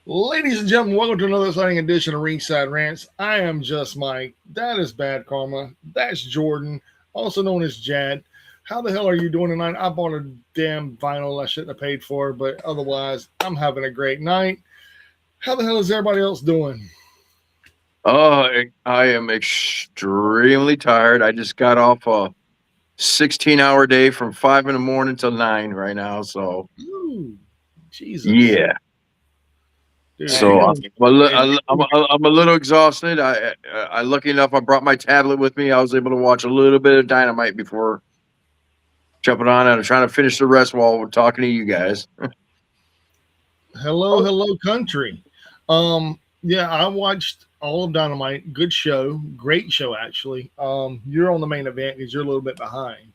Ladies and gentlemen, welcome to another exciting edition of Ringside Rants. I am just Mike. That is Bad Karma. That's Jordan, also known as Jad. How the hell are you doing tonight? I bought a damn vinyl I shouldn't have paid for, but otherwise, I'm having a great night. How the hell is everybody else doing? Oh, I am extremely tired. I just got off a 16-hour day from 5 in the morning till 9 right now. So, Ooh, Jesus. yeah. Dude, So you're Dang. I'm doing I'm a little exhausted. I lucky enough I brought my tablet with me. I was able to watch a little bit of Dynamite before jumping on, and I'm trying to finish the rest while we're talking to you guys. hello, hello, country. Yeah, I watched all of Dynamite. Good show, great show actually. You're on the main event because you're a little bit behind.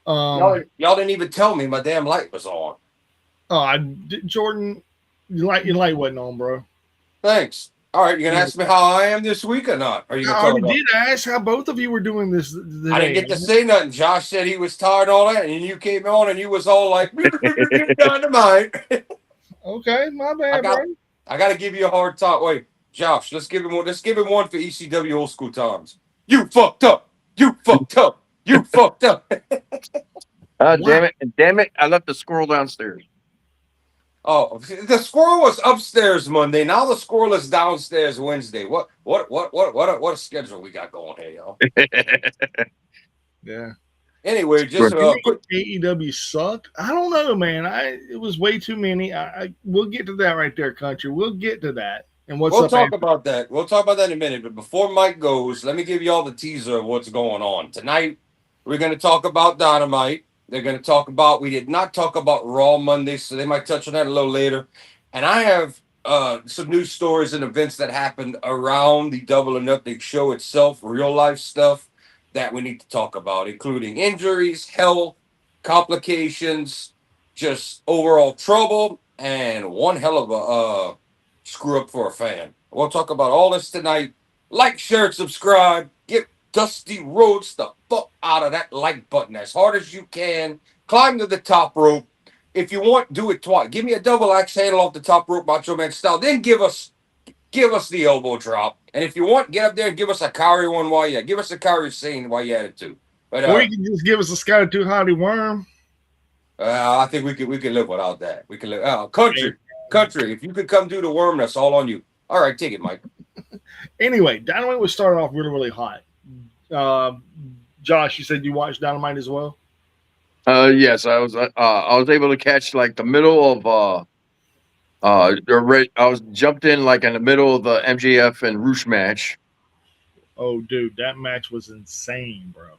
Um, Y'all didn't even tell me my damn light was on. Jordan, your light wasn't on, bro. Thanks. All right, you gonna Yeah. ask me how I am this week or not? Are you I gonna talk already about? did ask how both of you were doing this I didn't today. get to say nothing. Josh said he was tired and all that, and you came on and you was all like dynamite. Okay, my I bad, bro. got I gotta give you a hard time. Wait, Josh, let's give him one. Let's give him one for ECW old school times. You fucked up. You fucked up. You fucked up. Wow. Damn it. And damn it. I left the squirrel downstairs. Oh, the squirrel was upstairs Monday. Now the squirrel is downstairs Wednesday. What a schedule we got going here, y'all. Yeah. Anyway, Sure. just You think quick. AEW sucked? I don't know, man. It was way too many. We'll get to that right there, country. We'll get to that. And what's We'll up, talk Anthony? about that. We'll talk about that in a minute. But before Mike goes, let me give you all the teaser of what's going on tonight. We're going to talk about Dynamite. They're going to talk about. We did not talk about Raw Monday, so they might touch on that a little later. And I have some news stories and events that happened around the Double or Nothing show itself, real life stuff that we need to talk about, including injuries, health, complications, just overall trouble, and one hell of a screw up for a fan. We'll talk about all this tonight. Like, share, and subscribe. Get Dusty Rhodes the fuck out of that like button as hard as you can. Climb to the top rope. If you want, do it twice. Give me a double axe handle off the top rope, Macho Man style. Then give us the elbow drop. And if you want, get up there and give us a Kyrie one while you give us a Kyrie scene while you at it too. But Or you can just give us a Scotty Too Hotty Worm. I think we could live without that. We can live. Country. If you could come do the worm, that's all on you. All right, take it, Mike. Anyway, Dynamite was started off really, really hot. Uh, Josh, you said you watched Dynamite as well? Yes, I was able to catch like the middle of I was jumped in like in the middle of the MJF and Roosh match. Oh, dude, that match was insane, bro.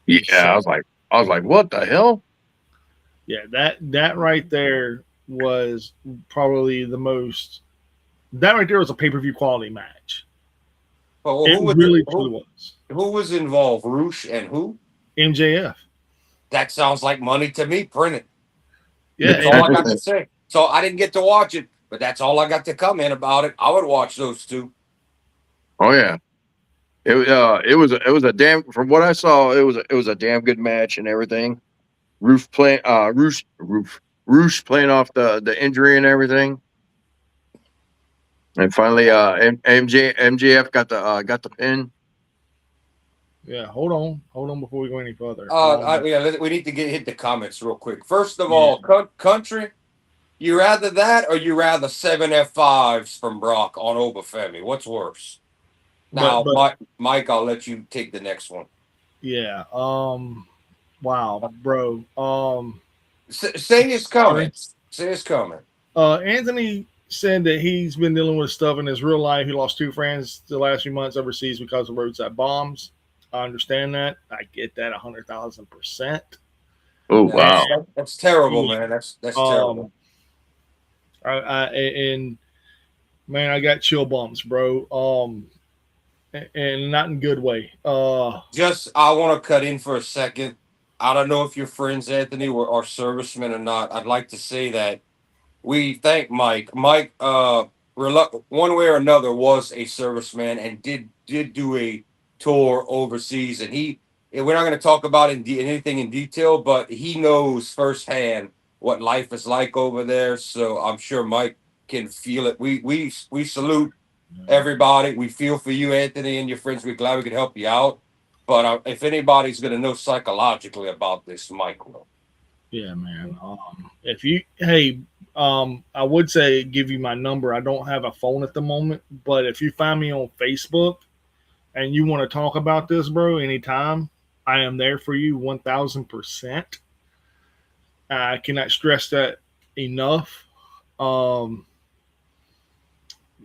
Yeah, Insane. I was like, what the hell? Yeah, that right there was probably the most. That right there was a pay per view quality match. Well, It who was really truly who, was. who was involved? Roosh and who? MJF. That sounds like money to me. Print it. Yeah, That's all and I got to say. So I didn't get to watch it, but that's all I got to comment about it. I would watch those two. Oh yeah, it was a damn. From what I saw, it was a damn good match and everything. Roosh playing off the injury and everything, and finally MJF got the pin. yeah. Hold on before we go any further. We need to hit the comments real quick. First of Yeah, all, country. You rather that or you rather seven F5s from Brock on Obafemi? What's worse? Now, but Mike, I'll let you take the next one. yeah. Wow, bro. Say his Sorry. comments. Say his comment. Anthony said that he's been dealing with stuff in his real life. He lost two friends the last few months overseas because of roadside bombs. I understand that. I get that 100,000%. Oh Yeah, And wow! that's terrible, man. That's um, terrible. and man, I got chill bumps, bro. And not in good way. Just I want to cut in for a second. I don't know if your friends, Anthony, are servicemen or not. I'd like to say that we thank Mike. Mike, one way or another, was a serviceman and did do a tour overseas. And we're not going to talk about anything in detail, but he knows firsthand what life is like over there. So I'm sure Mike can feel it. We salute everybody. We feel for you, Anthony, and your friends. We're glad we could help you out. But if anybody's going to know psychologically about this, Mike will. Yeah, man. If you, hey, I would say give you my number. I don't have a phone at the moment, but if you find me on Facebook and you want to talk about this, bro, anytime, I am there for you 1000%. I cannot stress that enough. Um,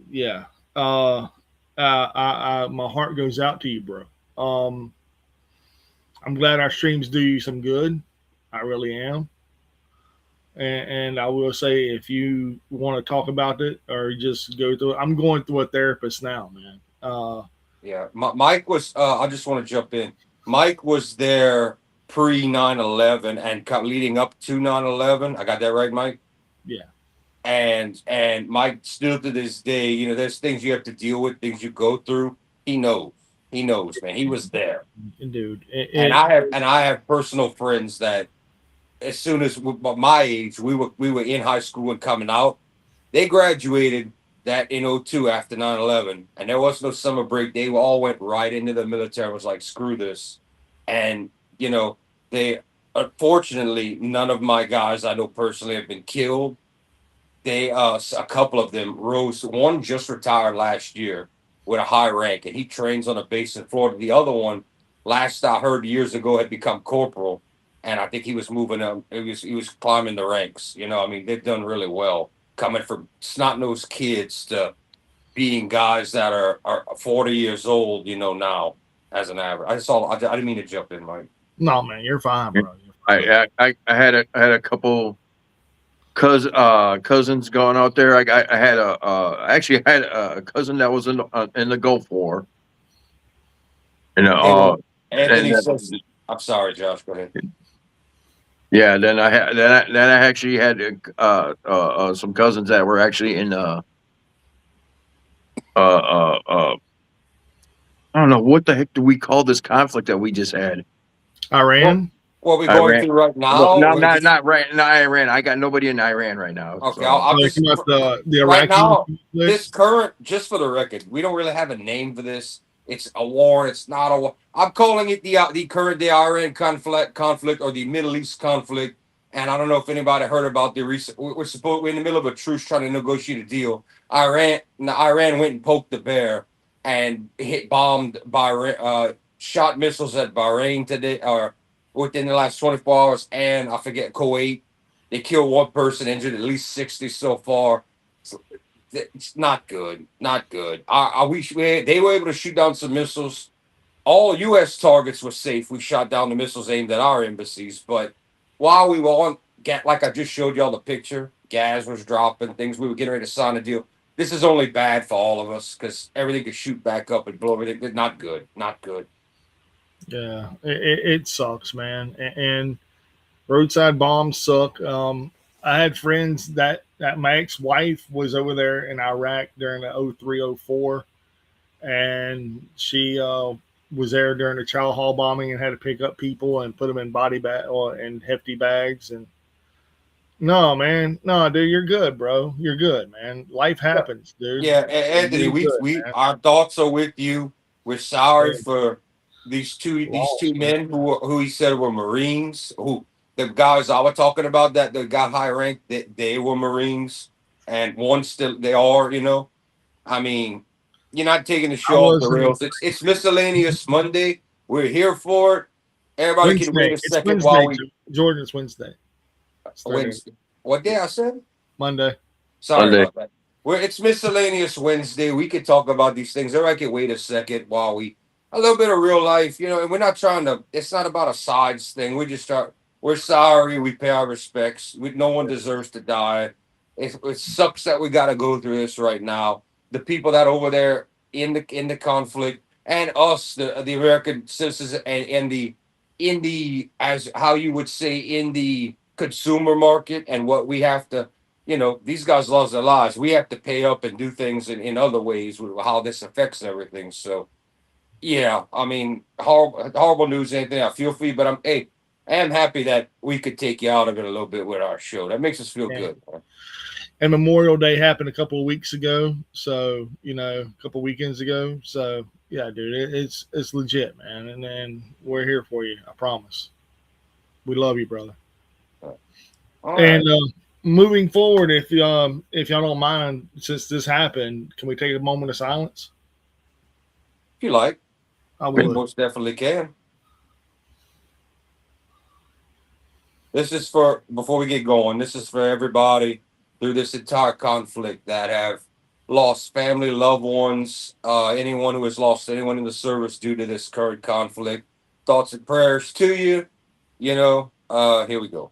yeah. My heart goes out to you, bro. Um, I'm glad our streams do you some good. I really am. And I will say, if you want to talk about it or just go through it, I'm going through a therapist now, man. Yeah, Mike was. I just want to jump in. Mike was there pre 9/11 and leading up to 9/11. I got that right, Mike. Yeah. And Mike still to this day, you know, there's things you have to deal with, things you go through. He knows. He knows, man. He was there. Dude. And I have personal friends that as soon as my age, we were in high school and coming out. They graduated that in '02 after 9/11, and there was no summer break. They all went right into the military. Was like, screw this. And you know, they unfortunately, none of my guys I know personally have been killed. They a couple of them rose. One just retired last year with a high rank, and he trains on a base in Florida. The other one, last I heard years ago, had become corporal, and I think he was moving up. He was climbing the ranks. You know, I mean, they've done really well coming from snot-nosed kids to being guys that are 40 years old. You know, now as an average. I didn't mean to jump in, Mike. No, man, you're fine, bro. You're fine. I had a couple cousins going out there. I had actually had a cousin that was in the Gulf War. You know, Anthony says, I'm sorry, Josh. Go ahead. Yeah, then I actually had some cousins that were actually in I don't know what the heck do we call this conflict that we just had. Iran. What we're going through right now? No, not right. Not Iran. I got nobody in Iran right now. Okay, so. I'll just the right Iraqi now. conflict? This current, just for the record, we don't really have a name for this. It's a war. It's not a war. I'm calling it the current day Iran conflict or the Middle East conflict. And I don't know if anybody heard about the recent. We're in the middle of a truce trying to negotiate a deal. Iran went and poked the bear and bombed Bahrain, shot missiles at Bahrain today or within the last 24 hours, and I forget Kuwait. They killed one person, injured at least 60 so far. It's not good. Not good. They were able to shoot down some missiles. All U.S. targets were safe. We shot down the missiles aimed at our embassies. But while we were on, like I just showed y'all the picture, gas was dropping, things we were getting ready to sign a deal. This is only bad for all of us because everything could shoot back up and blow everything. Not good. Not good. Yeah, it sucks, man. And roadside bombs suck. I had friends that my ex-wife was over there in Iraq during the 03, 04, and she was there during the Chow Hall bombing and had to pick up people and put them in body bag or in hefty bags. And no, man, no, dude, you're good, bro. You're good, man. Life happens, dude. Yeah, Anthony, we our thoughts are with you. We're sorry for these two men who he said were Marines. Who the guys I was talking about that got high rank, that they were Marines, and one still they are. You know, I mean, you're not taking the show off the rails. It's miscellaneous Monday. We're here for it. Everybody Wednesday. can wait a second Wednesday, while we. Jordan's Wednesday. Wednesday. What day I said? Monday. Sorry about that. It's miscellaneous Wednesday. We could talk about these things. Everybody can wait a second while we a little bit of real life, you know. And we're not trying to. It's not about a sides thing. We just start. We're sorry. We pay our respects. No one deserves to die. It sucks that we got to go through this right now. The people that are over there in the conflict and us, the American citizens, and in the as how you would say in the consumer market and what we have to. You know, these guys lost their lives. We have to pay up and do things in other ways with how this affects everything. So, yeah, I mean, horrible news, anything. I feel for you, but I am happy that we could take you out of it a little bit with our show. That makes us feel good. Man. And Memorial Day happened a couple of weeks ago, so a couple of weekends ago. So yeah, dude, it's legit, man, and we're here for you. I promise. We love you, brother. All right. And moving forward, if y'all don't mind, since this happened, can we take a moment of silence? If you like, I we would. most definitely can. This is for before we get going. This is for everybody through this entire conflict that have lost family, loved ones, anyone who has lost anyone in the service due to this current conflict. Thoughts and prayers to you. Here we go.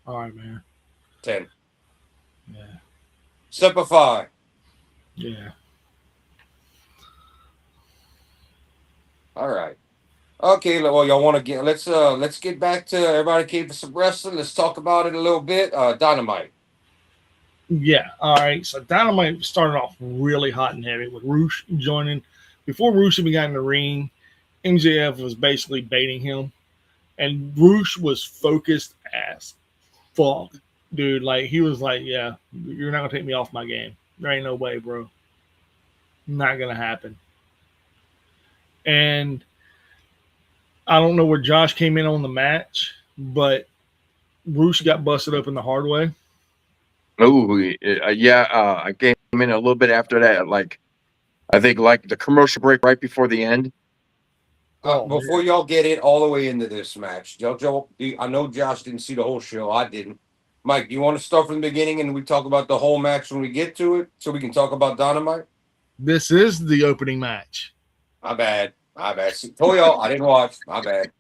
All right, man. 10. Yeah. Simplify. Yeah. All right. Okay, well, y'all want to get let's get back to everybody came for some wrestling. Let's talk about it a little bit. Dynamite. Yeah. All right. So Dynamite started off really hot and heavy with Roosh joining. Before Roosh even got in the ring, MJF was basically baiting him, and Roosh was focused as fuck, dude. Like he was like, "Yeah, you're not gonna take me off my game. There ain't no way, bro. Not gonna happen." And I don't know where Josh came in on the match, but Roosh got busted open the hard way. Oh, yeah. I came in a little bit after that. Like, I think like the commercial break right before the end. Oh Before man. y'all get it all the way into this match, I know Josh didn't see the whole show. I didn't. Mike, you want to start from the beginning and we talk about the whole match when we get to it, so we can talk about Dynamite? This is the opening match. My bad. My bad. See, told y'all I didn't watch. My bad.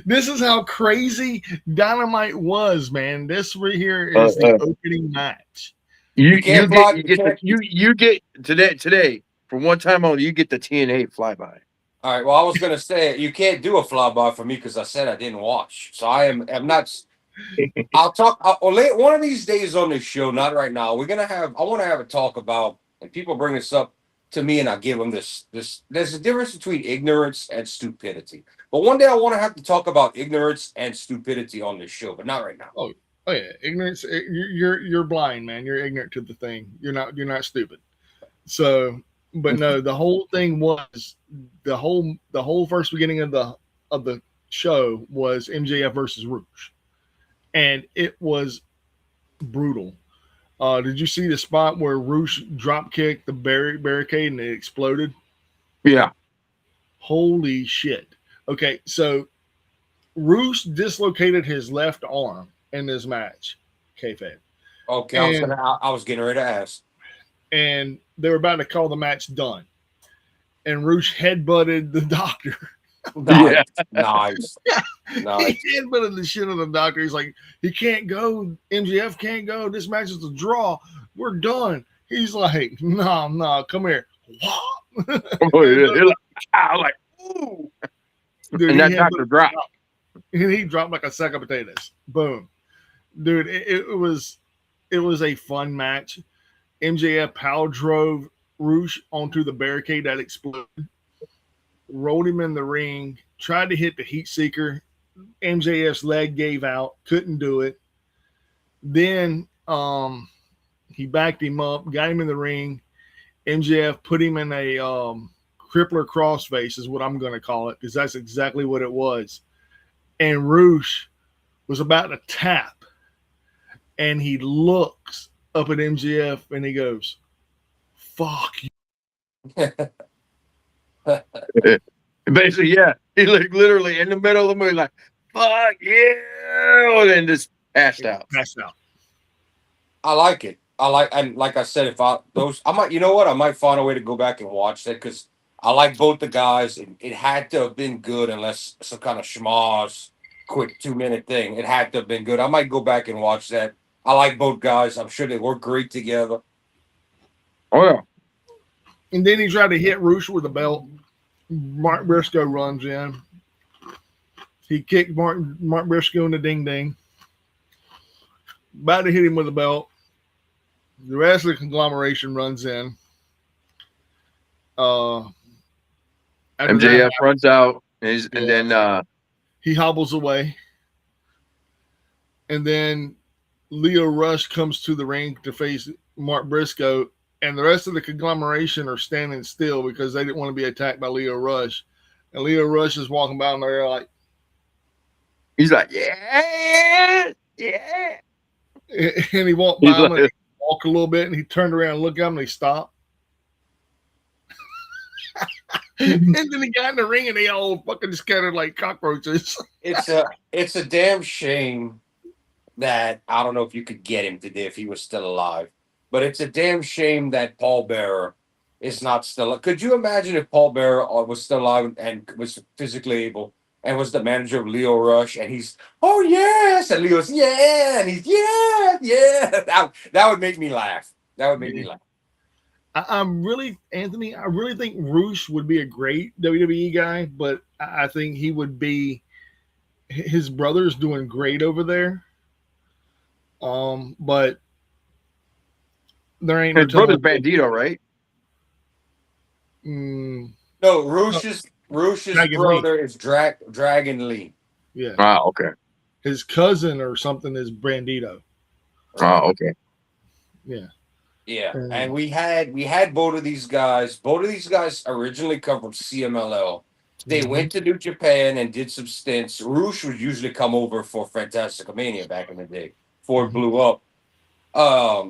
This is how crazy Dynamite was, man. This right here is the opening match. You can't fly. You get today for one time only. You get the TNA flyby. All right. Well, I was gonna say you can't do a flyby for me because I said I didn't watch. So am not. I'll talk. One of these days on this show. Not right now. We're gonna have. I want to have a talk about. And people bring this up to me, and I give them this. There's a difference between ignorance and stupidity. But one day I want to have to talk about ignorance and stupidity on this show, but not right now. Oh yeah, ignorance. You're blind, man. You're ignorant to the thing. You're not stupid. So, but no, the whole thing was the whole first beginning of the show was MJF versus Roosh, and it was brutal. Did you see the spot where Roosh drop kicked the barricade and it exploded? Yeah. Holy shit. Okay, so Roosh dislocated his left arm in this match. Kayfabe. Okay, I was getting ready to ask. And they were about to call the match done. And Roosh headbutted the doctor. Nice. Nice. He headbutted the shit out of the doctor. He's like, he can't go. MJF can't go. This match is a draw. We're done. He's like, no, come here. Oh, yeah. Like, ooh. Dude, and that doctor dropped. And he dropped like a sack of potatoes. Boom. Dude, it was a fun match. MJF power drove Roosh onto the barricade that exploded, rolled him in the ring, tried to hit the heat seeker. MJF's leg gave out, couldn't do it. Then he backed him up, got him in the ring. MJF put him in a crippler crossface is what I'm going to call it, because that's exactly what it was. And Roosh was about to tap, and he looks up at MJF and he goes, "Fuck you." Basically, yeah. He looked literally in the middle of the movie, like, "Fuck yeah," and then just passed out. I like it. And like I said, I might, you know what, I might find a way to go back and watch that because I like both the guys. It had to have been good, unless some kind of schmoz, quick 2-minute thing. It had to have been good. I might go back and watch that. I like both guys. I'm sure they work great together. Oh yeah. And then he tried to hit Roosh with a belt. Mark Briscoe runs in. He kicked Mark Briscoe in the ding ding. About to hit him with a belt. The rest of the conglomeration runs in. Uh, after that, MJF runs out, and yeah, then he hobbles away, and then Leo Rush comes to the ring to face Mark Briscoe, and the rest of the conglomeration are standing still because they didn't want to be attacked by Leo Rush. And Leo Rush is walking by, and they're like, he's like, yeah, yeah. and he walked He's by him, and like, he walked a little bit, and he turned around and looked at him, and he stopped. And then he got in the ring, and they all fucking scattered like cockroaches. It's a damn shame that I don't know if you could get him today if he was still alive. But it's a damn shame that Paul Bearer is not still. Could you imagine if Paul Bearer was still alive and was physically able and was the manager of Leo Rush and he's oh yes and Leo's yeah and he's yeah that would make me laugh. That would make me laugh. I'm really Anthony. I really think Roosh would be a great WWE guy, but I think he would be. His brother's doing great over there. But there ain't no his brother's telling. Bandito, right? Mm, No, no, Roosh's Dragon Lee. brother is Dragon Lee. Yeah, Oh, okay. his cousin or something is Brandito. Oh, okay. Yeah, Yeah, and we had both of these guys. Both of these guys originally come from CMLL. They went to New Japan and did some stints. Roosh would usually come over for Fantastic Mania back in the day before it blew up.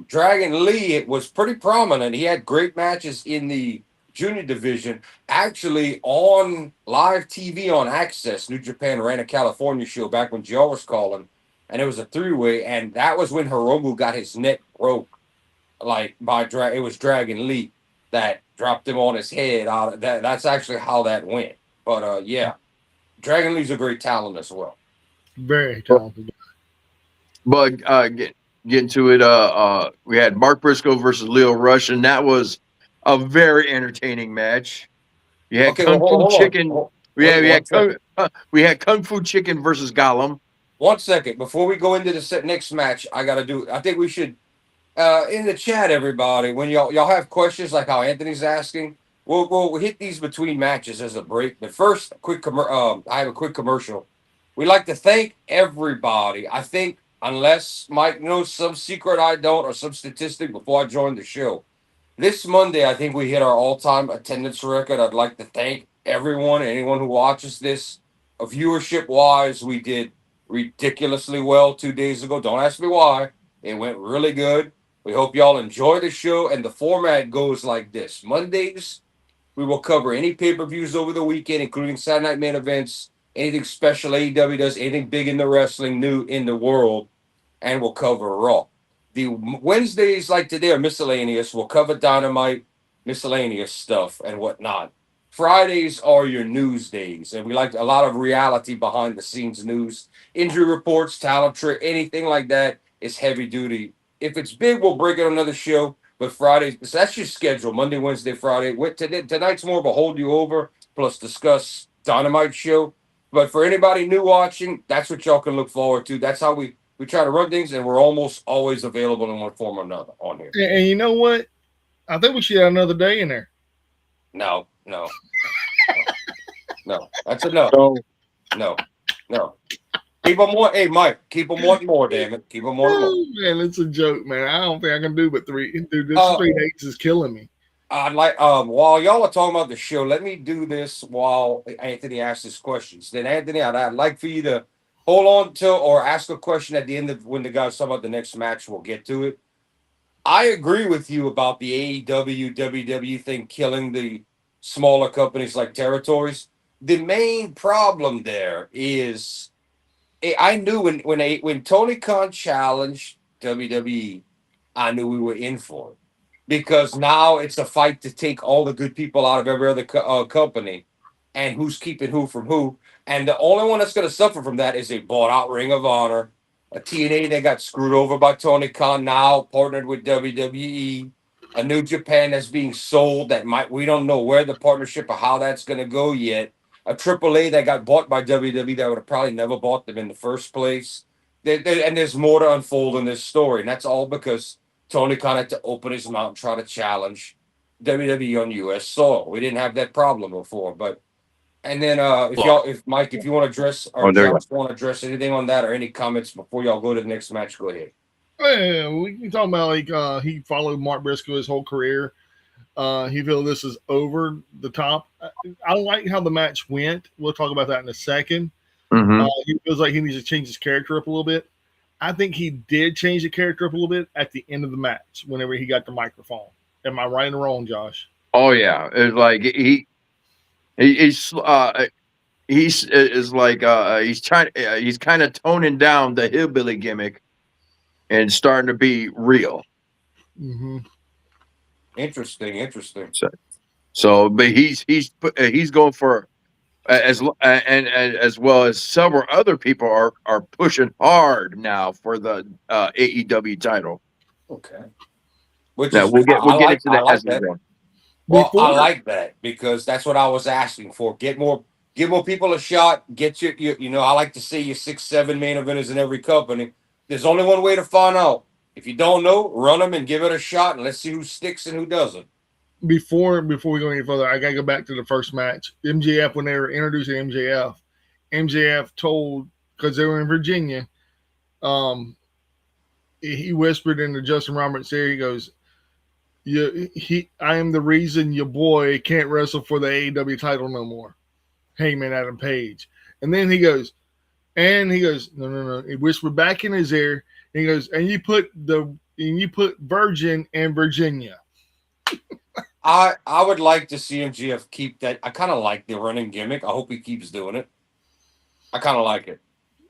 Dragon Lee it was pretty prominent. He had great matches in the junior division. Actually, on live TV on Access, New Japan ran a California show back when Joe was calling, and it was a three-way, and that was when Hiromu got his neck broke like by it was Dragon Lee that dropped him on his head. That's actually how that went. But yeah, Dragon Lee's a great talent as well. very talented. But getting to it, we had Mark Briscoe versus Leo Rush, and that was a very entertaining match. You had Okay, well, Kung Fu hold on. Chicken. Wait, We had Kung Fu Chicken versus Gollum. 1 second before we go into the next match. I gotta do. I think we should in the chat, everybody. When y'all have questions like how Anthony's asking, we'll hit these between matches as a break. But first, I have a quick commercial. We like to thank everybody. I think unless Mike knows some secret I don't or some statistic before I joined the show. This Monday, I think we hit our all-time attendance record. I'd like to thank everyone, anyone who watches this. Viewership-wise, we did ridiculously well 2 days ago. Don't ask me why. It went really good. We hope y'all enjoy the show. And the format goes like this. Mondays, we will cover any pay-per-views over the weekend, including Saturday Night Main Events, anything special AEW does, anything big in the wrestling new in the world, and we'll cover Raw. The Wednesdays, like today, are miscellaneous. We'll cover Dynamite, miscellaneous stuff, and whatnot. Fridays are your news days, and we like a lot of reality behind the scenes news, injury reports, talent trick, anything like that is heavy duty. If it's big, we'll break it on another show. But Fridays, so that's your schedule: Monday, Wednesday, Friday. Tonight's more of a hold you over plus discuss Dynamite show. But for anybody new watching, that's what y'all can look forward to. That's how we try to run things, and we're almost always available in one form or another on here. And you know what? I think we should have another day in there. No. That's enough. No. Keep them more. Hey, Mike, keep them wanting more, damn it. Keep them wanting more. Oh, man, it's a joke, man. I don't think I can do but three. Dude, this 3 days is killing me. I'd like while y'all are talking about the show, let me do this while Anthony asks his questions. Then Anthony, I'd like for you to hold on to or ask a question at the end of when the guys talk about the next match. We'll get to it. I agree with you about the AEW WWE thing killing the smaller companies like territories. The main problem there is I knew when Tony Khan challenged WWE, I knew we were in for it because now it's a fight to take all the good people out of every other company, and who's keeping who from who. And the only one that's going to suffer from that is a bought out Ring of Honor, a TNA that got screwed over by Tony Khan, now partnered with WWE, a New Japan that's being sold that we don't know where the partnership or how that's going to go yet. A AAA that got bought by WWE that would have probably never bought them in the first place. And there's more to unfold in this story, and that's all because Tony Khan had to open his mouth and try to challenge WWE on U.S. soil. We didn't have that problem before. But and then if Mike, if you want to address or Oh, there you Josh want to address anything on that or any comments before y'all go to the next match, go ahead. Yeah, we can talk about like he followed Mark Briscoe his whole career. He feels this is over the top. I like how the match went. We'll talk about that in a second. go. He feels like he needs to change his character up a little bit. I think he did change the character up a little bit at the end of the match whenever he got the microphone. Am I right or wrong, Josh? Oh yeah, it's like he's is like he's trying he's kind of toning down the hillbilly gimmick and starting to be real. Mm-hmm. Interesting. So but he's going for and as well as several other people are pushing hard now for the AEW title. Okay. Which Now is we'll get into I that as like we that. go. Well, I Before like that because that's what I was asking for. Give more people a shot. Get you know, I like to see your 6-7 main eventers in every company. There's only one way to find out. If you don't know, run them and give it a shot, and let's see who sticks and who doesn't. before we go any further, I gotta go back to the first match. MJF, when they were introducing MJF told, because they were in Virginia, he whispered into Justin Roberts' ear. He goes, I am the reason your boy can't wrestle for the AEW title no more. Heyman Adam Page. And then he goes, no. He whispered back in his ear. And he goes, and you put Virgin and Virginia. I would like to see MGF keep that. I kind of like the running gimmick. I hope he keeps doing it. I kind of like it.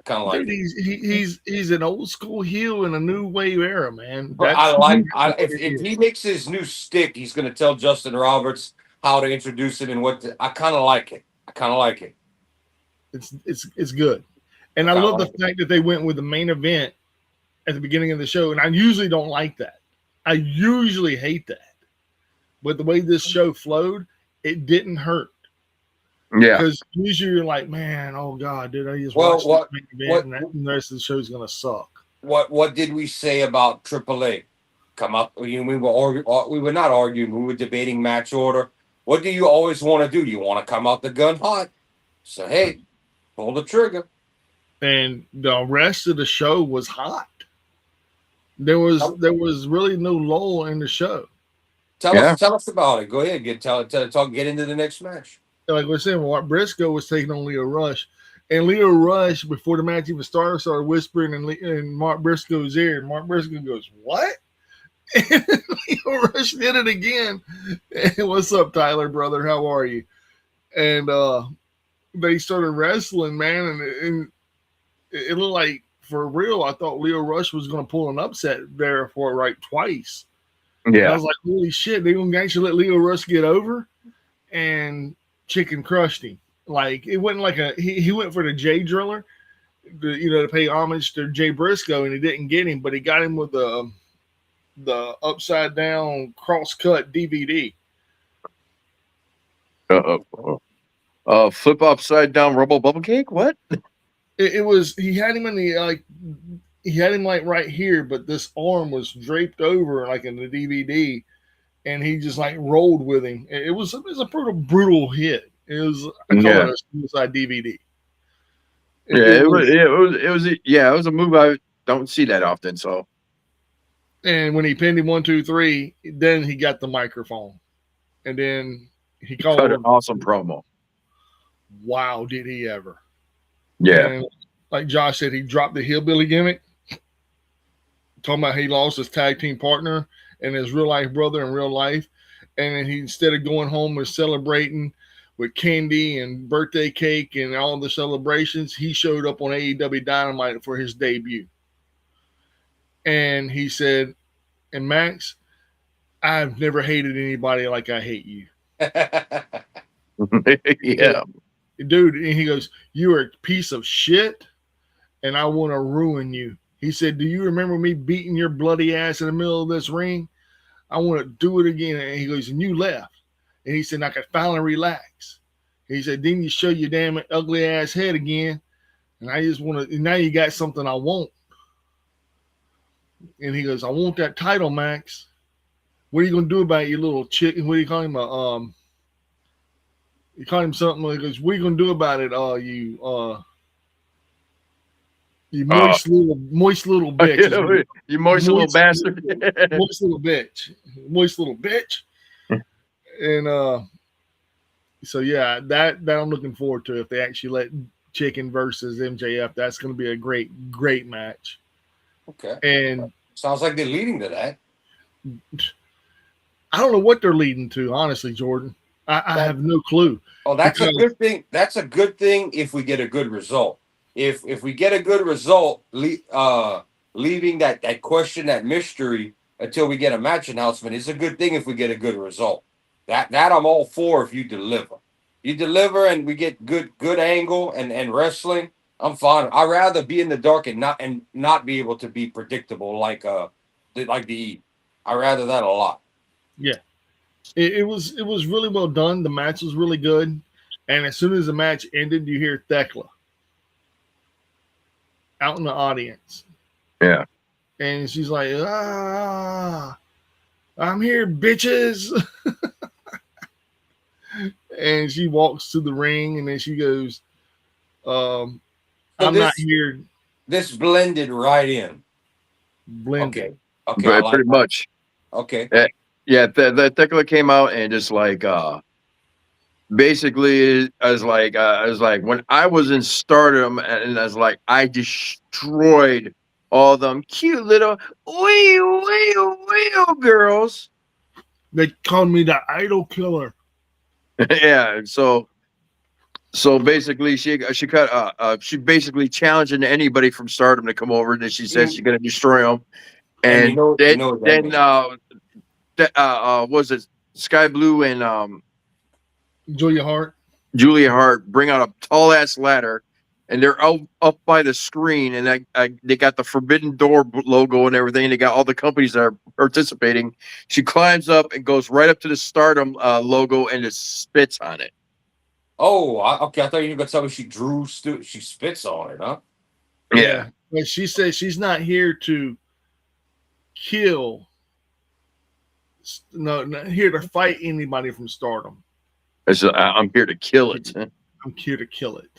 Dude, he's an old school heel in a new wave era, man. But if he makes his new stick, he's going to tell Justin Roberts how to introduce it and I kind of like it. It's good, and I love the fact that they went with the main event at the beginning of the show. And I usually don't like that. I usually hate that, but the way this show flowed, it didn't hurt. Yeah, because usually you're like, man, oh god, did I just watch the main event and the rest of the show's gonna suck. What did we say about AAA? Come up, we were not arguing. We were debating match order. What do you always want to do? You want to come out the gun hot? So hey, pull the trigger. And the rest of the show was hot. There was really no lull in the show. Tell us about it. Go ahead, get into the next match. Like we're saying, Mark Briscoe was taking on Leo Rush, and Leo Rush before the match even started whispering in Mark Briscoe's ear. Mark Briscoe goes, "What?" And Leo Rush did it again. And, what's up, Tyler, brother? How are you? And they started wrestling, man, and it looked like for real. I thought Leo Rush was going to pull an upset there for twice. Yeah, and I was like, holy shit! They going to actually let Leo Rush get over, and chicken crushed him. Like it wasn't like he went for the Jay Driller, to pay homage to Jay Briscoe, and he didn't get him, but he got him with the upside down cross cut DVD. Flip upside down rubble bubble cake. What? It was. He had him in the he had him right here, but this arm was draped over like in the DVD. And he just rolled with him. It was a brutal hit. It was I call it a suicide DVD. It was a move I don't see that often. So, and when he pinned him 1, 2, 3, then he got the microphone, and then he called an awesome promo. Wow, did he ever? Yeah, and like Josh said, he dropped the hillbilly gimmick. Talking about he lost his tag team partner and his real life brother in real life. And then instead of going home and celebrating with candy and birthday cake and all the celebrations, he showed up on AEW Dynamite for his debut. And he said, and Max, I've never hated anybody like I hate you. Yeah. Dude, and he goes, you are a piece of shit, and I want to ruin you. He said, do you remember me beating your bloody ass in the middle of this ring? I want to do it again. And he goes, and you left. And he said, I could finally relax. And he said, then you show your damn ugly ass head again. And I just want to, now you got something I want. And he goes, I want that title, Max. What are you gonna do about it, you little chicken? What do you call him? You call him something like this. What are you gonna do about it? You Uh, moist little bitch. Is what you moist little bastard. moist little bitch. Moist little bitch. And so yeah, that I'm looking forward to if they actually let Chicken versus MJF. That's going to be a great match. Okay. And sounds like they're leading to that. I don't know what they're leading to, honestly, Jordan. I have no clue. Oh, that's a good thing. That's a good thing if we get a good result. If we get a good result, leaving that question, that mystery until we get a match announcement is a good thing if we get a good result. That I'm all for if you deliver. You deliver and we get good angle and wrestling, I'm fine. I'd rather be in the dark and not be able to be predictable like the I rather that a lot. Yeah. It was really well done. The match was really good. And as soon as the match ended, you hear Thekla out in the audience. Yeah. And she's like, I'm here, bitches. And she walks to the ring and then she goes, I'm not here. This blended right in. Blended. Okay. But pretty much. Okay. Yeah, the Thekla came out and just like basically I was like when I was in Stardom and I was like I destroyed all them cute little wee girls. They called me the idol killer. Yeah, so basically she basically challenging anybody from Stardom to come over, and then she said she's gonna destroy them. And then was it Sky Blue and Julia Hart bring out a tall ass ladder, and they're up by the screen, and they got the Forbidden Door logo and everything. And they got all the companies that are participating. She climbs up and goes right up to the Stardom logo and just spits on it. Oh, okay. I thought you were gonna tell me she spits on it, huh? Yeah. But she says she's not here to kill. No, not here to fight anybody from Stardom. I'm here to kill it. I'm here to kill it.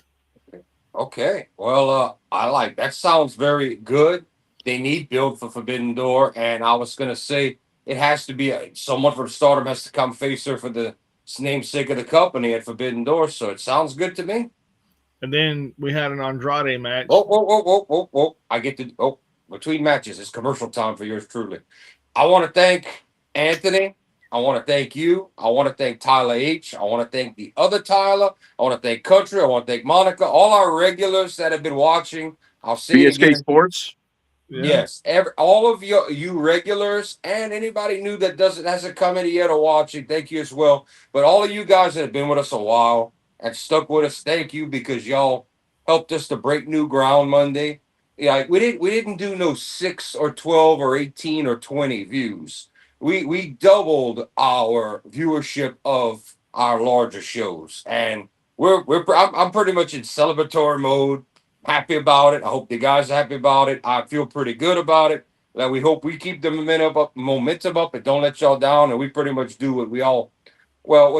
Okay. Well, I like that. Sounds very good. They need build for Forbidden Door, and I was gonna say it has to be someone from Stardom has to come face her for the namesake of the company at Forbidden Door. So it sounds good to me. And then we had an Andrade match. Oh! I get to between matches. It's commercial time for yours truly. I want to thank Anthony. I want to thank you. I want to thank Tyler H. I want to thank the other Tyler. I want to thank Country. I want to thank Monica. All our regulars that have been watching. I'll see you again. Sports. Yeah. Yes, all of you regulars and anybody new that hasn't come in yet or watching, thank you as well. But all of you guys that have been with us a while and stuck with us, thank you because y'all helped us to break new ground Monday. Yeah, we didn't do no 6 or 12 or 18 or 20 views. We doubled our viewership of our larger shows, and I'm pretty much in celebratory mode. Happy about it. I hope the guys are happy about it. I feel pretty good about it. That we hope we keep the momentum up, and don't let y'all down. And we pretty much do what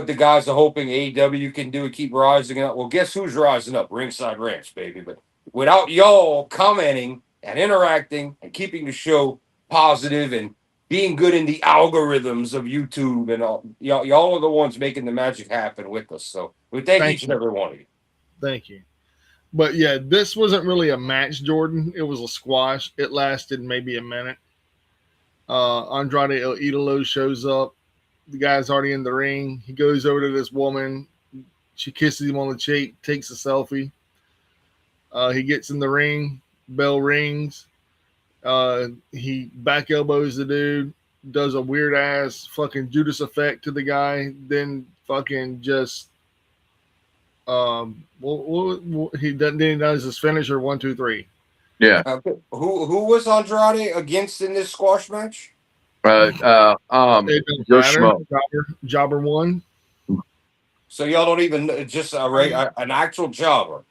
the guys are hoping AEW can do and keep rising up. Well, guess who's rising up? Ringside Ranch, baby. But without y'all commenting and interacting and keeping the show positive and being good in the algorithms of YouTube and all, y'all are the ones making the magic happen with us. So we thank each and every one of you. Thank you. But yeah, this wasn't really a match, Jordan. It was a squash. It lasted maybe a minute. Andrade El Idolo shows up. The guy's already in the ring. He goes over to this woman. She kisses him on the cheek, takes a selfie. He gets in the ring. Bell rings. He back elbows the dude. Does a weird ass fucking Judas effect to the guy. Then fucking just he does his finisher 1, 2, 3. Yeah. Who was Andrade against in this squash match? Joe Schmo. Jobber won. So y'all don't even just an actual jobber.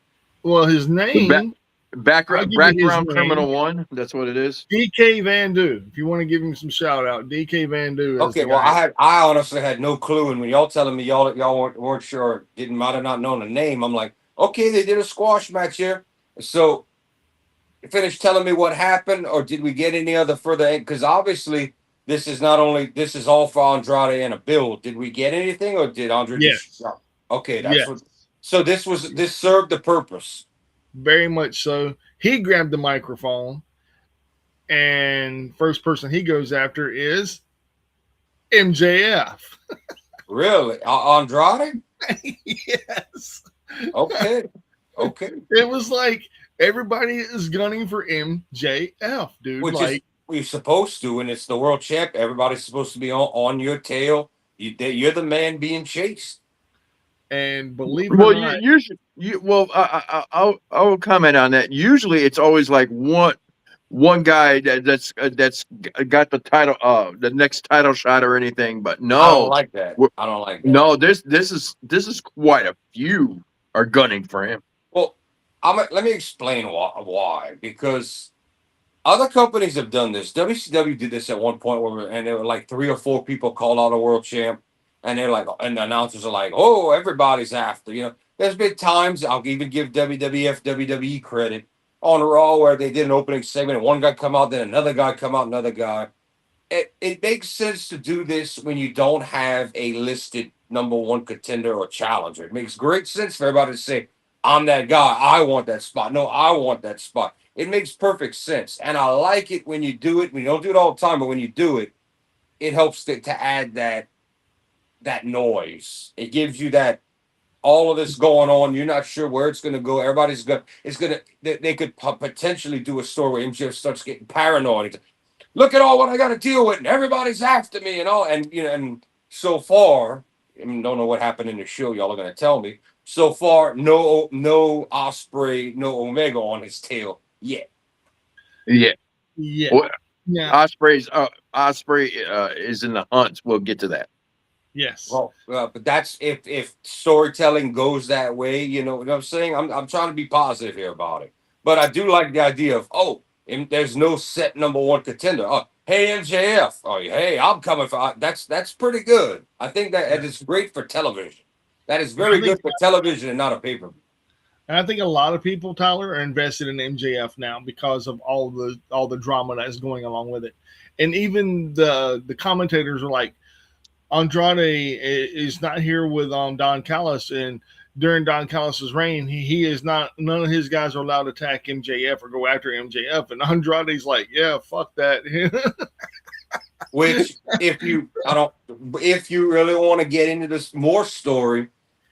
Well, his name I'll Background give you his background criminal name. 1. That's what it is. DK Van Du. If you want to give him some shout out, DK Van Du is Okay, the well, guy. I honestly had no clue, and when y'all telling me y'all weren't sure, might have not known the name. I'm like, okay, they did a squash match here. So finish telling me what happened, or did we get any other further? Because obviously, this is not only this is all for Andrade and a build. Did we get anything, or did Andre just? Yes. Okay, that's what. Yes. So this served the purpose. Very much so. He grabbed the microphone, and first person he goes after is MJF. Really, Andrade? Yes. Okay, okay. It was like everybody is gunning for MJF, dude. Which like is we're supposed to, and it's the world champ. Everybody's supposed to be on your tail. You're the man being chased. and believe it or Well, not, I'll comment on that. Usually, it's always like one guy that's got the title, the next title shot or anything. But I don't no, like that. we're- I don't like that. no, this is quite a few are gunning for him. Well, let me explain why. Because other companies have done this. WCW did this at one point and there were like 3 or 4 people called out a world champ, and they're like, and the announcers are like, "Oh, everybody's after." There's been times I'll even give WWF, WWE credit on Raw where they did an opening segment and one guy come out, then another guy come out, another guy. It makes sense to do this when you don't have a listed number one contender or challenger. It makes great sense for everybody to say, "I'm that guy. I want that spot." No, I want that spot. It makes perfect sense. And I like it when you do it. We don't do it all the time, but when you do it, it helps to add that noise. It gives you that all of this going on. You're not sure where it's going to go. Everybody's going. It's going to. They could potentially do a story where MJF starts getting paranoid. Look at all what I got to deal with, and everybody's after me, and all. And and so far, I don't know what happened in the show. Y'all are going to tell me. So far, no Osprey, no Omega on his tail yet. Yeah. yeah, Well, yeah, Osprey is in the hunt. We'll get to that. yes. Well, but that's if storytelling goes that way, you know what I'm saying. I'm trying to be positive here about it, but I do like the idea of there's no set number one contender. Oh, hey MJF. Oh, hey, I'm coming for that's pretty good. I think that is great for television. That is very I think good for television and not a paper. And I think a lot of people, Tyler, are invested in MJF now because of all the drama that's going along with it. And even the commentators are like, Andrade is not here with Don Callis, and during Don Callis's reign, he is not. None of his guys are allowed to attack MJF or go after MJF. And Andrade's like, yeah, fuck that. Which, if you really want to get into this more story,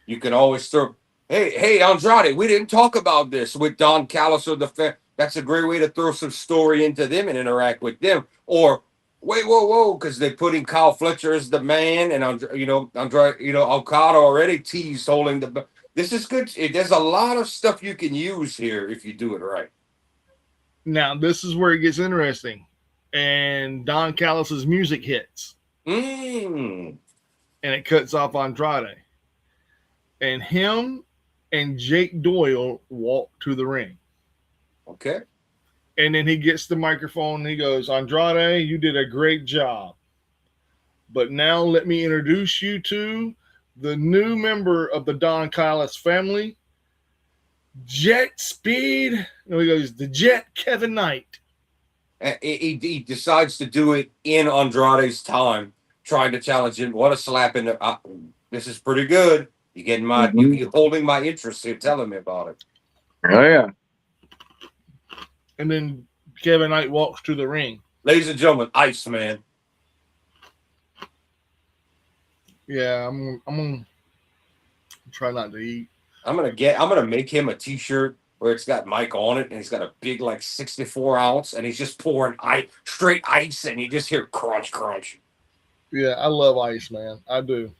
you can always throw, hey, Andrade, we didn't talk about this with Don Callis or the. That's a great way to throw some story into them and interact with them. Or wait, whoa, because they're putting Kyle Fletcher as the man, and Andrade, Okada already teased holding the. This is good. There's a lot of stuff you can use here if you do it right. Now, this is where it gets interesting. And Don Callis's music hits. Mm. And it cuts off Andrade. And him and Jake Doyle walk to the ring. Okay. And then he gets the microphone and he goes, Andrade, you did a great job. But now let me introduce you to the new member of the Don Callis family, Jet Speed. No, he goes, the Jet Kevin Knight. He decides to do it in Andrade's time, trying to challenge him. What a slap in the! This is pretty good. You getting you holding my interest here, telling me about it. Oh yeah. And then Kevin Knight walks to the ring. Ladies and gentlemen, Iceman. Yeah, I'm gonna try not to eat. I'm gonna make him a T-shirt where it's got Mike on it, and he's got a big 64 ounce, and he's just pouring straight ice, and you just hear crunch, crunch. Yeah, I love Ice, man. I do.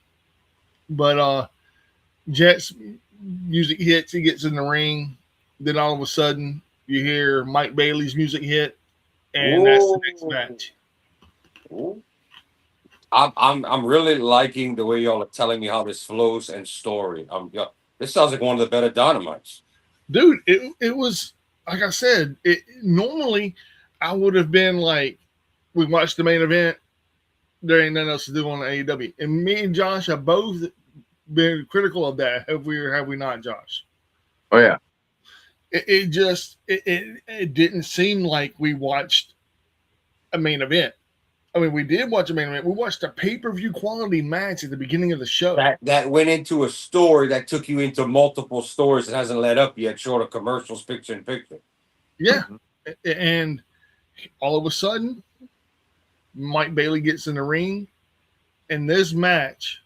But Jet's music hits, he gets in the ring, then all of a sudden you hear Mike Bailey's music hit, and that's the next match. Ooh. I'm really liking the way y'all are telling me how this flows and story. This sounds like one of the better Dynamites. Dude, it was like I said, normally I would have been like, we watched the main event. There ain't nothing else to do on the AEW. And me and Josh have both been critical of that. Have we not, Josh? Oh yeah. It didn't seem like we watched a main event. I mean, we did watch a main event. We watched a pay-per-view quality match at the beginning of the show. That went into a story that took you into multiple stories that hasn't led up yet, short of commercials, picture in picture. Yeah. And all of a sudden, Mike Bailey gets in the ring, and this match,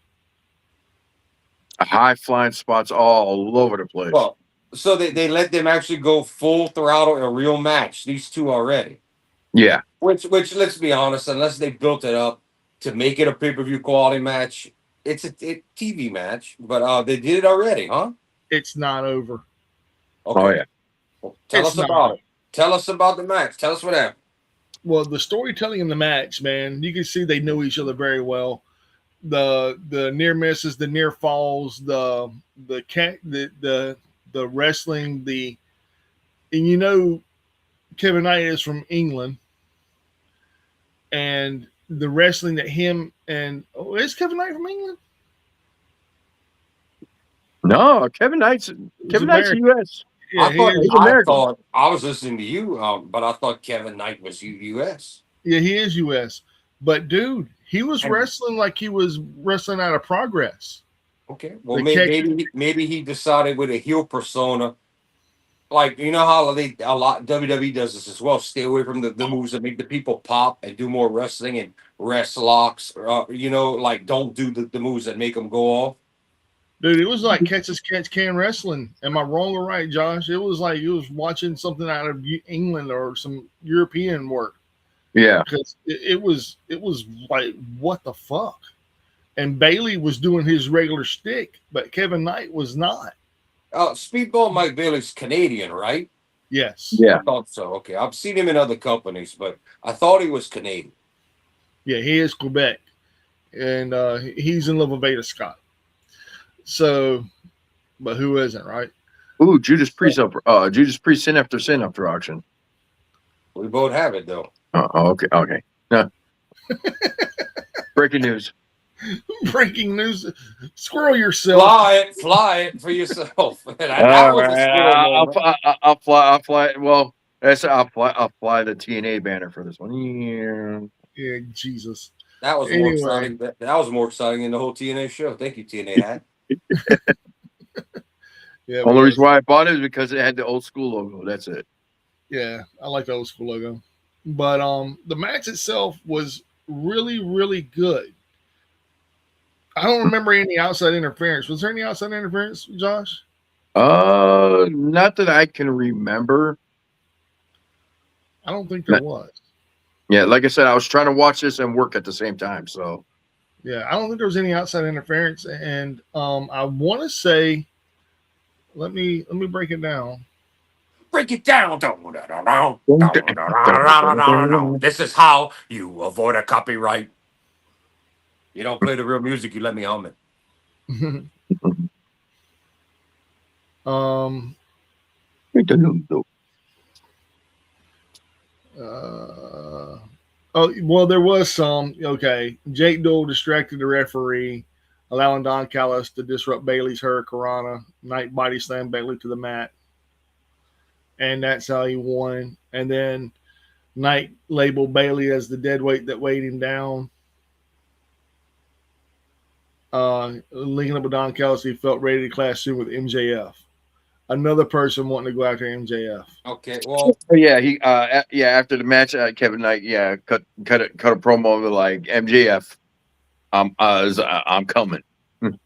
high flying spots all over the place. Well, so they let them actually go full throttle in a real match, these two already. Yeah. Which let's be honest, unless they built it up to make it a pay-per-view quality match, it's a TV match, but they did it already, huh? it's not over. Okay. Oh yeah. Well, tell us about it. Tell us about the match. Tell us what happened. Well, the storytelling in the match, man, you can see they know each other very well. The near misses, the near falls, the wrestling, and you know Kevin Knight is from England, and the wrestling that him and is Kevin Knight from England? No, Kevin Knight's American. US. Yeah, I thought I was listening to you, but I thought Kevin Knight was US. Yeah, he is US. But dude, he was wrestling like he was wrestling out of Progress. Okay, well maybe he decided with a heel persona, like you know how a lot WWE does this as well. Stay away from the moves that make the people pop and do more wrestling and rest locks. Like don't do the moves that make them go off. Dude, it was like catch can wrestling. Am I wrong or right, Josh? It was like you was watching something out of England or some European work. Yeah, because it was like what the fuck. And Bailey was doing his regular shtick, but Kevin Knight was not. Speedball Mike Bailey's Canadian, right? Yes. Yeah. I thought so. Okay, I've seen him in other companies, but I thought he was Canadian. Yeah, he is Quebec, and he's in love with Veda Scott. So, but who isn't, right? Ooh, Judas Priest sin after auction. We both have it though. Oh, okay. No. Breaking news. Breaking news. Squirrel yourself. Fly it for yourself. I'll fly. Well, I'll fly the TNA banner for this one. Yeah, Jesus. That was more exciting. That was more exciting than the whole TNA show. Thank you, TNA hat. Yeah. Only reason why I bought it is because it had the old school logo. That's it. Yeah, I like the old school logo. But the match itself was really, really good. I don't remember any outside interference. Was there any outside interference, Josh? Not that I can remember. I don't think there was. Yeah, like I said, I was trying to watch this and work at the same time. So yeah, I don't think there was any outside interference. And I want to say, let me break it down. Break it down. This is how you avoid a copyright. You don't play the real music, you let me hum it. Well, there was some. Okay, Jake Dole distracted the referee, allowing Don Callis to disrupt Bailey's Hurricanrana. Knight body slammed Bailey to the mat, and that's how he won. And then Knight labeled Bailey as the dead weight that weighed him down. Linking up with Don Callis, he felt ready to clash soon with MJF. Another person wanting to go after MJF. Okay, well, yeah, after the match, Kevin Knight, cut a promo with like MJF. I'm coming.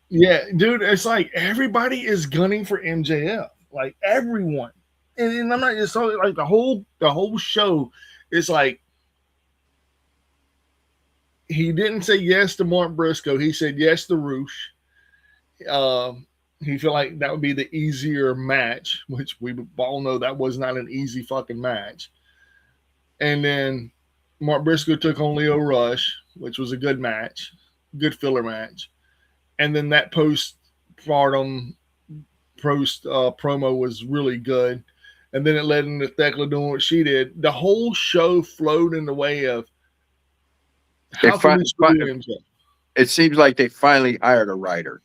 Yeah, dude, it's like everybody is gunning for MJF, like everyone, and I'm not just talking like the whole show is like he didn't say yes to Mark Briscoe, he said yes to Roosh. He felt like that would be the easier match, which we all know that was not an easy fucking match. And then Mark Briscoe took on Leo Rush, which was a good match, good filler match. And then that post promo was really good. and then it led into Thekla doing what she did. The whole show flowed in the way of how can we screw MJF? It seems like they finally hired a writer.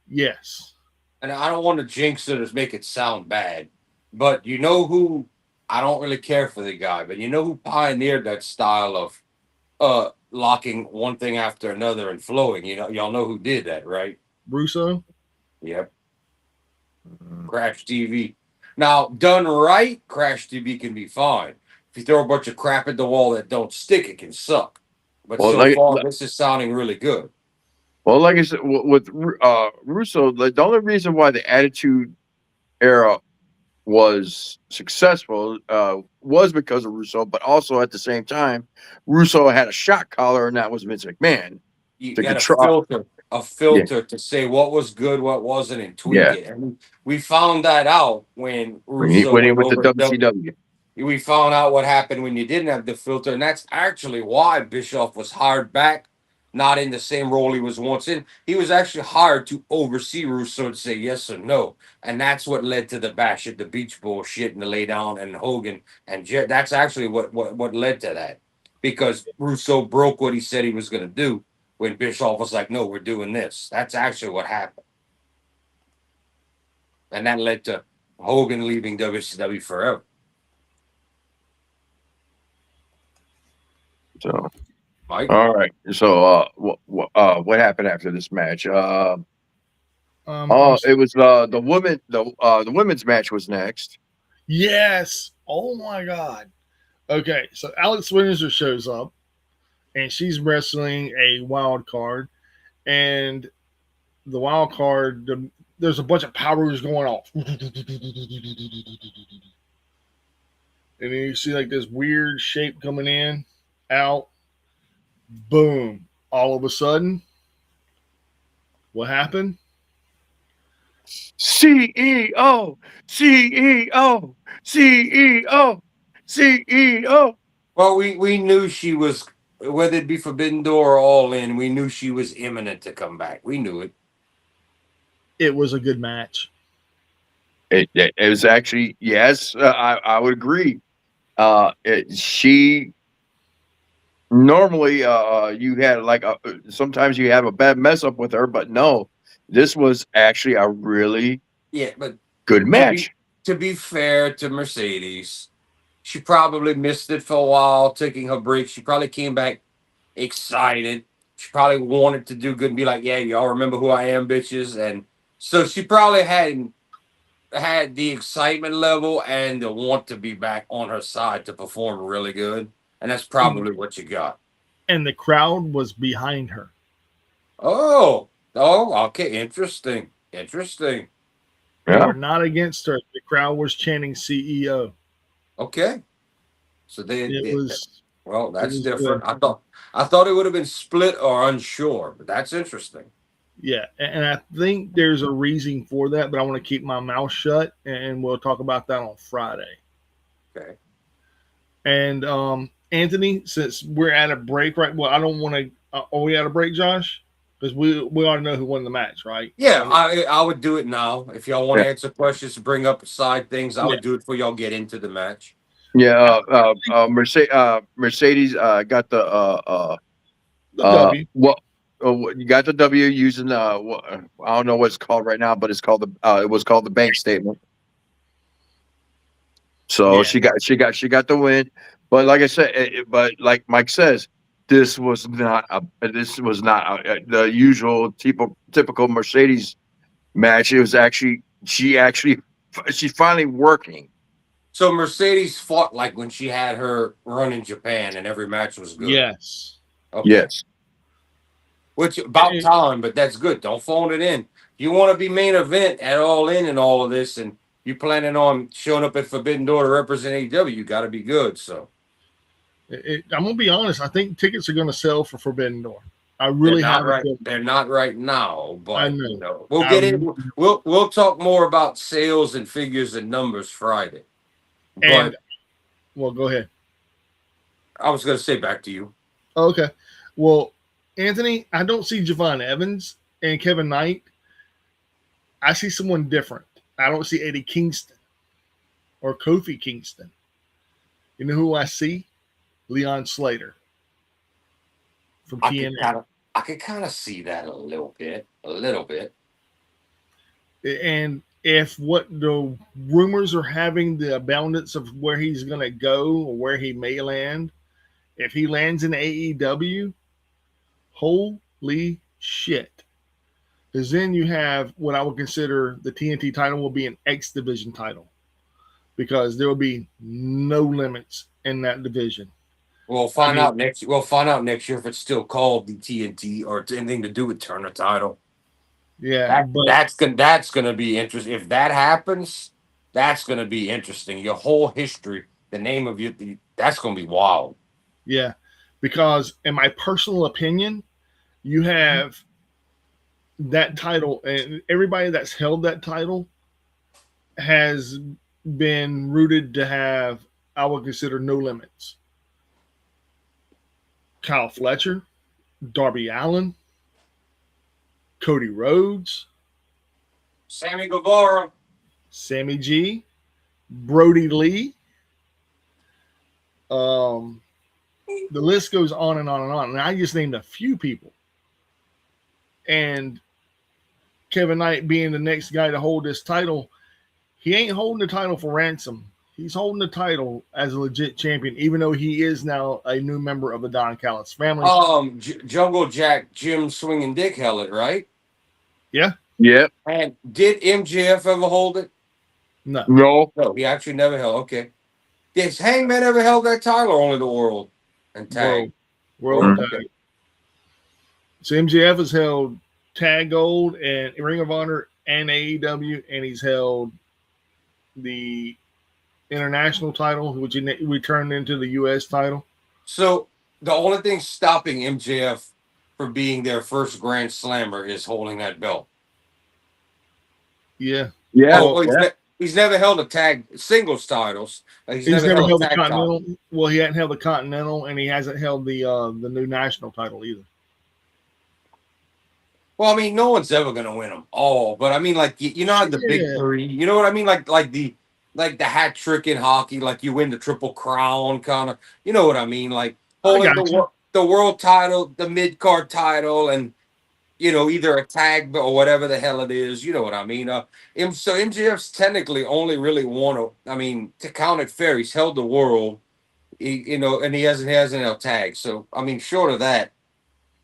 Yes. And I don't want to jinx it or make it sound bad, but you know who? I don't really care for the guy, but you know who pioneered that style of locking one thing after another and flowing? You know, y'all know who did that, right? Russo? Yep. Crash TV. Now, done right, Crash TV can be fine. If you throw a bunch of crap at the wall that don't stick, it can suck. But Well, so far, this is sounding really good. Well, like I said, with Russo, the only reason why the Attitude Era was successful was because of Russo, but also at the same time, Russo had a shot caller, and that was Vince McMahon. You to got control. a filter to say what was good, what wasn't, and tweak Yeah. it. And we found that out when When he Russo went in went with the over WCW. We found out what happened when you didn't have the filter, and that's actually why Bischoff was hired back, not in the same role he was once in. He was actually hired to oversee Russo to say yes or no, and that's what led to the Bash at the Beach bullshit and the lay down and Hogan and Jet. That's actually what led to that, because Russo broke what he said he was going to do when Bischoff was like, "No, we're doing this." That's actually what happened, and that led to Hogan leaving WCW forever. So, Mike? all right. So, what happened after this match? It was the women. The women's match was next. Yes. Oh my God. Okay, so Alex Windsor shows up, and she's wrestling a wild card, and the wild card, there's a bunch of powers going off, and then you see like this weird shape coming in, out, boom. All of a sudden, what happened? CEO, CEO, CEO, CEO. Well, we knew she was, whether it be Forbidden Door or All In, we knew she was imminent to come back. We knew it. It was a good match. It was actually, yes, I would agree. She normally you had like sometimes you have a bad mess up with her, but no, this was actually a really but good match. To be fair to Mercedes, she probably missed it for a while, taking her break. She probably came back excited. She probably wanted to do good and be like, "Yeah, y'all remember who I am, bitches." And so she probably hadn't had the excitement level and the want to be back on her side to perform really good. And that's probably what you got. And the crowd was behind her. Oh, okay. Interesting. They were not against her. The crowd was chanting CEO. Okay. So well, that's different. Good. I thought it would have been split or unsure, but that's interesting. Yeah, and I think there's a reason for that, but I want to keep my mouth shut, and we'll talk about that on Friday. Okay. And Anthony, since we're at a break, right? Well, I don't want to. Are we at a break, Josh? Because we ought to know who won the match, right? Yeah, I would do it now. If y'all want to answer questions, bring up side things, I would do it before y'all get into the match. Yeah, Mercedes got the W. You got the W using I don't know what it's called right now, but it's called it was called the bank statement. So she got the win, but like I said, but like Mike says, this was not the usual typical Mercedes match. It was actually she's finally working. So Mercedes fought like when she had her run in Japan, and every match was good. Yes. Okay. Yes. Which about time, but that's good. Don't phone it in. You want to be main event at All In and all of this, and you planning on showing up at Forbidden Door to represent AEW, you got to be good. So I'm gonna be honest. I think tickets are gonna sell for Forbidden Door. I really have. They're not right now, but I know. We'll get in. We'll talk more about sales and figures and numbers Friday. And well, go ahead. I was going to say back to you. Okay. Well, Anthony, I don't see Javon Evans and Kevin Knight. I see someone different. I don't see Eddie Kingston. or Kofi Kingston. You know who I see? Leon Slater from TNA. I could kind of see that a little bit. And if what the rumors are having the abundance of where he's going to go or where he may land, if he lands in AEW, holy shit. Because then you have what I would consider the TNT title will be an X division title, because there will be no limits in that division. We'll find out next year if it's still called the TNT or it's anything to do with Turner title. Yeah, that's gonna be interesting. If that happens, that's gonna be interesting. Your whole history, the name of that's gonna be wild. Yeah, because in my personal opinion, you have that title, and everybody that's held that title has been rooted to have, I would consider, no limits. Kyle Fletcher, Darby Allin, Cody Rhodes, Sammy Guevara, Sammy G, Brody Lee. The list goes on and on and on. And I just named a few people. And Kevin Knight being the next guy to hold this title, he ain't holding the title for ransom. He's holding the title as a legit champion, even though he is now a new member of the Don Callis family. Jungle Jack, Jim Swinging Dick held it, right? Yeah. Yeah. And did MJF ever hold it? No. No. No, he actually never held. Okay. Did Hangman ever held that title, or only the World and Tag? World Tag. So MJF has held Tag Gold and Ring of Honor and AEW, and he's held the international title, which we turned into the U.S. title. So the only thing stopping MJF from being their first Grand Slammer is holding that belt. Yeah. Yeah. He's never held a tag singles titles. He's never held the Continental. Title. Well, he hadn't held the Continental, and he hasn't held the new national title either. Well, I mean, no one's ever going to win them all, but I mean, like you know, the big three. You know what I mean? Like the hat trick in hockey, like you win the Triple Crown, kind of. You know what I mean? Like holding the world title, the mid card title, and either a tag or whatever the hell it is. You know what I mean? So MJF's technically only really won. To count it fair, he's held the world. And he hasn't held tag. So I mean, short of that.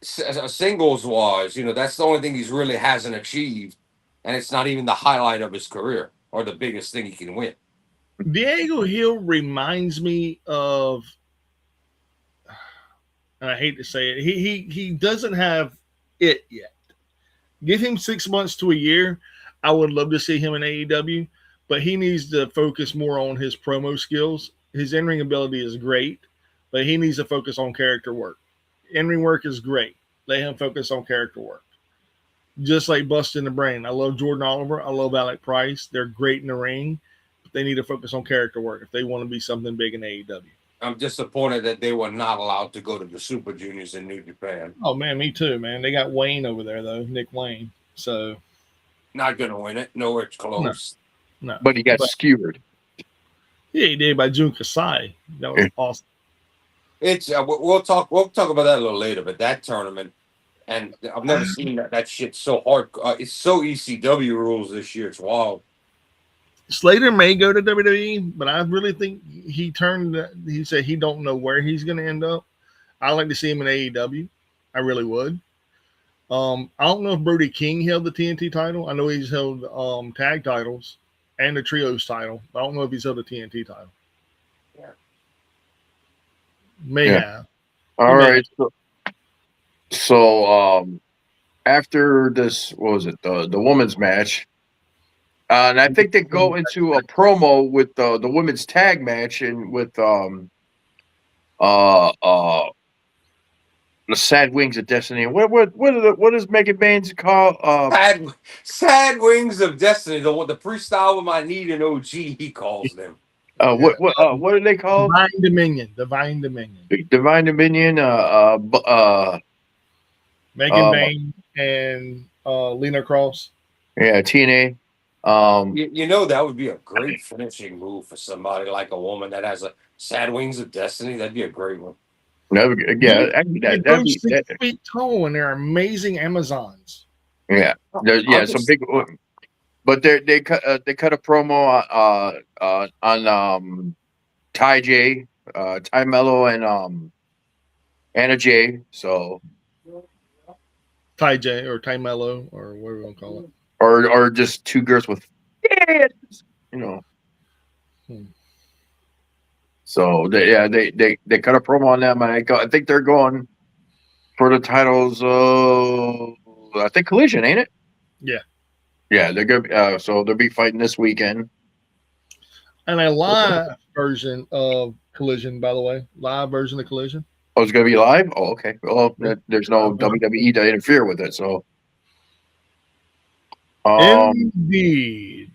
Singles wise, that's the only thing he's really hasn't achieved, and it's not even the highlight of his career or the biggest thing he can win. Diego Hill reminds me of, and I hate to say it, he doesn't have it yet. Give him 6 months to a year. I would love to see him in AEW, but he needs to focus more on his promo skills. His in-ring ability is great, but he needs to focus on character work. In-ring work is great. Let him focus on character work. Just like Busting the Brain. I love Jordan Oliver. I love Alec Price. They're great in the ring. But they need to focus on character work if they want to be something big in AEW. I'm disappointed that they were not allowed to go to the Super Juniors in New Japan. Oh, man, me too, man. They got Wayne over there, though. Nick Wayne. So. Not going to win it. Nowhere close. No. But he got skewered. Yeah, he did by Jun Kasai. That was awesome. It's we'll talk about that a little later, but that tournament, and I've never seen that shit so hard. It's so ECW rules this year. It's wild. Slater may go to WWE, but I really think he said he don't know where he's going to end up. I like to see him in AEW. I really would. I don't know if Brody King held the TNT title. I know he's held tag titles and the trios title. But I don't know if he's held the TNT title. Yeah. May have. All right. So after this, what was it? The women's match. And I think they go into a promo with the women's tag match and with the Sad Wings of Destiny. What does Megan Baines call? Sad Wings of Destiny. The freestyle with my need and OG. He calls them. What are they called? Divine Dominion. Megan Baines and Lena Cross. Yeah, TNA. You know that would be a great finishing move for somebody like a woman that has a sad wings of destiny. That'd be a great one. Yeah, actually, They that'd go be 6 feet tall and they're amazing Amazons. yeah. I'm Some just big, but they cut a promo on Ty J, Ty Mello, and Anna J. So Ty J or Ty Mello or whatever you want to call it. or just two girls with you know. Hmm. So they cut a promo on them, and I think they're going for the titles. I think Collision, ain't it? Yeah. Yeah, they're gonna. So they'll be fighting this weekend. And a live version of Collision, by the way. Live version of Collision. Oh, it's gonna be live. Oh, okay. Well, there's no WWE to interfere with it, so. Indeed.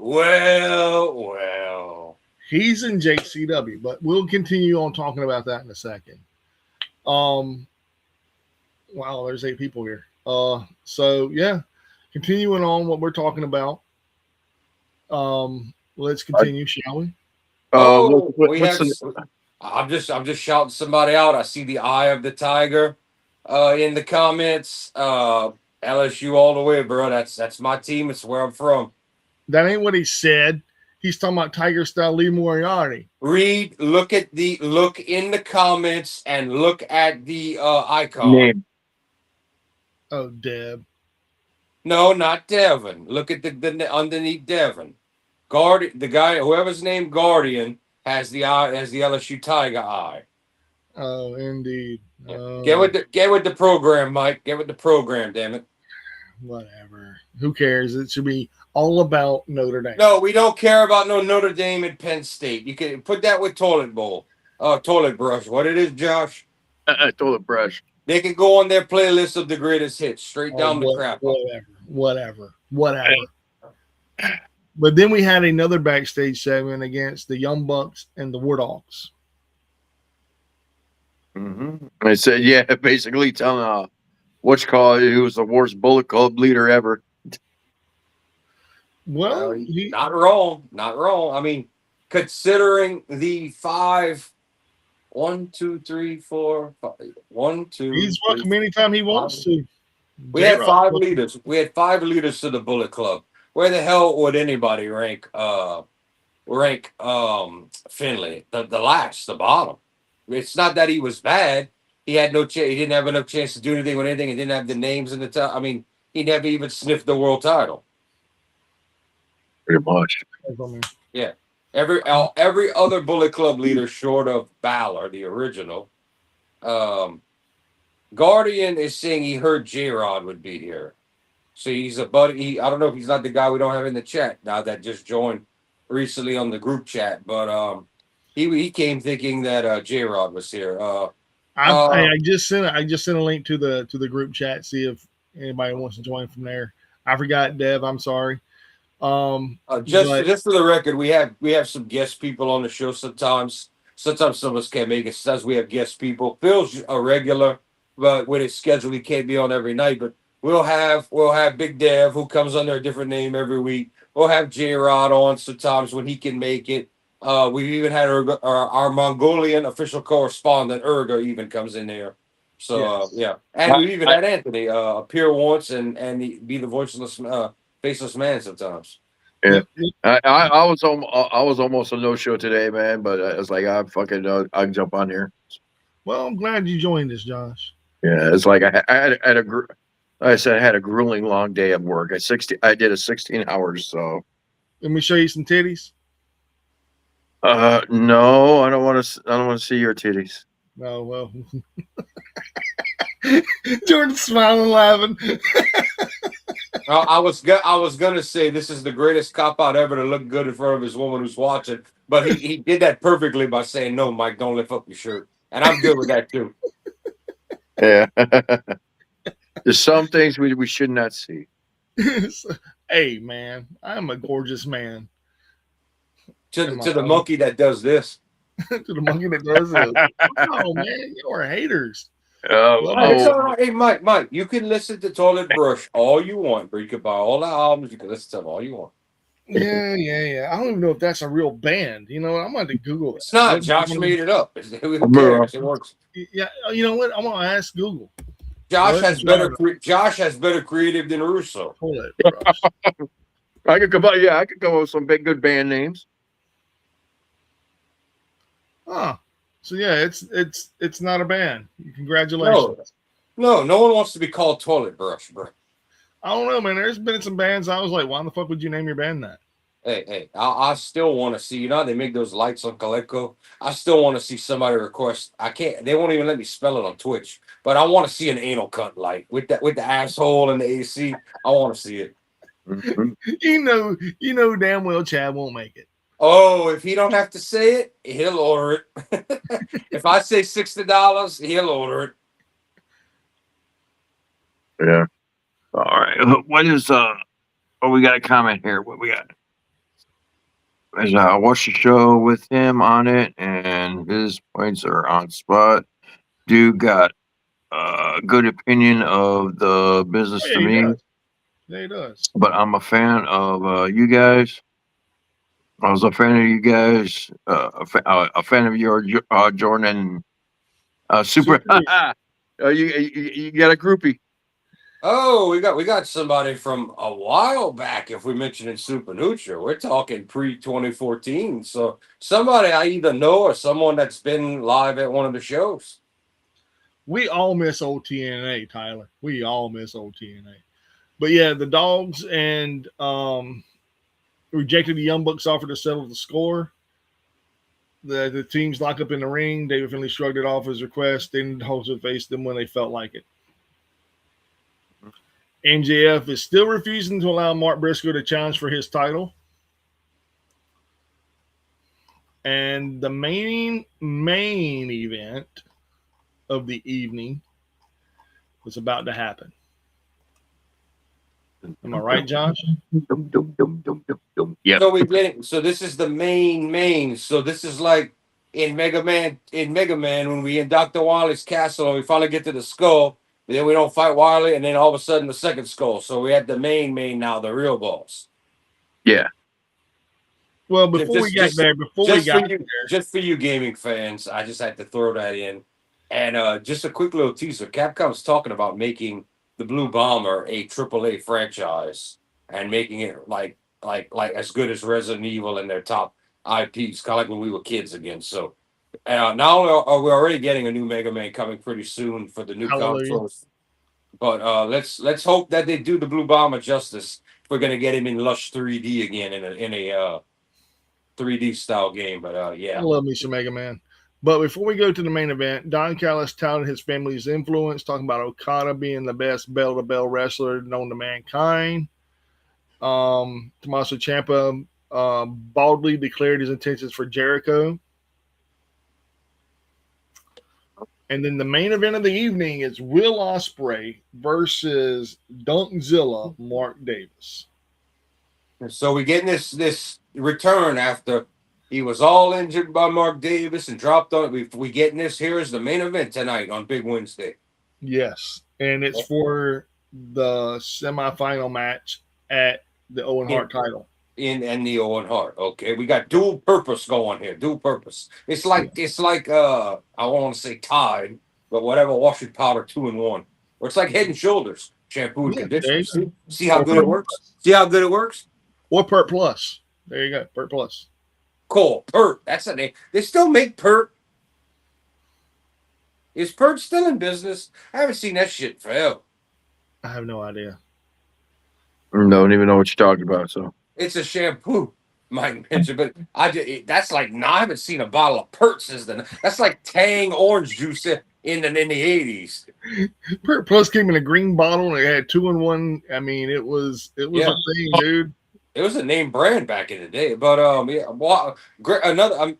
well. He's in JCW, but we'll continue on talking about that in a second. Wow, there's 8 people here. So yeah, continuing on what we're talking about. Let's continue, shall we? We have. I'm just shouting somebody out. I see the eye of the tiger, in the comments. LSU all the way, bro. That's my team. It's where I'm from. That ain't what he said. He's talking about Tiger Style Lee Moriarty. Read, look in the comments and look at the icon. Name. Oh, Deb. No, not Devin. Look at the underneath Devin. The guy, whoever's named Guardian, has the eye, has the LSU Tiger eye. Oh, indeed. Yeah. Get with the program, Mike. Get with the program, damn it. Whatever. Who cares? It should be all about Notre Dame. No, we don't care about no Notre Dame and Penn State. You can put that with toilet brush. What it is, Josh? Toilet brush. They can go on their playlist of the greatest hits, straight down the crap. Whatever. But then we had another backstage segment against the Young Bucks and the War Dogs. Mm-hmm. I said, yeah, basically telling he was the worst Bullet Club leader ever. Well, not wrong. I mean, considering the 5, 1, 2, 3, 4, 5, 1, 2. He's welcome anytime he wants to. We had 5 leaders. We had 5 leaders to the Bullet Club. Where the hell would anybody rank Finley? The last, the bottom. It's not that he was bad. He had no chance. He didn't have enough chance to do anything with anything. He didn't have the names in the top. I mean, he never even sniffed the world title. Pretty much. Yeah. Every other Bullet Club leader, short of Balor, the original, Guardian is saying he heard J-Rod would be here. So he's a buddy. I don't know if he's not the guy we don't have in the chat now that just joined recently on the group chat, but he came thinking that J-Rod was here. I just sent a link to the group chat. See if anybody wants to join from there. I forgot, Dev. I'm sorry. Just for the record, we have some guest people on the show sometimes. Sometimes some of us can't make it. Sometimes we have guest people. Phil's a regular, but with his schedule, he can't be on every night. But we'll have Big Dev, who comes under a different name every week. We'll have J-Rod on sometimes when he can make it. We've even had our Mongolian official correspondent, Urga, even comes in there. So, yeah. And we've even had Anthony appear once and be the voiceless, faceless man sometimes. Yeah. I was almost a no-show today, man, but I was like, I can jump on here. Well, I'm glad you joined us, Josh. Yeah, it's like I had a grueling long day of work. I did a 16 hours. So let me show you some titties. No, I don't want to see your titties. Oh well. Jordan's smiling, laughing. I was gonna say this is the greatest cop out ever to look good in front of his woman who's watching, but he did that perfectly by saying, "No, Mike, don't lift up your shirt," and I'm good with that too. Yeah, there's some things we should not see. Hey, man, I'm a gorgeous man. To the monkey that does this. To the monkey that does this. Oh man, you are haters. It's Oh, all right. Hey, Mike, you can listen to Toilet Brush all you want, bro. You can buy all the albums. You can listen to them all you want. Yeah. I don't even know if that's a real band. You know what? I'm going to Google that. It's not. Josh made it up. Who bro. cares? It works. Yeah, you know what? I'm going to ask Google. Josh What has better. Josh has better creative than Russo. toilet brush? I could come up. Yeah, I could come up with some big good band names. Oh, so yeah, it's not a band. Congratulations. No one wants to be called Toilet Brush, bro. I don't know, man. There's been some bands I was like, why the fuck would you name your band that? Hey, I still want to see. You know how they make those lights on Coleco? I still want to see somebody request. I can't. They won't even let me spell it on Twitch. But I want to see an anal cunt light with the asshole and the AC. I want to see it. Mhm. You know damn well Chad won't make it. Oh, if he don't have to say it, he'll order it. If I say $60, he'll order it. Yeah. All right. What is Oh, we got a comment here. What we got? I watched the show with him on it, and his points are on spot. Dude got a good opinion of the business Oh, yeah, to he me, does. Yeah, he does. but I'm a fan of you guys. I was a fan of you guys, a fan of your Jordan, super. Super. You got a groupie. Oh, we got somebody from a while back. If we mention in Super Nutra, we're talking pre 2014. So somebody I either know or someone that's been live at one of the shows. We all miss OTNA, Tyler. We all miss OTNA. But yeah, the Dogs and rejected the Young Bucks offer to settle the score. The teams lock up in the ring. David Finley shrugged it off his request. Then Hoser faced them when they felt like it. MJF is still refusing to allow Mark Briscoe to challenge for his title. And the main event of the evening was about to happen. Am I right, Josh? Yeah. So this is the main. So this is like in Mega Man when we in Dr. Wily's castle and we finally get to the skull, but then we don't fight Wily, and then all of a sudden the second skull. So we had the main now, the real boss. Yeah. Well, before we got there, just for you gaming fans, I just had to throw that in. And just a quick little teaser. Capcom's talking about making the Blue Bomber a AAA franchise and making it like as good as Resident Evil and their top IPs, kind of like when we were kids again. So not only are we already getting a new Mega Man coming pretty soon for the new consoles, but let's hope that they do the Blue Bomber justice. We're gonna get him in lush 3D again in a 3D style game. But yeah, I love me some Mega Man. But before we go to the main event, Don Callis touted his family's influence, talking about Okada being the best bell-to-bell wrestler known to mankind. Tommaso Ciampa baldly declared his intentions for Jericho. And then the main event of the evening is Will Ospreay versus Dunkzilla Mark Davis. so we getting this return after he was all injured by Mark Davis and dropped on it. We getting this here as the main event tonight on Big Wednesday. Yes, and it's for the semifinal match at the Owen Hart title. In the Owen Hart. Okay, we got dual purpose going here. Dual purpose. It's like I want to say Tide, but whatever washing powder 2-in-1. Or it's like Head and Shoulders shampoo and conditioner. See how good it works. See how good it works. Or Pert Plus. There you go, Pert Plus. Cool. Pert. That's a name. They still make Pert. Is Pert still in business? I haven't seen that shit forever. I have no idea. Don't even know what you're talking about. So it's a shampoo, Mike mentioned, but that's like I haven't seen a bottle of Pert since then. That's like Tang orange juice in the 80s. Pert Plus came in a green bottle and it had 2-in-1. I mean, it was a thing, dude. It was a name brand back in the day, but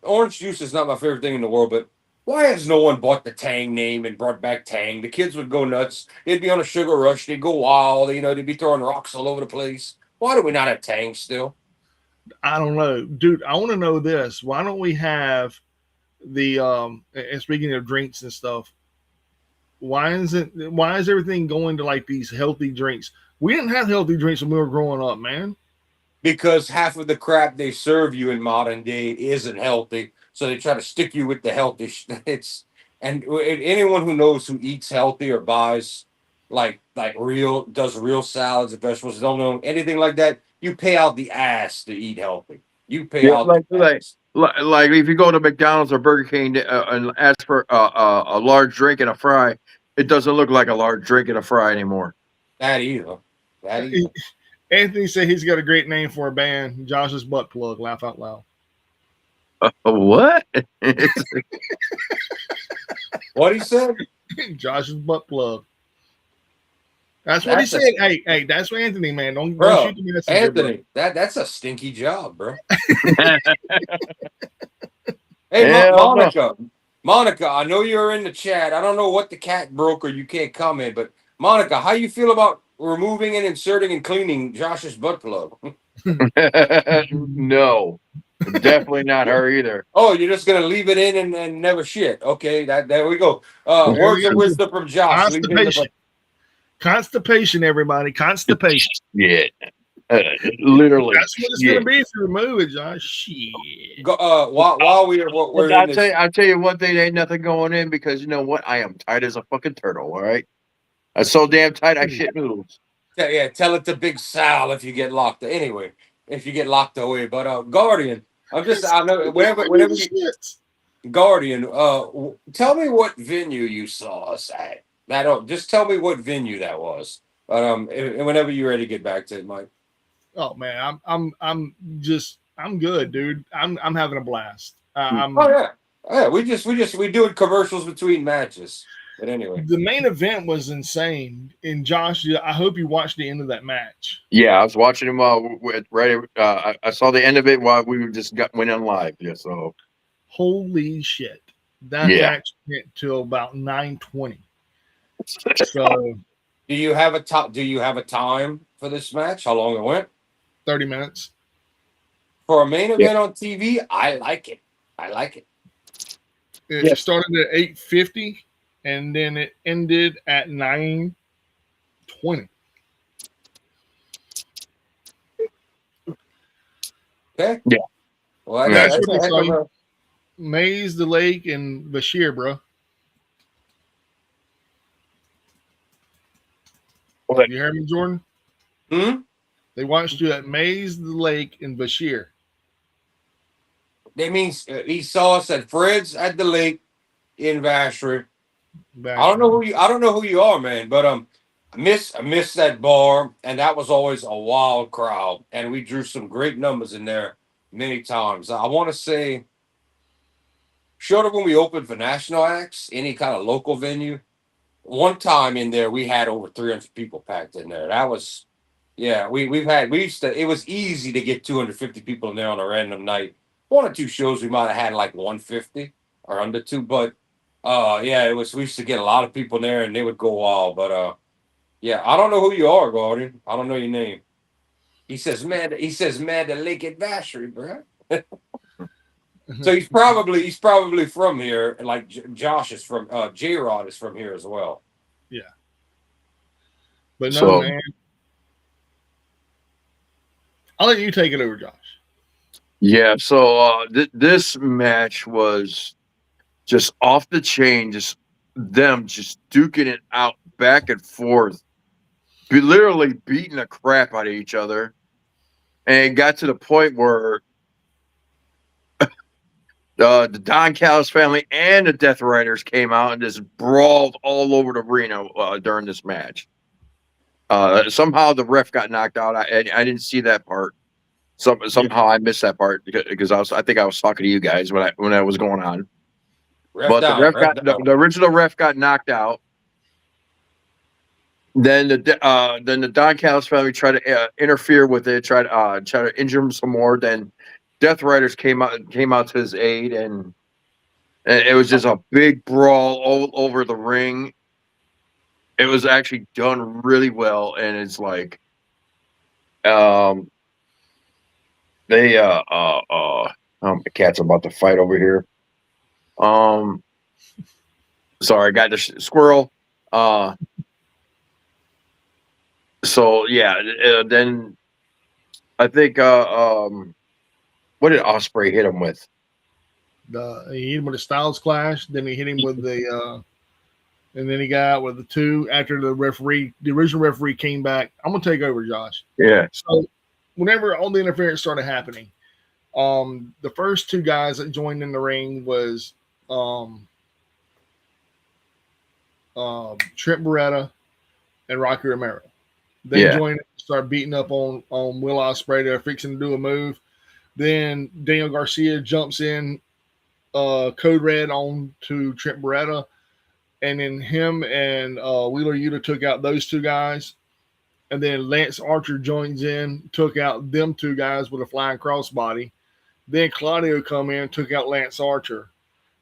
orange juice is not my favorite thing in the world. But why has no one bought the Tang name and brought back Tang? The kids would go nuts. They'd be on a sugar rush. They'd go wild. They'd be throwing rocks all over the place. Why do we not have Tang still? I don't know, dude. I want to know this. Why don't we have the and speaking of drinks and stuff, Why is everything going to like these healthy drinks? We didn't have healthy drinks when we were growing up, man. Because half of the crap they serve you in modern day isn't healthy, so they try to stick you with the healthy. It's and anyone who knows who eats healthy or buys like real does real salads and vegetables don't know anything like that. You pay out the ass to eat healthy. You pay Yeah, out the ass. like if you go to McDonald's or Burger King and ask for a large drink and a fry, it doesn't look like a large drink and a fry anymore. That either. That Uh, either. Anthony said he's got a great name for a band. Josh's butt plug. Laugh out loud. What? What he said? Josh's butt plug. That's what he That's said. a, Hey, that's for Anthony, man. Don't bro, shoot the messenger, bro. Anthony. That's a stinky job, bro. Hey, Hell no. Monica, I know you're in the chat. I don't know what the cat broke or you can't comment, but Monica, how you feel about removing and inserting and cleaning Josh's butt plug? No, definitely not her either. Oh, you're just gonna leave it in and never shit. Okay, that there we go. There Words we of go. wisdom from Josh. Leave it in the Constipation. Constipation, everybody. Constipation. Yeah, literally. That's what it's Yeah. gonna be if you remove it, Josh. Shit. go, while we're in this. I'll tell you one thing. Ain't nothing going in because you know what? I am tight as a fucking turtle. All right, I'm so damn tight. I shit noodles. Yeah, tell it to Big Sal if you get locked. Anyway, if you get locked away, but Guardian, I know whenever you, Guardian, tell me what venue you saw us at. Just tell me what venue that was. But whenever you're ready to get back to it, Mike. Oh man, I'm good, dude. I'm having a blast. Oh yeah. We doing commercials between matches. But anyway, The main event was insane. And Josh, I hope you watched the end of that match. Yeah, I was watching him right. I saw the end of it while we went on live. Yeah, so Holy shit. That yeah. match went till about 9:20. So do you have a time for this match? How long it went? 30 minutes. For a main event on TV, I like it. I like it. It started at 8:50 and then it ended at 9:20. Okay. Yeah. Well, That's that's what a they heck saw of you. a, Maze, the Lake, and Bashir, bro. Okay. You hear me, Jordan? They watched you at Maze, the Lake, and Bashir. that means he saw us at Fred's at the lake in Vacherie. I don't know who you are, man, but I miss that bar, and that was always a wild crowd, and we drew some great numbers in there many times. I want to say, short of when we opened for national acts, any kind of local venue, one time in there we had over 300 people packed in there. That was, yeah, we used to. It was easy to get 250 people in there on a random night. One or two shows we might have had like 150 or under two, but yeah, it was. We used to get a lot of people in there, and they would go wild. But yeah, I don't know who you are, Guardian. I don't know your name. He says, man, the lake at Vacherie, bro. So he's probably from here. Like Josh is from J Rod is from here as well. Yeah. But no, So- man. I'll let you take it over, Josh. Yeah, so this match was just off the chain, just them just duking it out back and forth, literally beating the crap out of each other, and it got to the point where the Don Callis family and the Death Riders came out and just brawled all over the arena during this match. Somehow the ref got knocked out. I didn't see that part. Somehow I missed that part because I think I was talking to you guys when that was going on. The original ref got knocked out. Then the Don Callis family tried to interfere with it, try to injure him some more. Then Death Riders came out to his aid, and it was just a big brawl all over the ring. It was actually done really well, and it's like, oh, my cat's about to fight over here. Sorry, I got the squirrel. So yeah, then I think what did Osprey hit him with? He hit him with a Styles Clash. Then he hit him with and then he got out with the two after the original referee came back. I'm gonna take over, Josh. Yeah. So whenever all the interference started happening, the first two guys that joined in the ring was Trent Beretta and Rocky Romero. They joined, start beating up on Will Ospreay. They're fixing to do a move. Then Daniel Garcia jumps in, code red on to Trent Beretta, and then him and Wheeler Yuta took out those two guys. And then Lance Archer joins in, took out them two guys with a flying crossbody. Then Claudio come in, took out Lance Archer.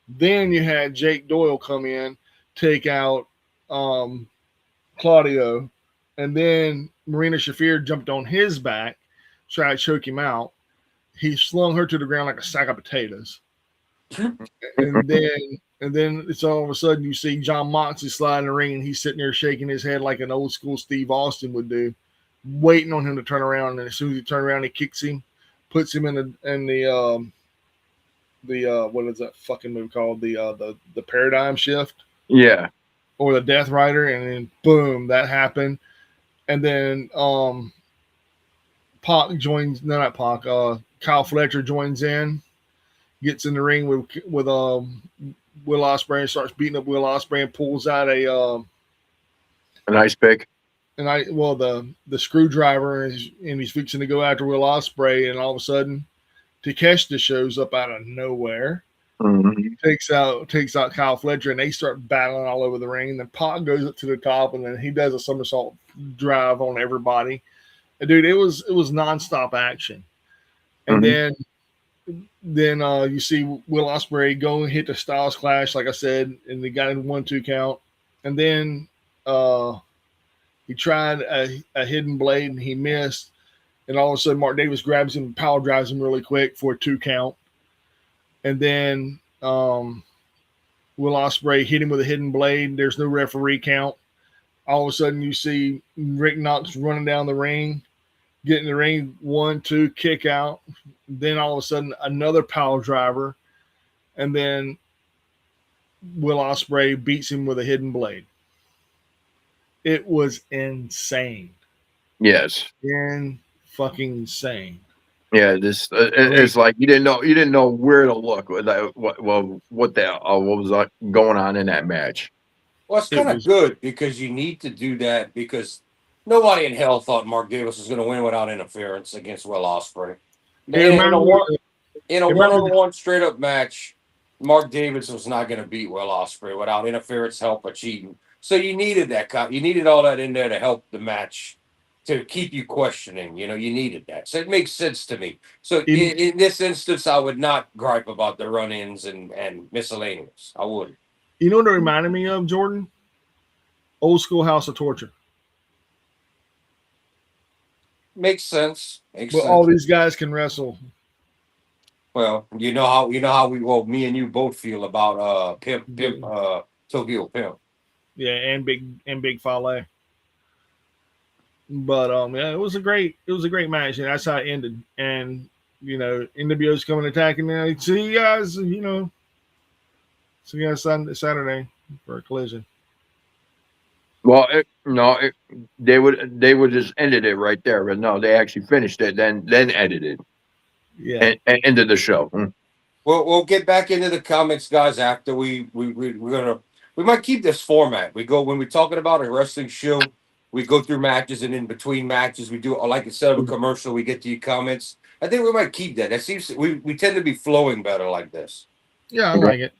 Then you had Jake Doyle come in, take out Claudio. And then Marina Shafir jumped on his back, tried to choke him out. He slung her to the ground like a sack of potatoes. and then it's all of a sudden you see John Moxley slide in the ring and he's sitting there shaking his head like an old school Steve Austin would do, waiting on him to turn around. And as soon as he turns around, he kicks him, puts him in the what is that fucking move called? The paradigm shift. Yeah. Or the Death Rider, and then boom, that happened. And then Pac joins, no, not Pac, Kyle Fletcher joins in, gets in the ring with Will Ospreay and starts beating up Will Ospreay and pulls out an ice pick. And the screwdriver, and he's fixing to go after Will Ospreay, and all of a sudden Takeshita shows up out of nowhere. Mm-hmm. Takes out Kyle Fletcher, and they start battling all over the ring. And then Pac goes up to the top, and then he does a somersault drive on everybody. And dude, it was nonstop action. And then you see Will Ospreay go and hit the Styles Clash, like I said, and they got in 1-2 count. And then he tried a hidden blade, and he missed. And all of a sudden, Mark Davis grabs him and power drives him really quick for a 2 count. And then Will Ospreay hit him with a hidden blade. There's no referee count. All of a sudden, you see Rick Knox running down the ring, get in the ring, 1-2, kick out. Then all of a sudden, another power driver. And then Will Ospreay beats him with a hidden blade. It was insane. Yes. Fucking insane. Yeah, this it's like you didn't know where to look. What was going on in that match? Well, it's kind of good because you need to do that because nobody in hell thought Mark Davis was going to win without interference against Will Ospreay. In a one-on-one straight-up match, Mark Davis was not going to beat Will Ospreay without interference, help, or cheating. So you needed that. You needed all that in there to help the match, to keep you questioning. You needed that. So it makes sense to me. So in this instance, I would not gripe about the run-ins and miscellaneous. I wouldn't. You know what it reminded me of, Jordan? Old school House of Torture. Makes sense. All these guys can wrestle. Well, you know how me and you both feel about Tokyo Pimp. Yeah, and Big Fale. But yeah, it was a great match, and that's how it ended. And NWO's coming attacking now. See you guys, see you guys Saturday for a collision. Well, they would just ended it right there, but no, they actually finished it, then edited. Yeah, and ended the show. We'll get back into the comments, guys. After we might keep this format. We go when we're talking about a wrestling show. We go through matches, and in between matches, we do like instead of a commercial, we get to your comments. I think we might keep that. That seems we tend to be flowing better like this. Yeah, I like it.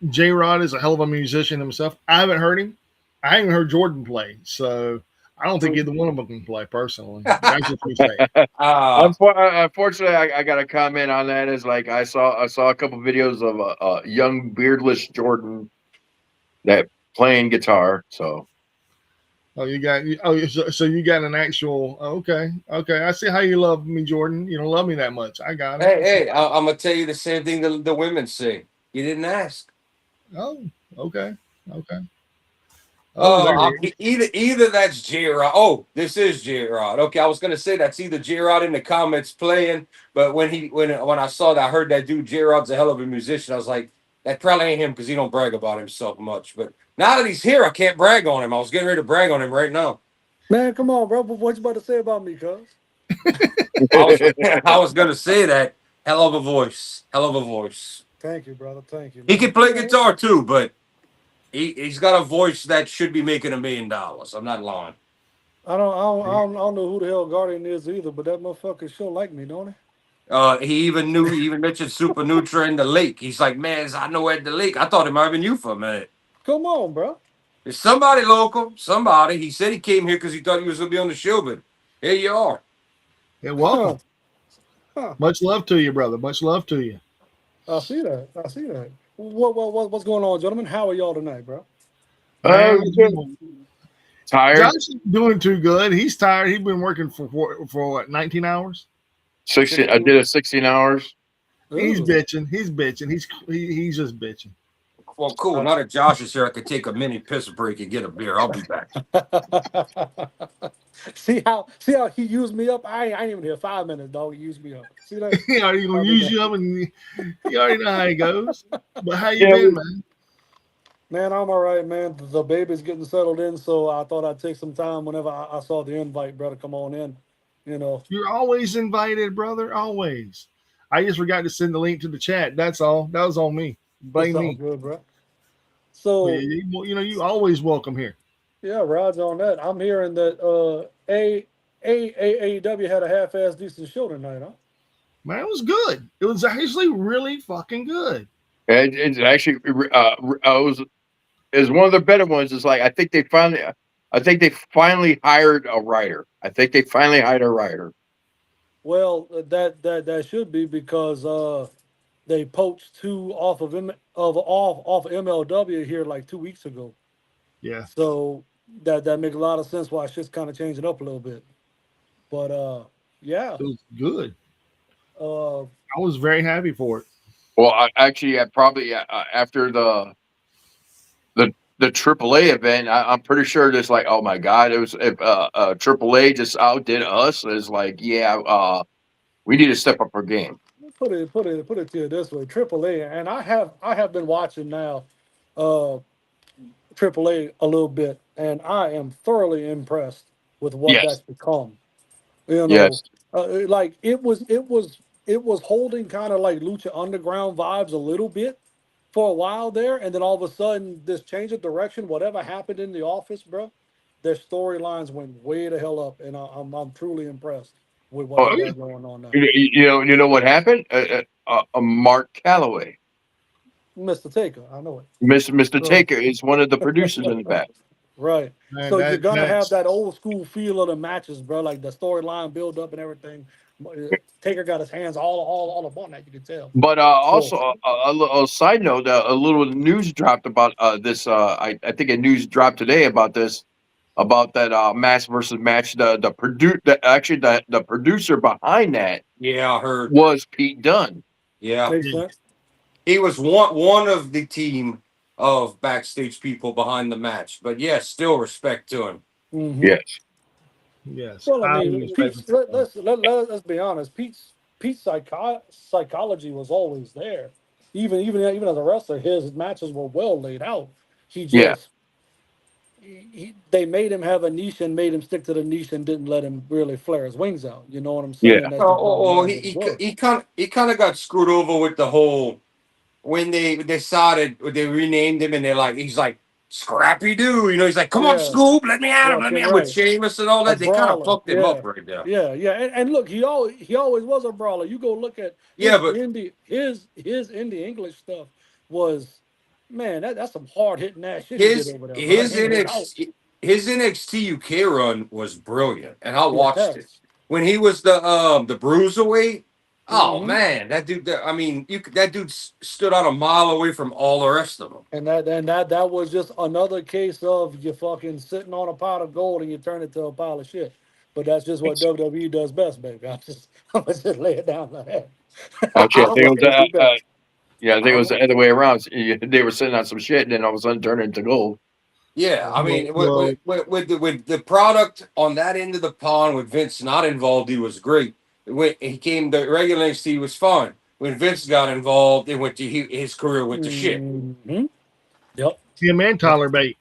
J-Rod is a hell of a musician himself. I haven't heard him. I haven't heard Jordan play, so I don't think either one of them can play personally. That's just me saying. Unfortunately, I got a comment on that. Is like I saw a couple videos of a young beardless Jordan that playing guitar. So, so you got an actual. Okay. I see how you love me, Jordan. You don't love me that much. I got it. Hey, I'm gonna tell you the same thing the women say. You didn't ask. Oh, okay, okay. Oh, there he is. Either that's J Rod. Oh, this is J Rod. Okay, I was gonna say that's either J Rod in the comments playing, but when I saw that, I heard that dude J Rod's a hell of a musician. I was like, that probably ain't him because he don't brag about himself much. But now that he's here, I can't brag on him. I was getting ready to brag on him right now. Man, come on, bro. What you about to say about me, cuz? I was gonna say that hell of a voice, hell of a voice. Thank you, brother. Thank you, He man. can play guitar too, but he's got a voice that should be making $1 million. I'm not lying. I don't know who the hell Guardian is either, but that motherfucker sure like me, don't he? He even mentioned Super Nutra in the lake. He's like, man, I know at the lake. I thought it might have been you for a minute. Come on, bro. There's somebody local, somebody. He said he came here because he thought he was gonna be on the show, but here you are. Yeah, welcome. Huh. Much love to you, brother. Much love to you. I see that. I see that. What's going on, gentlemen? How are y'all tonight, bro? Man, Tired. Josh isn't doing too good. He's tired. He's been working for what, 19 hours? 16. I did a 16 hours. He's Ooh. bitching. He's bitching. He's just bitching. Well, cool. Now that Josh is here, I could take a mini piss break and get a beer. I'll be back. see how he used me up? I ain't even here 5 minutes, dog. He used me up. See that? He already gonna I'll be use back. you up, and you already know how it goes. But how you Yeah, been, man? Man, I'm all right, man. The baby's getting settled in, so I thought I'd take some time whenever I saw the invite, brother. Come on in. You know. You're always invited, brother. Always. I just forgot to send the link to the chat. That's all. That was on me. Blame It's all me. good, bro. But So you always welcome here. yeah, Rod's on that. I'm hearing that AEW had a half-ass decent show tonight, huh? Man, it was good. It was actually really fucking good. it's actually is one of the better ones. It's like I think they finally hired a writer. I think they finally hired a writer. Well, that should be because they poached two off of MLW here like 2 weeks ago. Yeah, So that makes a lot of sense why shit's kind of changing up a little bit. But yeah. it was good. Uh, I was very happy for it. Well, I probably after the AAA event, I'm pretty sure there's like, oh my god, it was if AAA just outdid us. It's like, yeah, we need to step up our game. put it to you this way, AAA, and I have been watching now, AAA a little bit, and I am thoroughly impressed with what Yes, that's become. You know, yes. like it was holding kind of like Lucha Underground vibes a little bit for a while there, and then all of a sudden this change of direction, whatever happened in the office, bro, their storylines went way the hell up, and I'm truly impressed with what Oh, they got going on now. you know what happened? Mark Calloway, Mr. Taker, I know it. Mr. So, Taker, is one of the producers in the back. right. Man, So you're gonna have that's that old school feel of the matches, bro, like the storyline build up and everything. Taker got his hands all up on that, you can tell. But So also a side note, a little news dropped about this. I think a news dropped today about this, about that match versus match. The producer behind that Yeah, I heard. was Pete Dunne. Yeah, makes yeah. sense. he was one of the team of backstage people behind the match. But yes, still respect to him. Mm-hmm. Yes, Yes. Well, I I mean, respect Pete's. it. Let's be honest. Pete's psychology was always there. Even as a wrestler, his matches were well laid out. He yeah. just they made him have a niche and made him stick to the niche and didn't let him really flare his wings out. You know what I'm Yeah. saying? That's just bottom line what it was. He kind of got screwed over with the whole when they decided they renamed him and they're like he's like Scrappy Doo, you know, he's like, come on, Yeah, Scoop, let me at him, right, let me at him with right. Sheamus and all A that. They kind of brawler. fucked him up right there. Yeah. And look, he always was a brawler. You go look at Yeah, his but indie English stuff was, man, that's some hard hitting ass shit he did his over there, bro. his Ain't no doubt. NXT UK run was brilliant, and I watched it Yes. when he was the bruiserweight. Oh Mm-hmm. man, that dude! I mean, that dude stood out a mile away from all the rest of them. And that was just another case of you fucking sitting on a pot of gold and you turn it to a pile of shit. But that's just what WWE does best, baby. I'm just lay it down like that. Actually, I That's think what it they was do best. Yeah, I think it was the other way around. They were sitting on some shit, and then all of a sudden turned into gold. Yeah, I mean, Well, with the product on that end of the pond with Vince not involved, he was great. When he came, the regular NXT was fine. When Vince got involved, it went to his career went to shit. Mm-hmm. Yep. him and Tyler Bate.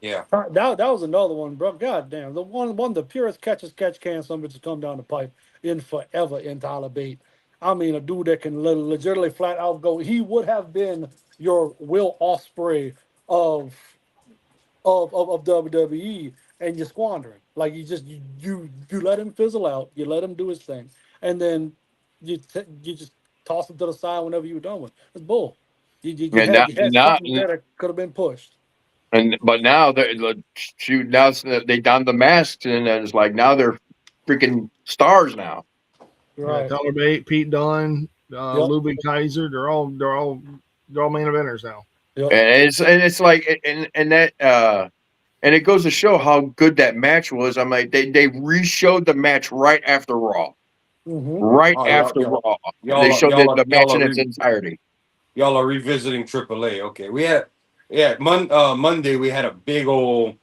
Yeah, That was another one, bro. God damn, the one the purest catch can some bitches come down the pipe in forever in Tyler Bate. I mean, a dude that can legitimately flat out go. He would have been your Will Ospreay of WWE, and you're squandering. Like you let him fizzle out, you let him do his thing, and then you just toss him to the side whenever you're done with. It's bull. And now, You had something there that could have been pushed. but now they're shoot. Now they donned the masks, and it's like now they're freaking stars now. Right. Tyler Bate, Pete Dunne, Yep. Ludwig Kaiser. They're all main eventers now. Yep. And it's like and that and it goes to show how good that match was. I'm like they re-showed the match right after Raw, Mm-hmm. right Oh, after y'all- Raw. y'all They are- showed y'all are- the match y'all in are its entirety. y'all are revisiting AAA. Okay, we had Monday we had a big old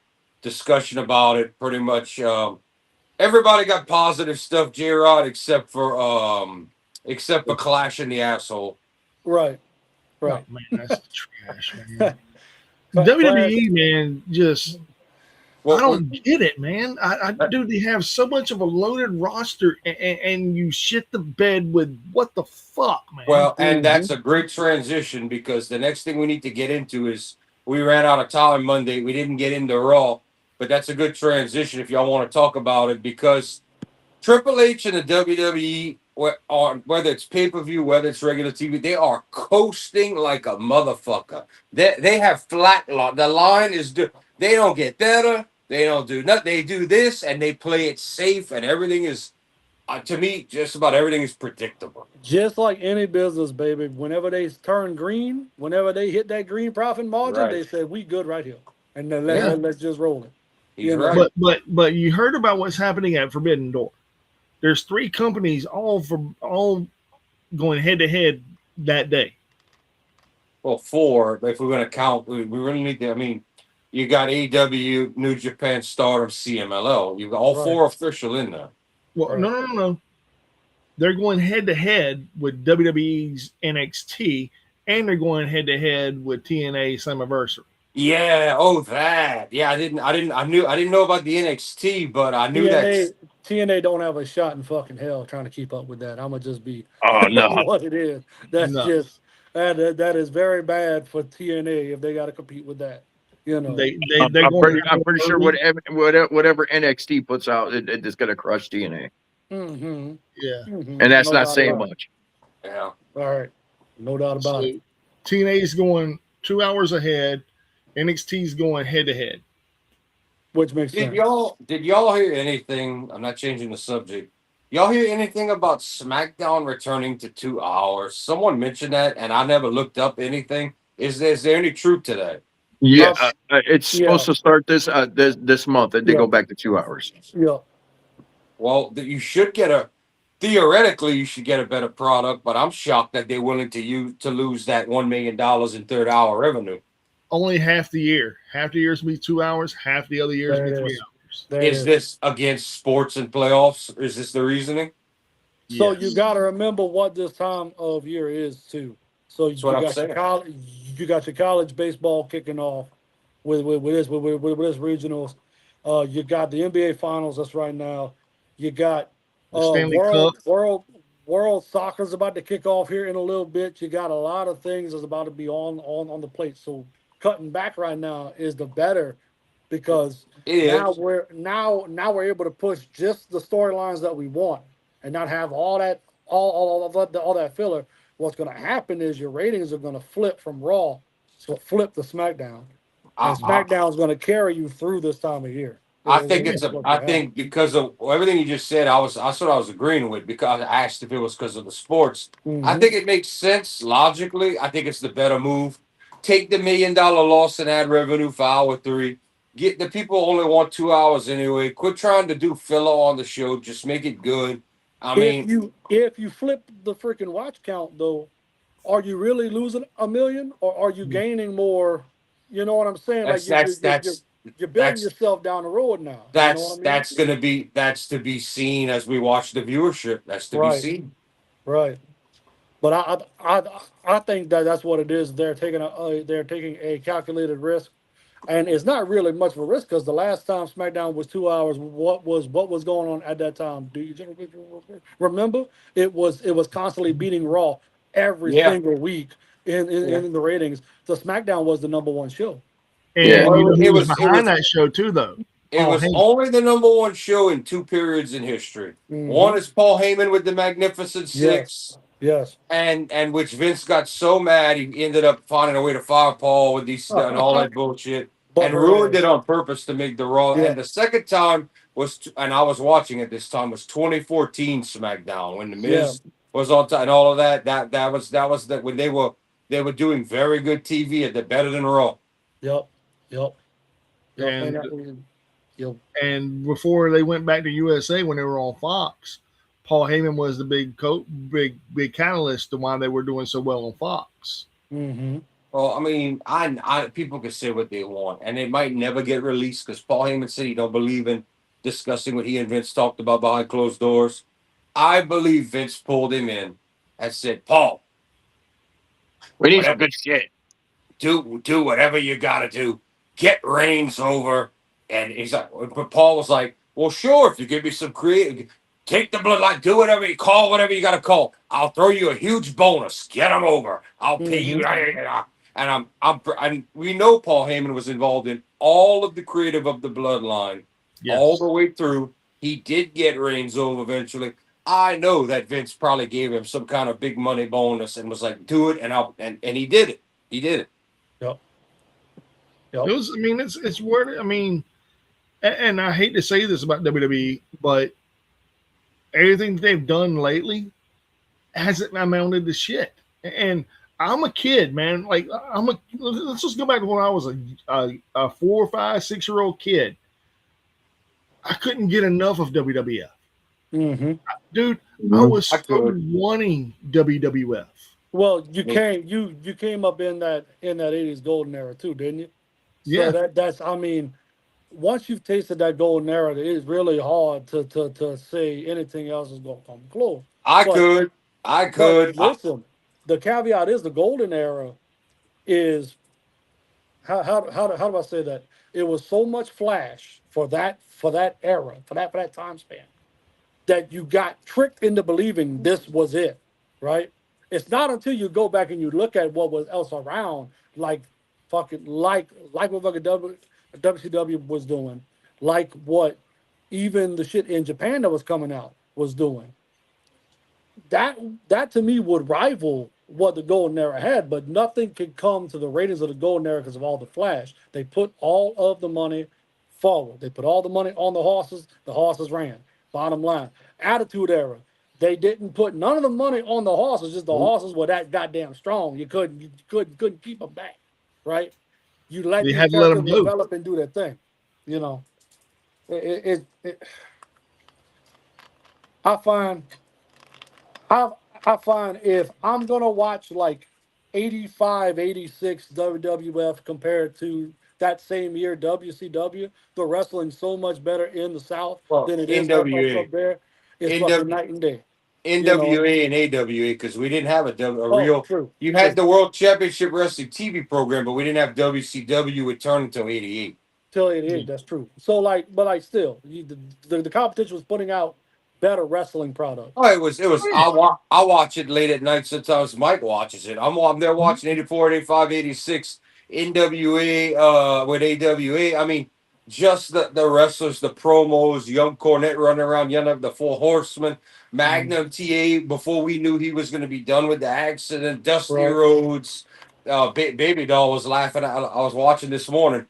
discussion about it. Pretty much, everybody got positive stuff, J-Rod, except for Clash in the asshole. Right. Oh Right. man, that's trash, man. WWE, man, just Well, I don't get it, man. Dude, they have so much of a loaded roster, and you shit the bed with what the fuck, man. Well, and that's a great transition because the next thing we need to get into is we ran out of time Monday. We didn't get into Raw, but that's a good transition if y'all want to talk about it because Triple H and the WWE, whether it's pay per view, whether it's regular TV, they are coasting like a motherfucker. They have flat line. The line is they don't get better. They don't do nothing. They do this and they play it safe, and everything is to me just about everything is predictable. Just like any business, baby. Whenever they turn green, whenever they hit that green profit margin, Right. they say we good right here, and then Yeah. let's just roll it. He's You know. right. But you heard about what's happening at Forbidden Door. There's 3 companies all going head to head that day. Well, 4, if we're going to count, we really need to. I mean, you got AEW, New Japan, Stardom, CMLL. You've got all Right. 4 official in there. Well, Right. no. They're going head to head with WWE's NXT, and they're going head to head with TNA Slammiversary. Yeah. Oh, that. Yeah, I didn't know about the NXT, but I knew that. TNA don't have a shot in fucking hell trying to keep up with that. I'm gonna just be Oh no! what it is. That's No. just that is very bad for TNA if they got to compete with that. You know. I'm pretty sure whatever NXT puts out, it's gonna crush TNA, Mm-hmm. Yeah. Mm-hmm. and that's No not doubt saying about it. much. Yeah. All right. No doubt about it. TNA's going 2 hours ahead. NXT's going head to head. Which makes Did sense. y'all hear anything? I'm not changing the subject. Y'all hear anything about SmackDown returning to 2 hours? Someone mentioned that, and I never looked up anything. Is there any truth to that? Yeah, it's supposed to start this month, and they Yeah. go back to 2 hours. Yeah. Well, you should get theoretically you should get a better product, but I'm shocked that they're willing to lose that $1 million in third hour revenue. Only half the year. Half the years will be 2 hours. Half the other years will be 3 hours. Is this against sports and playoffs? Is this the reasoning? So Yes. you got to remember what this time of year is too. So you what I'm got saying. you got your college baseball kicking off with this regionals. You got the NBA finals that's right now. You got The Stanley Cup. world soccer's about to kick off here in a little bit. You got a lot of things that's about to be on the plate. So cutting back right now is the better because now we're able to push just the storylines that we want and not have all that filler. What's going to happen is your ratings are going to flip from Raw to flip to SmackDown, and SmackDown is going to carry you through this time of year. I think because of everything you just said, that's what I was agreeing with because I asked if it was because of the sports. Mm-hmm. I think it makes sense logically. I think it's the better move. Take the $1 million loss and add revenue for hour 3. Get the people only want 2 hours anyway. Quit trying to do filler on the show. Just make it good. I mean, if you flip the freaking watch count though, are you really losing $1 million or are you gaining more? You know what I'm saying? Like you're betting that's yourself down the road now. You know what I mean? that's to be seen as we watch the viewership. That's to be Right, seen. right. But I think that that's what it is. They're taking a calculated risk, and it's not really much of a risk because the last time SmackDown was 2 hours, what was going on at that time? Do you remember? It was constantly beating Raw every Yeah, single week yeah. in the ratings. So SmackDown was the number one show. You Yeah. And know, you know It who was was it behind was that show too, though? it Paul was Heyman. only the number one show in two periods in history. hmm One is Paul Heyman with the Magnificent Yes, Six, yes. and which Vince got so mad he ended up finding a way to fire Paul with these and all that bullshit But and her ruined ass. it on purpose to make the Raw. Yeah. And the second time was, and I was watching it this time, was 2014 SmackDown when the Yeah. Miz was on time and all of that. That was that when they were doing very good TV at the better than Raw. Yep. Yep. Yep. And Yep. and before they went back to USA when they were on Fox, Paul Heyman was the big catalyst to why they were doing so well on Fox. Mm-hmm. Well, I mean, I people can say what they want, and it might never get released because Paul Heyman said he don't believe in discussing what he and Vince talked about behind closed doors. I believe Vince pulled him in and said, "Paul, We need some whatever, good shit. do whatever you got to do. Get Reigns over." And he's like, but Paul was like, "Well, sure, if you give me some creative, take the bloodline, do whatever you call, whatever you got to call. I'll throw you a huge bonus. Get him over. I'll pay you." Mm-hmm. And we know Paul Heyman was involved in all of the creative of the bloodline, all Yes. the way through. He did get Reigns over eventually. I know that Vince probably gave him some kind of big money bonus and was like, "Do it," and he did it. He did it. Yep. It Yep. was. I mean, it's weird. I mean, and I hate to say this about WWE, but everything that they've done lately hasn't amounted to shit. And I'm a kid, man. Like let's just go back to when I was a 4, 5, 6 year old kid. I couldn't get enough of WWF, Mm-hmm. dude. I Mhm. was I so could. wanting WWF. Well, Me- you came up in that '80s golden era too, didn't you? So Yeah, that's I mean, once you've tasted that golden era, it is really hard to say anything else is going to come close. I But could. I but could. listen, the caveat is the golden era is how do I say that? It was so much flash for that era for that time span that you got tricked into believing this was it, right? It's not until you go back and you look at what was else around, like what fucking WCW was doing, like what even the shit in Japan that was coming out was doing. That that to me would rival what the golden era had, but nothing could come to the ratings of the golden era because of all the flash. They put all of the money forward. They put all the money on the horses. The horses ran. Bottom line, attitude era. They didn't put none of the money on the horses. Just the horses were that goddamn strong. You couldn't keep them back, right? You let they these had to let characters them go. develop and do their thing. You know, it I find I I find if I'm gonna watch like 85, 86 WWF compared to that same year WCW, the wrestling's so much better in the South Well, than it is up NWA, there. It's fucking NW, night and day. You know. NWA, and AWA because we didn't have a Oh, real. true, You had true. the World Championship Wrestling TV program, but we didn't have WCW. It turned until '88. Till 88, that's true. So like, but like still, the competition was putting out better wrestling product. Oh, it was. Oh, yeah. I watch it late at night. Sometimes Mike watches it. I'm there Mhm. watching 84, 85, 86 NWA with AWA. I mean, just the wrestlers, the promos, young Cornette running around, young the Four Horsemen, Mhm. Magnum TA before we knew he was going to be done with the accident, Dusty Right. Rhodes, Baby Doll was laughing. I was watching this morning.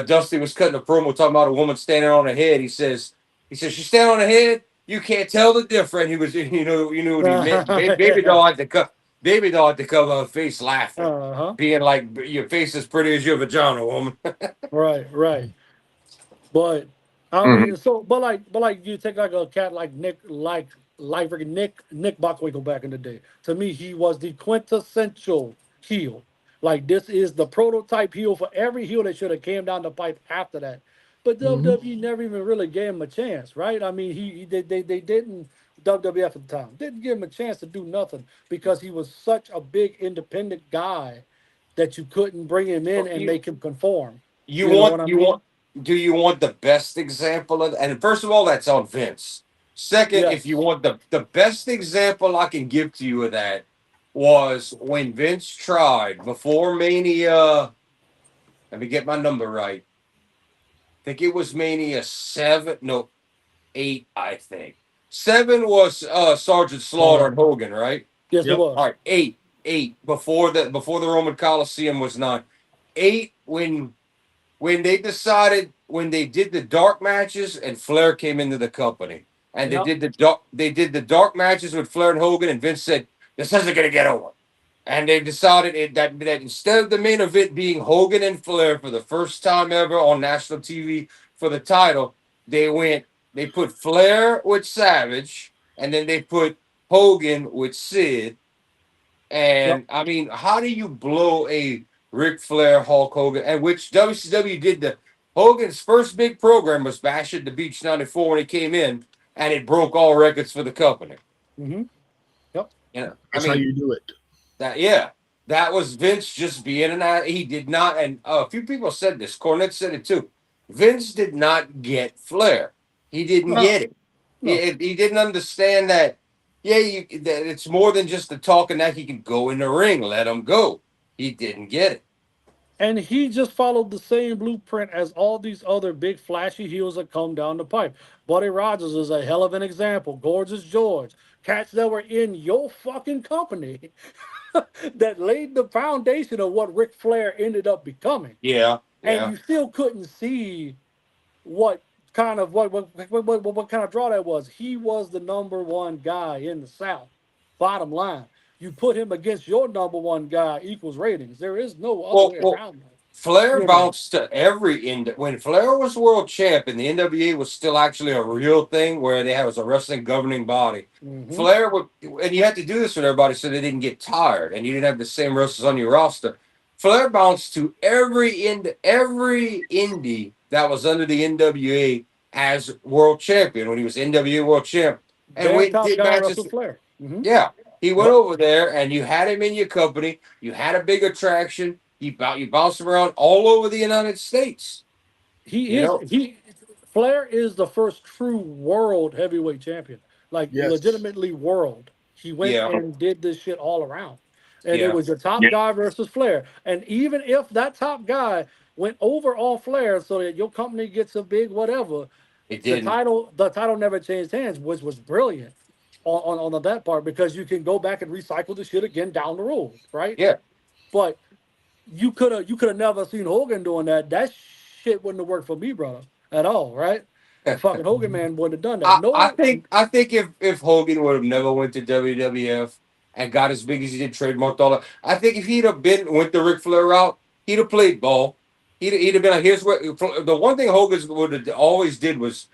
Dusty was cutting a promo talking about a woman standing on her head. He says she's standing on her head. You can't tell the difference. He was, you knew what he meant. Baby Yeah. doll had to baby doll had to cover her face laughing, Uh-huh. being like, "Your face is pretty as your vagina, woman." Right, right. But I Mhm. mean, so but like you take like a cat like Nick like freaking Nick Bockwinkel back in the day. To me, he was the quintessential heel. Like this is the prototype heel for every heel that should have came down the pipe after that. But Hmm. WWE never even really gave him a chance, right? I mean, they didn't WWF at the time didn't give him a chance to do nothing because he was such a big independent guy that you couldn't bring him in and You make him conform. you You know want what I you mean? want do you want the best example of, and first of all, that's on Vince. Second, if you Yes. want the best example I can give to you of that was when Vince tried before Mania. Let me get my number right. I think it was Mania 7, no, 8, I think. 7 was Sergeant Slaughter and Hogan, right? Yes, it Yep. All was. right, 8 before the Roman Coliseum was 9. 8 when they decided when they did the dark matches and Flair came into the company and Yep. they did the dark matches with Flair and Hogan and Vince said this isn't gonna get over. And they decided that instead of the main event being Hogan and Flair for the first time ever on national TV for the title, they put Flair with Savage and then they put Hogan with Sid. Yep. And I mean, how do you blow a Ric Flair Hulk Hogan, and which WCW did the Hogan's first big program was Bash at the Beach '94 when he came in, and it broke all records for the company. Mm-hmm. Yep. You know, I That's how mean you do it. that was Vince just being he did not, and a few people said this. Cornette said it too. Vince did not get Flair. He didn't No. get it. No. He didn't understand that. Yeah, that it's more than just the talking that he can go in the ring. Let him go. He didn't get it. And he just followed the same blueprint as all these other big flashy heels that come down the pipe. Buddy Rogers is a hell of an example. Gorgeous George. Cats that were in your fucking company that laid the foundation of what Ric Flair ended up becoming. Yeah, And yeah. you still couldn't see what what kind of draw that was. He was the number one guy in the South. Bottom line, you put him against your number one guy equals ratings. There is no other Well, way well, around that. Flair You know. bounced to every end. When Flair was world champ and the NWA was still actually a real thing where they had was a wrestling governing body. Hmm. Flair would, and you had to do this with everybody so they didn't get tired and you didn't have the same wrestlers on your roster. Flair bounced to every indie that was under the NWA as world champion when he was NWA world champ and Damn went top did guy matches. Russell Flair. Hmm. Yeah, he went Yep. over there, and you had him in your company. You had a big attraction. You bounced him around all over the United States. He You is know. he Flair is the first true world heavyweight champion. Like Yes. legitimately world. He went Yeah, and did this shit all around. And it yeah, was your top guy versus Flair. And even if that top guy went over all Flair so that your company gets a big whatever, it the didn't. title never changed hands, which was brilliant on that part because you can go back and recycle the shit again down the road, right? Yeah, But you could have never seen Hogan doing that. That shit wouldn't have worked for me, brother, at all, right? The fucking Hogan man wouldn't have done that. No, I think if Hogan would have never went to WWF and got as big as he did, trademarked all that, I think if he'd have been went the Ric Flair route, he'd have played ball. He'd have been like, here's what the one thing Hogan would have always did was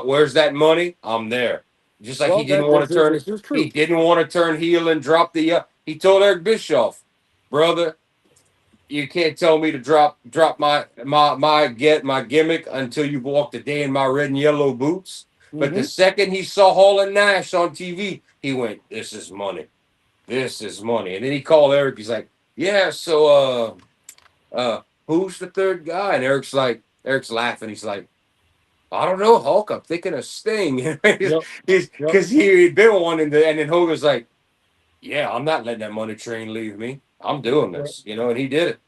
where's that money? I'm there. Just like well, he didn't that want to turn this is he true. didn't want to turn heel and drop the he told Eric Bischoff, brother, you can't tell me to drop my gimmick until you've walked a day in my red and yellow boots. But the Hmm. second he saw Hall and Nash on TV, he went, this is money. This is money. And then he called Eric, he's like, yeah, so who's the third guy? And Eric's laughing. He's like, I don't know, Hulk. I'm thinking of Sting. Yep. He's Yep. because he'd been one in the, and then Hogan's like, "Yeah, I'm not letting that money train leave me. I'm doing Right. this," and he did it.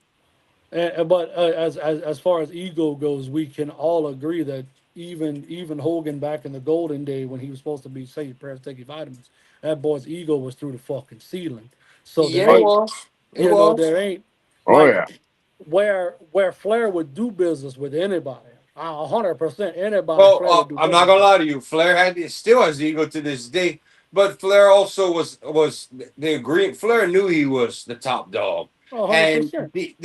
But as far as ego goes, we can all agree that even Hogan back in the golden day when he was supposed to be say prayers, taking vitamins, that boy's ego was through the fucking ceiling. So there Yeah, it Oh, ain't, was. It was. there ain't oh like yeah. where Flair would do business with anybody. 100% anybody Well, Flair would do I'm not business gonna with. lie to you. Flair still has ego to this day, but Flair also was the agreement. Flair knew he was the top dog, and 100%. the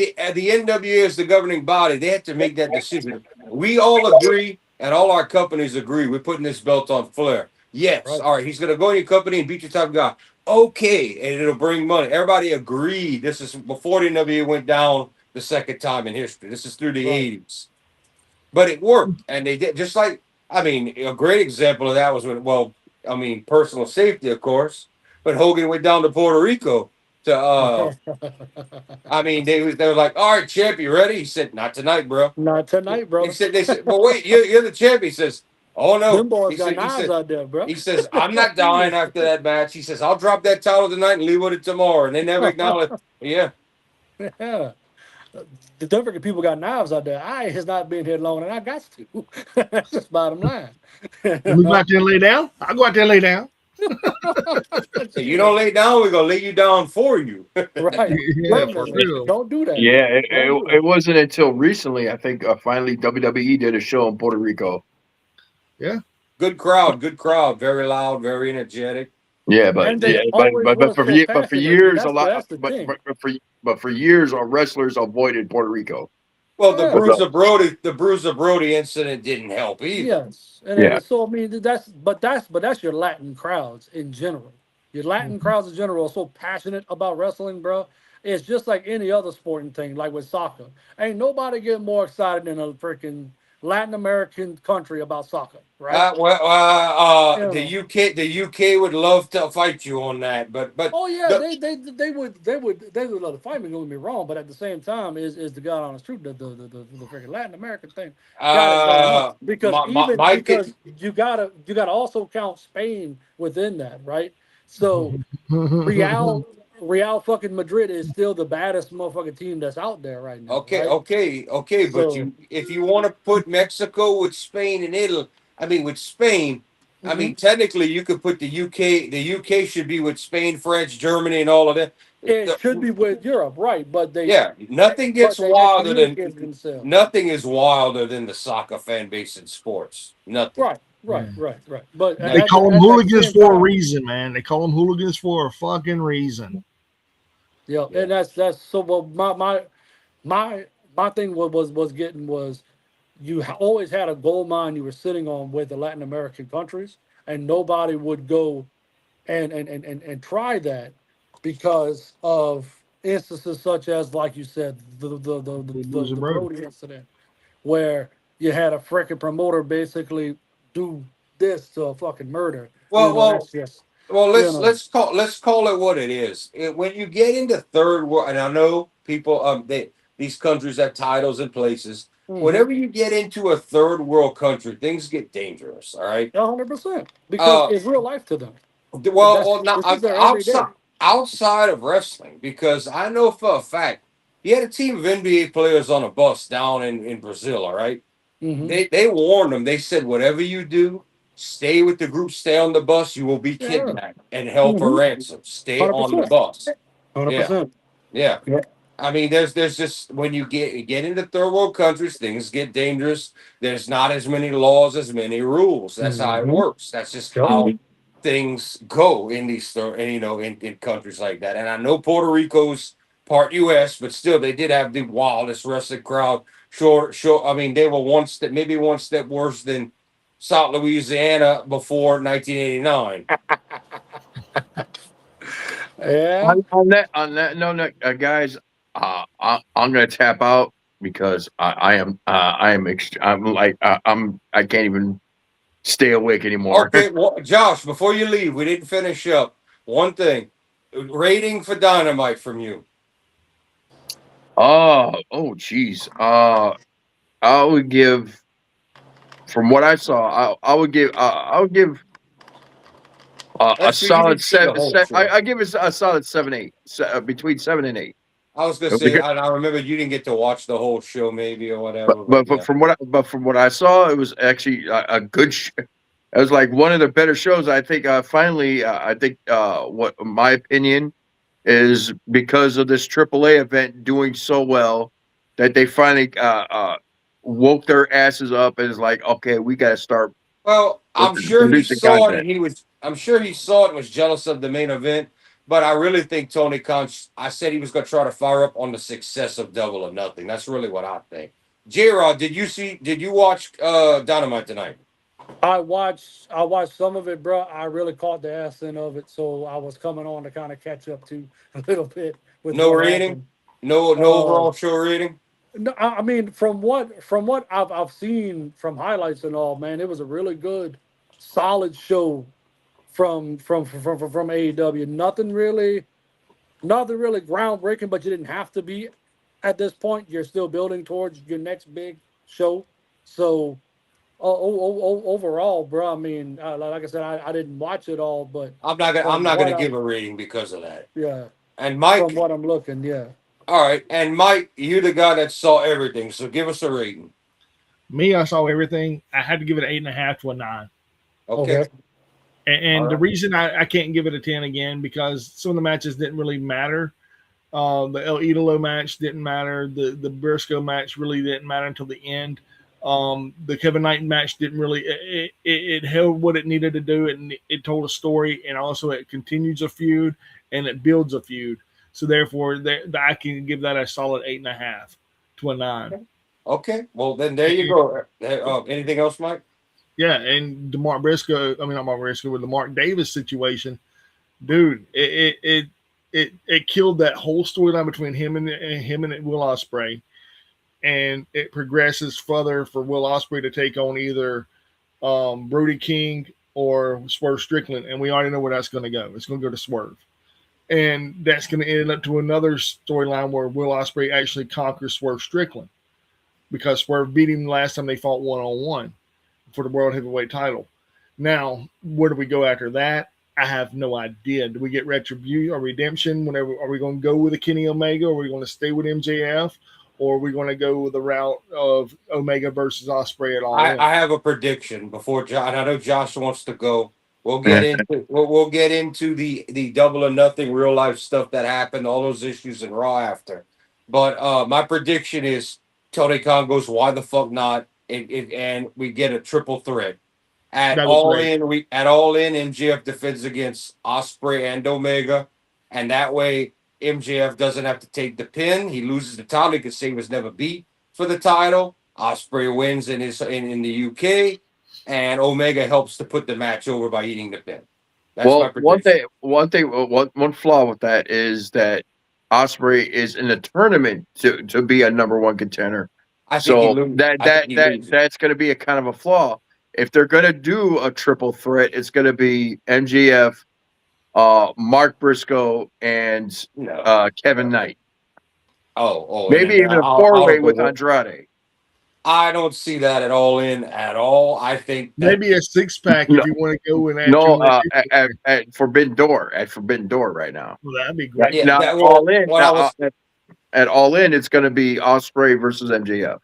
NWA is the governing body. They had to make that decision. We all agree, and all our companies agree. We're putting this belt on Flair. Yes. Right. All right. He's going to go in your company and beat your top guy. Okay. And it'll bring money. Everybody agreed. This is before the NWA went down the second time in history. This is through the Right. 80s. But it worked. And they did just like, I mean, a great example of that was when, well, I mean, personal safety, of course. But Hogan went down to Puerto Rico to, I mean, they were like, all right, champ, you ready? He said, not tonight, bro. Not tonight, brother. They said, but wait, you're the champ. He says, oh no. Them boys got knives out there, bro. He says, I'm not dying after that match. He says, I'll drop that title tonight and leave with it tomorrow. And they never acknowledge. Yeah. Yeah. The different people got knives out there. I has not been here long, and I got to. That's just bottom line. Let me go out there and lay down. I'll go out there and lay down. So you don't lay down, we're gonna lay you down for you. Right. Yeah, for real. Don't do that. Yeah, Don't do it wasn't until recently, I think, finally WWE did a show in Puerto Rico. Good crowd, very loud, very energetic. Yeah, but And they yeah, always but was for so but for passionate. years That's- a lot that's the thing. but for years our wrestlers avoided Puerto Rico. Well, the Yeah. Bruiser Brody incident didn't help either. Yes, and Yeah. so I mean that's your Latin crowds in general. Your Latin crowds in general are so passionate about wrestling, bro. It's just like any other sporting thing, like with soccer. Ain't nobody get more excited than a freaking Latin American country about soccer, right? The UK would love to fight you on that, but Oh yeah, the- they would love to fight me. Don't get me wrong, but at the same time, is the God honest truth, the freaking Latin American thing got it going on. Because because you gotta also count Spain within that, right? So Real fucking Madrid is still the baddest motherfucking team that's out there right now. okay, right? okay, but So- if you want to put Mexico with Spain and Italy, I mean with Spain, I Mm-hmm. mean technically you could put the UK. The UK should be with Spain, France, Germany, and all of that. It should be with Europe, right? But they nothing gets but they wilder than excommunicate themselves. nothing is wilder than the soccer fan base in sports. Nothing. Right. But They call them hooligans for a reason, man. They call them hooligans for a fucking reason. Yeah, and that's so. Well, my thing was you always had a gold mine you were sitting on with the Latin American countries, and nobody would go and try that because of instances such as, like you said, the Brody incident, where you had a freaking promoter basically do this to a fucking murder. That's just, Well, let's call it what it is. When you get into third world, and I know people, these countries have titles and places. Mhm. Whenever you get into a third world country, things get dangerous. All right, 100%, because it's real life to them. well, now this is their everyday. outside of wrestling, because I know for a fact he had a team of NBA players on a bus down in Brazil. All right, Mhm. they warned them. They said, whatever you do, stay with the group, stay on the bus. You will be kidnapped and held for ransom. Stay on the 100%. bus. 100%. Yeah. Yeah. I mean, there's just when you get into third world countries, things get dangerous. There's not as many laws, as many rules. That's how it Mhm. works. That's just how things go in these in countries like that. And I know Puerto Rico's part U.S., but still they did have the wildest wrestling crowd. Sure. I mean, they were maybe one step worse than South Louisiana before 1989. Yeah. On that note, guys, I'm gonna tap out because I can't even stay awake anymore. Okay, well, Josh, before you leave, we didn't finish up. One thing, rating for Dynamite from you. Geez. I would give, from what I saw, I would give a solid seven. I give it a solid 7-8, between 7 and 8. I was gonna say, I remember you didn't get to watch the whole show, maybe or whatever. But from what I saw, it was actually a good. It was like one of the better shows. I think finally, what my opinion is, because of this AAA event doing so well, that they finally woke their asses up and is like, okay, we got to start. Well, I'm sure he producing saw it, content. and I'm sure he saw it and was jealous of the main event. But I really think Tony Khan, I said he was going to try to fire up on the success of Double or Nothing. That's really what I think. J-Rod, did you watch Dynamite tonight? I watched some of it, bro. I really caught the accent of it, so I was coming on to kind of catch up to a little bit with No what rating? happened. No Uh, overall show rating? no, I mean, from what I've seen from highlights and all, man, it was a really good, solid show from AEW. Nothing really groundbreaking, but you didn't have to be at this point. You're still building towards your next big show. So overall, bro, I mean, like I said, I didn't watch it all, but I'm from not what gonna I give a rating because of that. yeah, And from Mike, what I'm looking, yeah. all right, and Mike, you're the guy that saw everything, so give us a rating. Me, I saw everything. I had to give it an 8.5 to a 9. Okay. Okay. All And the right. reason I can't give it a 10 again because some of the matches didn't really matter. The El Idolo match didn't matter. The Briscoe match really didn't matter until the end. The Kevin Knight match didn't really. It held what it needed to do, and it told a story, and also it continues a feud and it builds a feud. So therefore, I can give that a solid 8.5 to a 9. Okay. Well, then there you go. Anything else, Mike? Yeah, and the Mark Briscoe, I mean not Mark Briscoe, with the Mark Davis situation, dude, it killed that whole storyline between him and Will Ospreay, and it progresses further for Will Ospreay to take on either Brody King or Swerve Strickland, and we already know where that's going to go. It's going to go to Swerve, and that's going to end up to another storyline where Will Ospreay actually conquers Swerve Strickland because Swerve beat him last time they fought 1-on-1 for the World Heavyweight title. Now, where do we go after that? I have no idea. Do we get retribution or redemption? Whenever are we going to go with a Kenny Omega? Or are we going to stay with MJF? Or are we going to go with the route of Omega versus Ospreay at All In? I have a prediction before Josh. I know Josh wants to go. Yeah. We'll get into the double or nothing real life stuff that happened, all those issues in Raw after. But my prediction is Tony Khan goes, why the fuck not? And we get a triple threat. At That was all great. in, MJF defends against Osprey and Omega, and that way MJF doesn't have to take the pin. He loses the title. He can say he was never beat for the title. Osprey wins in the UK, and Omega helps to put the match over by eating the pin. That's my Well, prediction. one flaw with that is that Osprey is in the tournament to be a number one contender. I think he So loses. Loses. that's going to be a kind of a flaw. If they're going to do a triple threat, it's going to be MGF, Mark Briscoe, and No. Kevin Knight. And Maybe then even a out four-way of the with way. Andrade. I don't see that at all in at all. I think that Maybe a 6-pack No, if you want to go and add no, two more people. at Forbidden Door, right now. Well, that'd be Now, great. yeah, now that all in, what I was at All In, it's going to be Osprey versus MJF.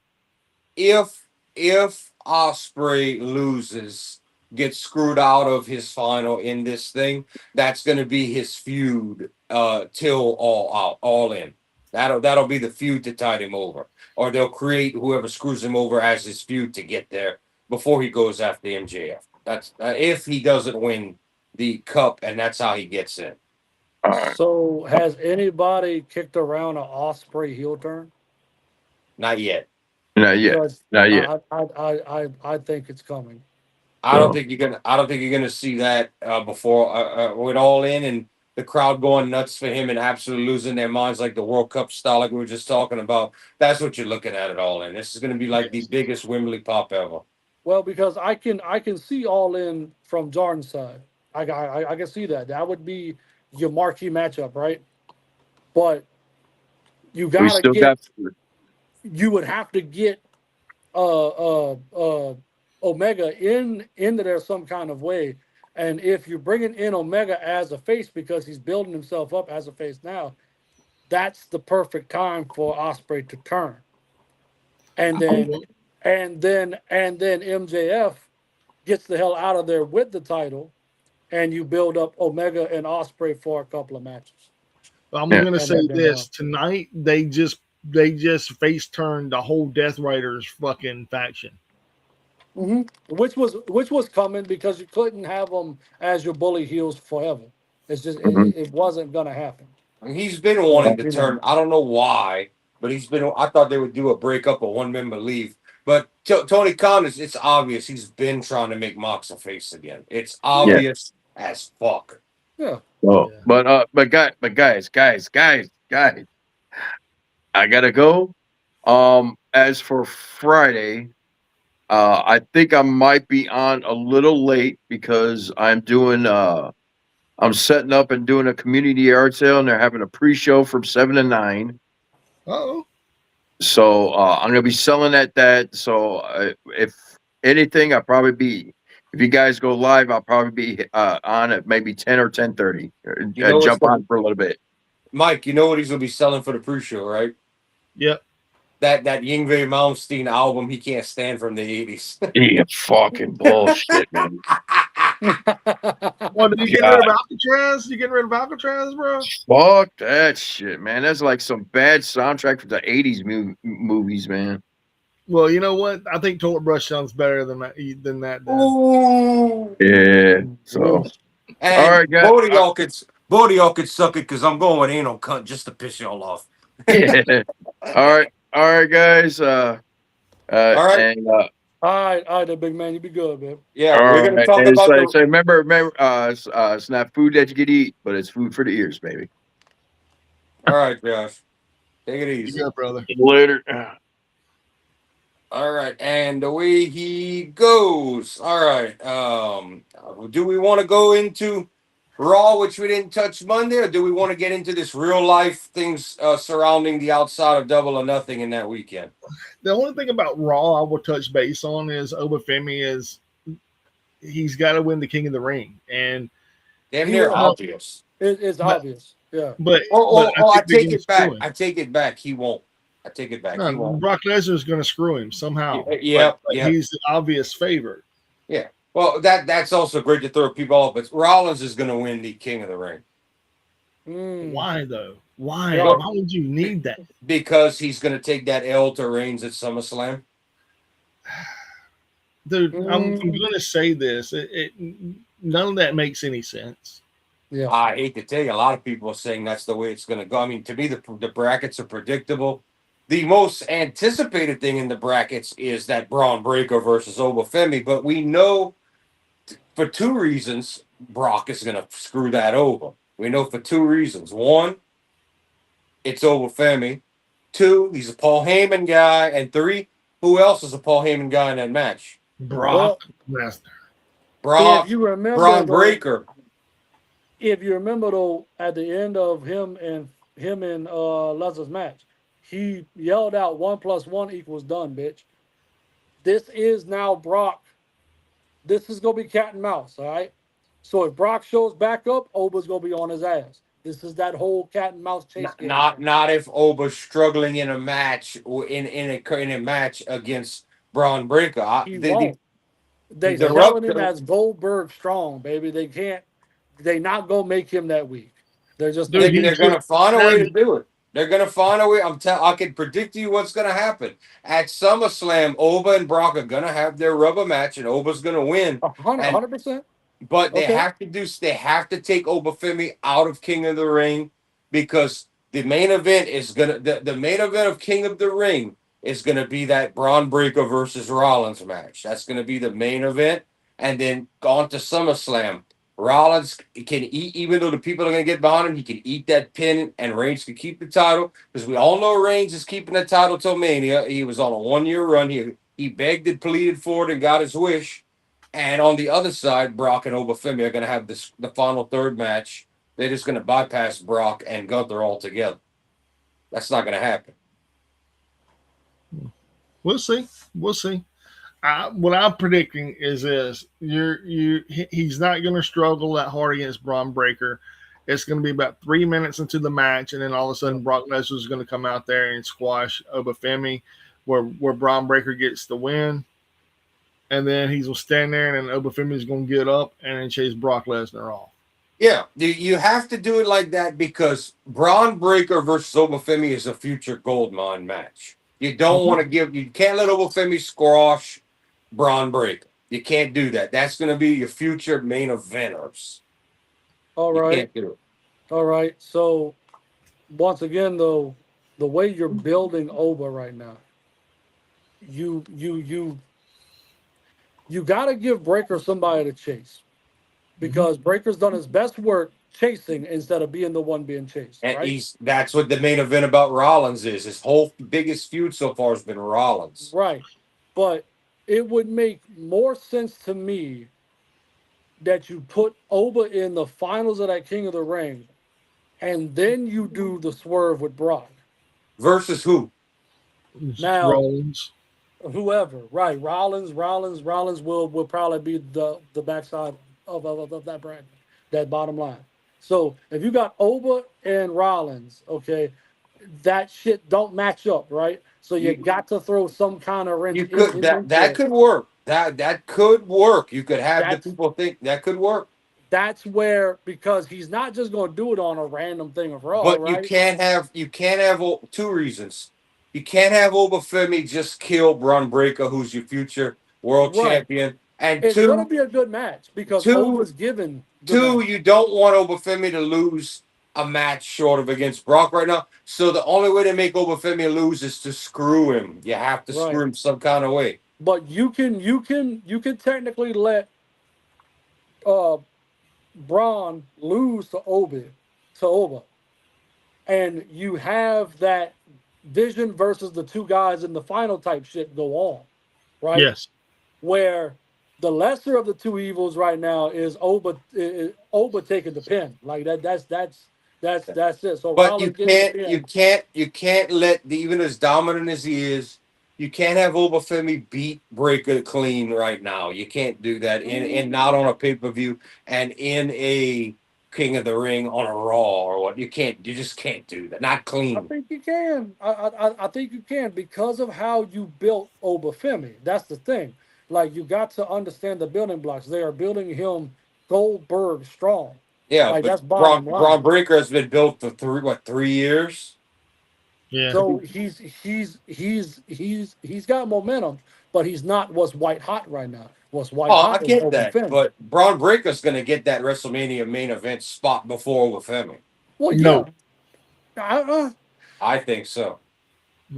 if Osprey loses, gets screwed out of his final in this thing, that's going to be his feud till all in. That'll be the feud to tide him over, or they'll create whoever screws him over as his feud to get there before he goes after MJF. That's if he doesn't win the cup, and that's how he gets in. All right. So has anybody kicked around an Osprey heel turn? Not yet. Not yet. Because Not yet. I think it's coming. I don't think you're gonna. I don't think you're gonna see that before with all in and the crowd going nuts for him and absolutely losing their minds like the World Cup style, like we were just talking about. That's what you're looking at all in. This is gonna be like the biggest Wembley pop ever. Well, because I can see All In from Jordan's side. I can see that. That would be your marquee matchup, right? But you We gotta still get. got. You would have to get Omega into there some kind of way. And if you're bringing in Omega as a face because he's building himself up as a face now, that's the perfect time for Osprey to turn. And then MJF gets the hell out of there with the title, and you build up Omega and Osprey for a couple of matches. I'm Yeah. going to And say then, this tonight. They just face turned the whole Death Riders fucking faction. which was coming because you couldn't have them as your bully heels forever. It's just Mhm. it wasn't gonna happen. I mean, he's been So wanting to turn. I don't know why, but he's been. I thought they would do a breakup, a one member leave. But Tony Khan it's obvious he's been trying to make Mox a face again. It's Yeah. obvious as fuck. Yeah. Oh, Yeah. but guys, I gotta go. As for Friday, I think I might be on a little late because I'm setting up and doing a community yard sale, and they're having a pre-show from 7 to 9. Oh, So I'm gonna be selling at that. So if anything, I'll probably be. If you guys go live, I'll probably be on at maybe 10 or 10:30. You know what's Jump on for a little bit. Mike, you know what he's gonna be selling for the pre-show, right? yep. That Yngwie Malmsteen album he can't stand from the 80s. Yeah, fucking bullshit, man. What, are you getting rid of Alcatraz? You getting rid of Alcatraz, bro? Fuck that shit, man. That's like some bad soundtrack for the 80s movies, man. Well, you know what? I think Toilet Brush sounds better than that. Ooh. Yeah. So, And all right, guys. both of y'all could suck it because I'm going with anal cunt just to piss y'all off. Yeah. All right, guys. All right. And All right, the big man, you be good, man. Yeah, all we're gonna right. talk And about so remember, it's not food that you can eat, but it's food for the ears, baby. All right, Josh. Take it You easy. good, brother? Later. All right, and away he goes. All right. Do we want to go into Raw, which we didn't touch Monday, or do we want to get into this real life things surrounding the outside of Double or Nothing in that weekend? The only thing about Raw I will touch base on is Obafemi he's got to win the King of the Ring, and Damn He near won't. obvious. It's But- obvious. Yeah. but I think they're take gonna it back. screw him. I take it back. He won't. I take it back. He No, won't. Brock Lesnar is going to screw him somehow. Yeah, but yeah. he's the obvious favorite. Yeah. Well, that's also great to throw people off, but Rollins is going to win the King of the Ring Why though? Why? Yeah. Why would you need that? because he's going to take that L to Reigns at SummerSlam. Dude, I'm going to say this. None of that makes any sense. Yeah. I hate to tell you, a lot of people are saying that's the way it's going to go. I mean, to me, the brackets are predictable. The most anticipated thing in the brackets is that Braun Breaker versus Obafemi, but we know for two reasons Brock is going to screw that over. We know for two reasons. One, it's Obafemi. Two, he's a Paul Heyman guy. And three, who else is a Paul Heyman guy in that match? Brock Lesnar. Brock, If you remember, Braun though, Breaker. if you remember though, at the end of him and Lesnar's match, he yelled out 1 + 1 = done, bitch. This is now Brock. This is gonna be cat and mouse, all right? So if Brock shows back up, Oba's gonna be on his ass. This is that whole cat and mouse chase game. Not if Oba's struggling in a match in a match against Braun Breaker. He won't. They the selling him rupture- as Goldberg strong, baby. They can't. They not gonna make him that weak. They're just. Dude, They're going to find a way to do it. They're going to find a way. I can predict to you what's going to happen at SummerSlam. Oba and Brock are going to have their rubber match, and Oba's going to win. 100%. But they Okay. have to take Obafemi out of King of the Ring because the main event is the main event of King of the Ring is gonna be that Braun Breaker versus Rollins match. That's gonna be the main event, and then on to SummerSlam. Rollins can eat, even though the people are gonna get behind him, he can eat that pin, and Reigns can keep the title because we all know Reigns is keeping the title till Mania. He was on a 1-year run. He begged and pleaded for it and got his wish. And on the other side, Brock and Obafemi are going to have the final third match. They're just going to bypass Brock and Gunther altogether. That's not going to happen. We'll see. We'll see. What I'm predicting is this: he's not going to struggle that hard against Braun Breaker. It's going to be about 3 minutes into the match, and then all of a sudden, Brock Lesnar is going to come out there and squash Obafemi, where Braun Breaker gets the win. And then he's going to stand there, and then Obafemi is going to get up and then chase Brock Lesnar off. Yeah, you have to do it like that because Braun Breaker versus Obafemi is a future gold mine match. You don't want to you can't let Obafemi squash Braun Breaker. You can't do that. That's going to be your future main eventers. All right. You can't do it. All right. So once again, though, the way you're building Oba right now, you got to give Breaker somebody to chase because Breaker's done his best work chasing instead of being the one being chased. And Right. that's what the main event about Rollins is. His whole biggest feud so far has been Rollins. Right. But it would make more sense to me that you put Oba in the finals of that King of the Ring, and then you do the swerve with Brock. Versus who? Now, Rollins. whoever, right? Rollins will probably be the backside of that brand, that bottom line. So if you got Oba and Rollins, okay, that shit don't match up, right? So you got to throw some kind of wrench You could into that it. could work. That could work. You could have the That's people think that could work. that's where, because he's not just going to do it on a random thing of Raw, But right? you can't have two reasons. You can't have Obafemi just kill Braun Breaker, who's your future world Right. champion, and It's going to be a good match because Oba's given good two, match. you don't want Obafemi to lose a match short of against Brock right now. So the only way to make Obafemi lose is to screw him. You have to screw him some kind of way. But you can technically let Braun lose to Oba, and you have that Vision versus the two guys in the final type shit go on, right? Yes. Where the lesser of the two evils right now is Oba taking the pin. Like that's it. So But Rollins gets the pin. you can't let even as dominant as he is, you can't have Obafemi beat Breaker clean right now. You can't do that in not on a pay-per-view and in a King of the Ring on a Raw or what. You just can't do that. Not I clean. think you can. I think you can because of how you built Obafemi. That's the thing. Like you got to understand the building blocks. They are building him Goldberg strong. Yeah, Like that's but bottom line. Braun Breaker has been built for 3 years? Yeah. So he's got momentum, but he's not what's white hot right now. What's white Oh, I hot is get that. Obafemi. But Braun Breaker's going to get that WrestleMania main event spot before Obafemi. Well, No. yeah. I think so.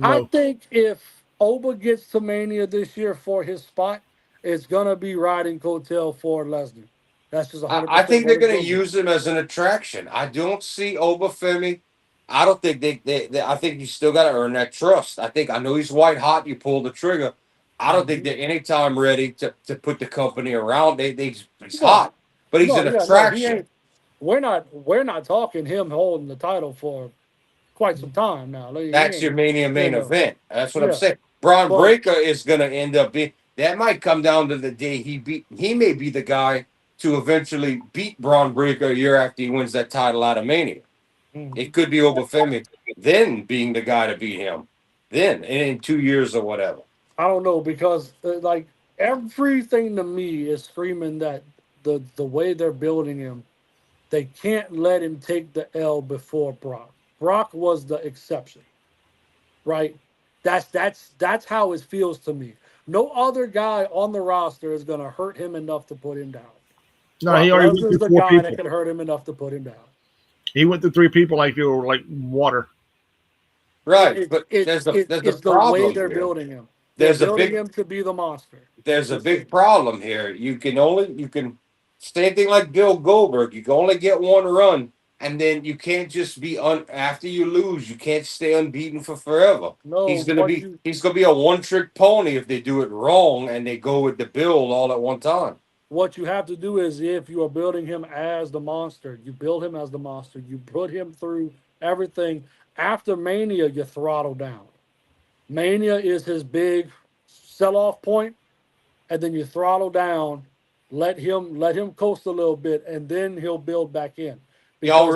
I No. think if Oba gets to Mania this year for his spot, it's gonna be riding coattail for Lesnar. That's just 100%. I think they're what it's going to gonna be. use him as an attraction. I don't see Obafemi. I don't think I think you still got to earn that trust. I know he's white hot. You pull the trigger. I don't think they're anytime ready to put the company around. He's No, hot, but he's no, an yeah, no, he attraction. ain't. We're not talking him holding the title for quite some time now. Like, he That's your ain't. Mania Yeah, main no, event. That's what I'm yeah, saying. Braun but Breaker is going to end up being. That might come down to the day he may be the guy to eventually beat Braun Breaker a year after he wins that title out of Mania. It could be Obafemi then being the guy to beat him. Then in 2 years or whatever. I don't know because like everything to me is screaming that the way they're building him, they can't let him take the L before Brock. Brock was the exception, right? That's how it feels to me. No other guy on the roster is going to hurt him enough to put him down. No, Brock he already went Lesnar's through the four guy people. that can hurt him enough to put him down. He went through three people like they were like water. Right, but there's a It's the way problem they're here. building him. They're building him to be the monster. There's a big problem here. You can same thing like Bill Goldberg. You can only get one run, and then you can't just be after you lose. You can't stay unbeaten for forever. No, He's gonna be a one trick pony if they do it wrong and they go with the build all at one time. what you have to do is if you are building him as the monster, you build him as the monster. You put him through everything. After Mania, you throttle down. Mania is his big sell-off point, and then you throttle down, let him coast a little bit, and then he'll build back in. Y'all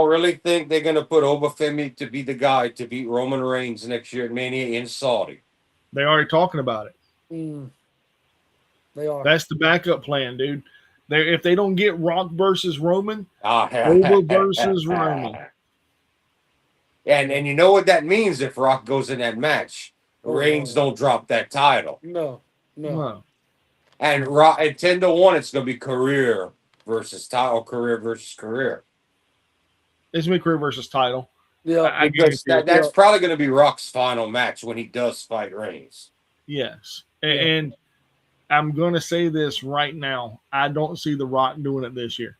really think they're gonna put Obafemi to be the guy to beat Roman Reigns next year at Mania in Saudi? They already talking about it. They are. That's the backup plan, dude. If they don't get Rock versus Roman, Oba Oba versus Roman. And you know what that means if Rock goes in that match. Reigns don't drop that title. No. And Rock at 10-1, it's gonna be career versus title, career versus career. It's gonna be career versus title. Yeah, Because that's probably gonna be Rock's final match when he does fight Reigns. Yes. Yeah. And I'm going to say this right now. I don't see The Rock doing it this year.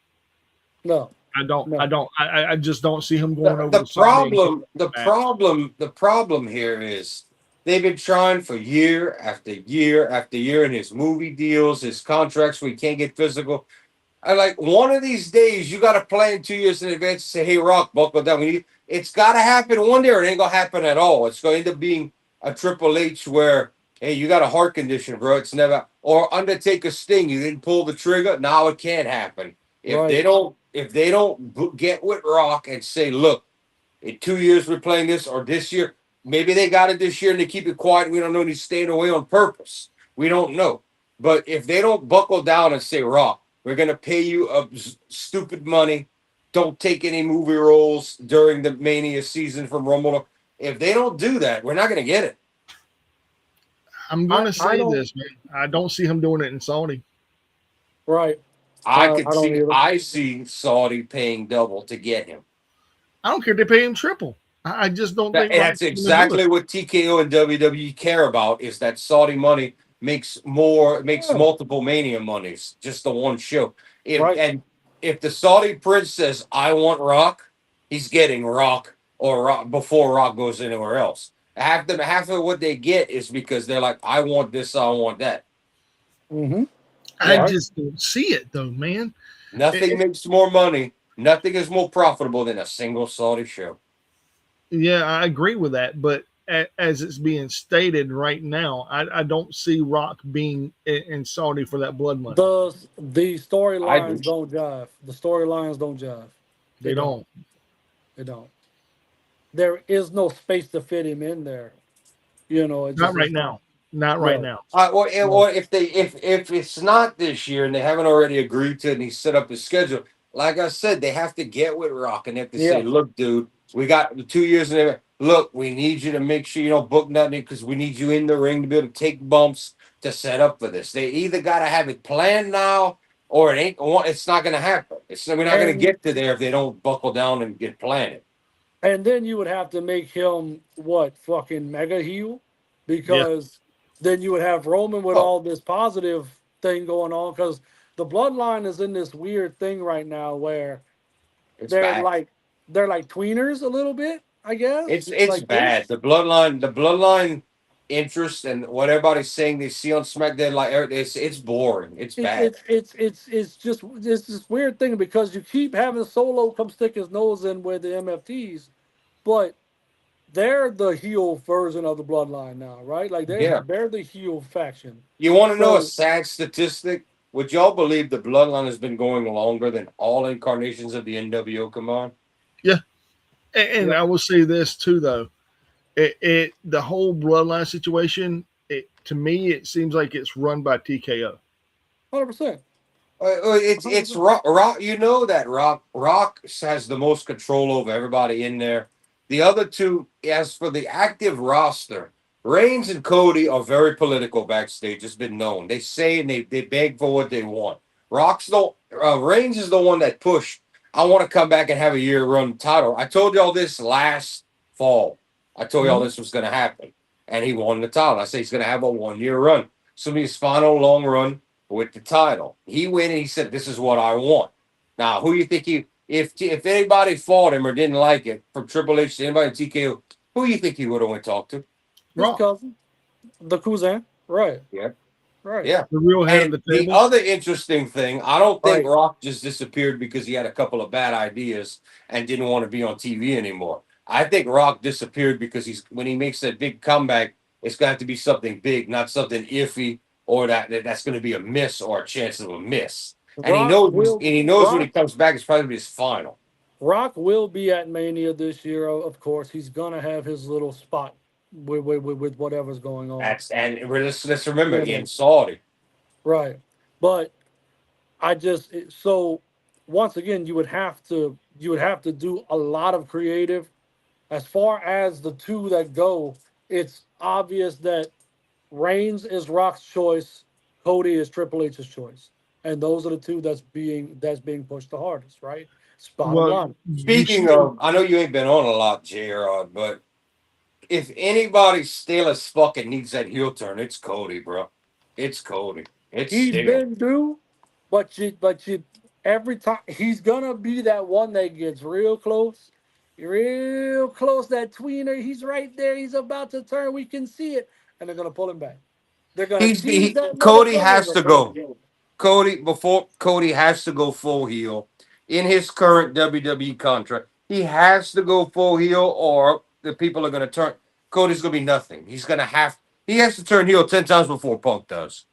No, I don't. no. I don't. I just don't see him going over The to Saudi. And getting problem, the back. problem, the problem here is they've been trying for year after year after year in his movie deals, his contracts where he can't get physical. I like one of these days you got to plan 2 years in advance to say, "Hey, Rock, buckle down." It's got to happen one day, or it ain't gonna happen at all. It's going to end up being a Triple H where, hey, you got a heart condition, bro. It's never or Undertaker Sting. You didn't pull the trigger. Now it can't happen. Right. If they don't get with Rock and say, "Look, in 2 years we're playing this," or this year, maybe they got it this year and they keep it quiet. We don't know, and he's staying away on purpose. We don't know. But if they don't buckle down and say, "Rock, we're going to pay you stupid money. Don't take any movie roles during the Mania season from Rumble." If they don't do that, we're not going to get it. I'm going to I say don't. this, man. I don't see him doing it in Saudi. Right. I I could don't see, either. I see Saudi paying double to get him. I don't care if they pay him triple. I just don't think That's Rock's going to do exactly it. what TKO and WWE care about is that Saudi money makes Yeah. multiple Mania monies, just the one show. Right. If the Saudi prince says, "I want Rock," he's getting Rock or Rock before Rock goes anywhere else. Half of what they get is because they're like, "I want this, I want that." Mm-hmm. I Yeah. Right. just don't see it, though, man. Nothing It- makes more money. Nothing is more profitable than a single Saudi show. yeah, I agree with that. But as it's being stated right now, I don't see Rock being in Saudi for that blood money. The I do. storylines don't jive. The storylines don't jive. They Don't. don't. They don't. There is no space to fit him in there. You know, it Not just right is not. now. Not right No. now. Or if it's not this year and they haven't already agreed to it and he set up his schedule, like I said, they have to get with Rock and they have to say, Yeah. "Look, dude, we got the 2 years in there. Look, we need you to make sure you don't book nothing because we need you in the ring to be able to take bumps to set up for this." They either got to have it planned now or it ain't. It's not going to happen. We're not going to And get to there if they don't buckle down and get planted. and then you would have to make him what fucking mega heel, Yeah. because then you would have Roman with Oh, all this positive thing going on, because the bloodline is in this weird thing right now where it's they're bad. like they're like tweeners a little bit, I guess, It's like bad. ish. The bloodline interest and what everybody's saying they see on SmackDown, like it's boring. It's bad. It's this weird thing because you keep having Solo come stick his nose in with the MFTs, but they're the heel version of the bloodline now, right? Like Mhm. Yeah. they're the heel faction. You want to know a So sad statistic? Would y'all believe the bloodline has been going longer than all incarnations of the NWO combined? Yeah. And yeah, I will say this too, though. It the whole bloodline situation. It to me, it seems like it's run by TKO. 100%, It's 100%. Rock. You know that Rock has the most control over everybody in there. The other two, as for the active roster, Reigns and Cody are very political backstage. It's been known. They say and they beg for what they want. Reigns is the one that pushed. I want to come back and have a year run title. I told y'all this last fall. I told y'all Mhm. this was going to happen, and he won the title. I say he's going to have a 1 year run. So his final long run with the title. He went and he said, "This is what I want." Now, who you think if anybody fought him or didn't like it from Triple H to anybody in TKO, who you think he would have went talk to? His Rock, cousin, the cousin, right, Yeah, right, yeah. the real head of And the the table. other interesting thing, I don't think right. Rock just disappeared because he had a couple of bad ideas and didn't want to be on TV anymore. I think Rock disappeared because when he makes that big comeback, it's got to be something big, not something iffy or that's going to be a miss or a chance of a miss. And he Rock knows will and he knows when he Rock comes back, it's probably his final. Rock will be at Mania this year. Of course, he's gonna have his little spot with whatever's going on. Let's remember You in know, Saudi. right? But so once again, you would have to do a lot of creative. As far as the two that go, it's obvious that Reigns is Rock's choice, Cody is Triple H's choice, and those are the two that's being pushed the hardest, right? It's bottom Well, line. you Speaking see, of, I know you ain't been on a lot, J-Rod, but if anybody still as fucking needs that heel turn, it's Cody, bro. It's Cody. It's He's still. been due, but you every time he's gonna be that one that gets real close. That tweener, he's right there. He's about to turn. We can see it, and they're gonna pull him back. They're gonna tease that Cody motherfucker and has they'll to pull him go. back. Cody has to go full heel in his current WWE contract. He has to go full heel, or the people are going to turn. Cody's going to be nothing. He has to turn heel 10 times before Punk does.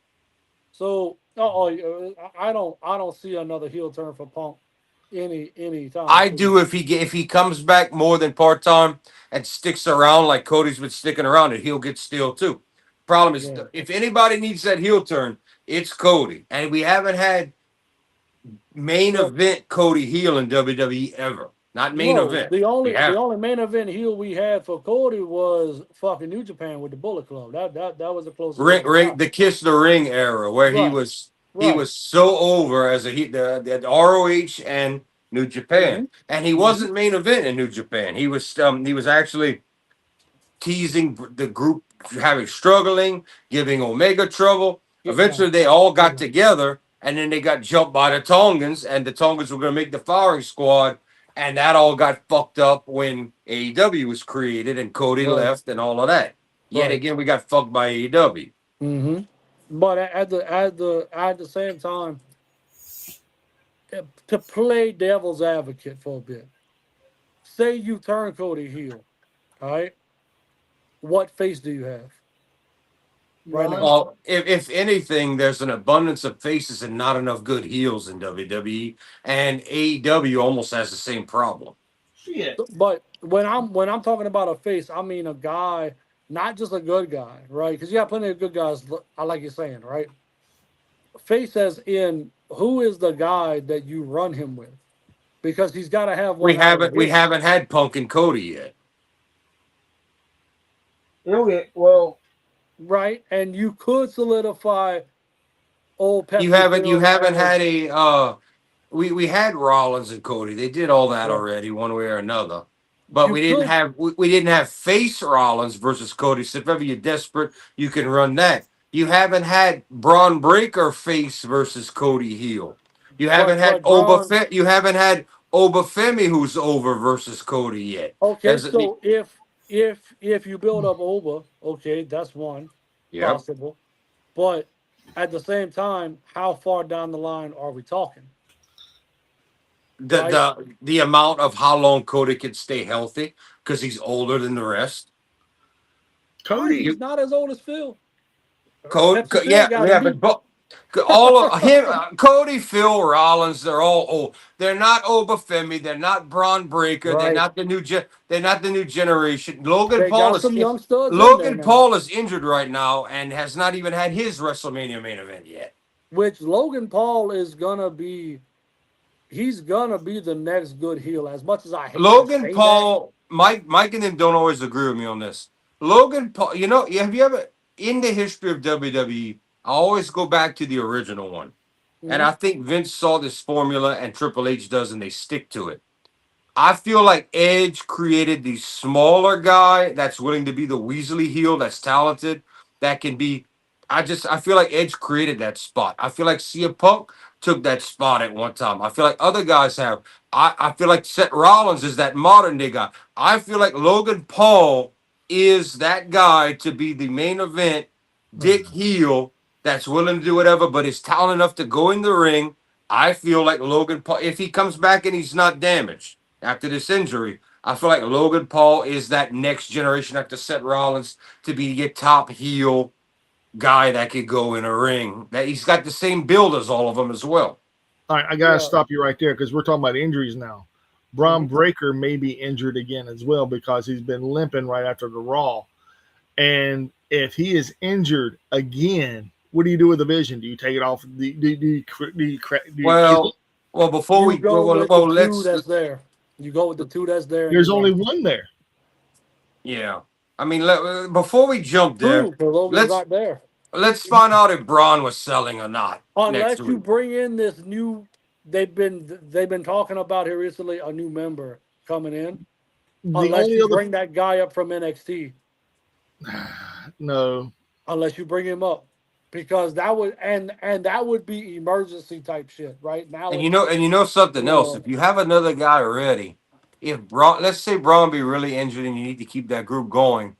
So, I don't see another heel turn for Punk any time I soon. do if he comes back more than part time and sticks around like Cody's been sticking around, and he'll get steel too. Problem is, Yeah. if anybody needs that heel turn, it's Cody, and we haven't had main Well, event Cody heel in WWE ever. Not main no, event. the We only the have only main event heel we had for Cody was fucking New Japan with the Bullet Club. That was the closest we ever got. the Kiss the Ring era where Right, he right. was so over as the ROH and New Japan, Mm-hmm. and he Mm-hmm. wasn't main event in New Japan. He was actually teasing the group having struggling, giving Omega trouble. Getting Eventually, down. they all got Yeah. together, and then they got jumped by the Tongans, and the Tongans were going to make the firing squad, and that all got fucked up when AEW was created and Cody Right, left and all of that. Yet right. again, we got fucked by AEW. Mm-hmm. But at the same time, to play devil's advocate for a bit, say you turn Cody heel, all right? What face do you have right now? None. Well, if anything, there's an abundance of faces and not enough good heels in WWE, and AEW almost has the same problem. Shit. But when I'm talking about a face, I mean a guy, not just a good guy, right? Because you got plenty of good guys. I like you saying, right? Face as in who is the guy that you run him with? Because he's got to have one out of the We gate, haven't had Punk and Cody yet. Okay. Well, right? And you could solidify old Pepsi You Phil haven't as had a we had Rollins and Cody. They did all that right. already, one way or another. But You could we didn't have face Rollins versus Cody. So if ever you're desperate, you can run that. You haven't had Braun Breaker face versus Cody heel. You haven't had Obafemi who's over versus Cody yet. Okay, There's a, so if you build up Oba, okay, that's one yep. possible. But at the same time, how far down the line are we talking? Right? The amount of how long Cody can stay healthy because he's older than the rest. Cody. He's not as old as Phil. Cody, Pepsi Phil yeah, got yeah, him but beat. all of him, Cody, Phil, Rollins, they're all old. They're not Obafemi. They're not Braun Breaker. Right. They're not the new generation. They got some young studs in there Logan now. Paul is injured right now and has not even had his WrestleMania main event yet. Which Logan Paul is gonna be. He's gonna be the next good heel. As much as I hate to Logan say that, Paul, Mike and them don't always agree with me on this. Logan Paul, have you ever in the history of WWE? I always go back to the original one. And mhm, I think Vince saw this formula and Triple H does, and they stick to it. I feel like Edge created the smaller guy that's willing to be the Weasley heel, that's talented, that can be. I feel like Edge created that spot. I feel like CM Punk took that spot at one time. I feel like other guys have. I feel like Seth Rollins is that modern day guy. I feel like Logan Paul is that guy to be the main event Dick heel that's willing to do whatever, but is talented enough to go in the ring. I feel like Logan Paul, if he comes back and he's not damaged after this injury, I feel like Logan Paul is that next generation after Seth Rollins to be your top heel guy that could go in a ring. That he's got the same build as all of them as well. All right, I gotta yeah, stop you right there because we're talking about injuries now. Braun mhm. Breaker may be injured again as well because he's been limping right after the Raw. And if he is injured again, what do you do with the Vision? Do you take it off? Do you keep it? Well, before You we go with the well, two let's that's there. You go with the two that's there, and There's you run only it. one there. yeah. I mean, before we jump there, True, because Logan's let's not there. let's find out if Braun was selling or not next Unless you week. bring in this new, they've been talking about here recently a new member coming in. The Unless only you other bring that guy up from NXT. No. unless you bring him up, because that would and that would be emergency type shit. Right now, And you know something else. uh, If you have another guy ready, if Braun, let's say Braun be really injured and you need to keep that group going,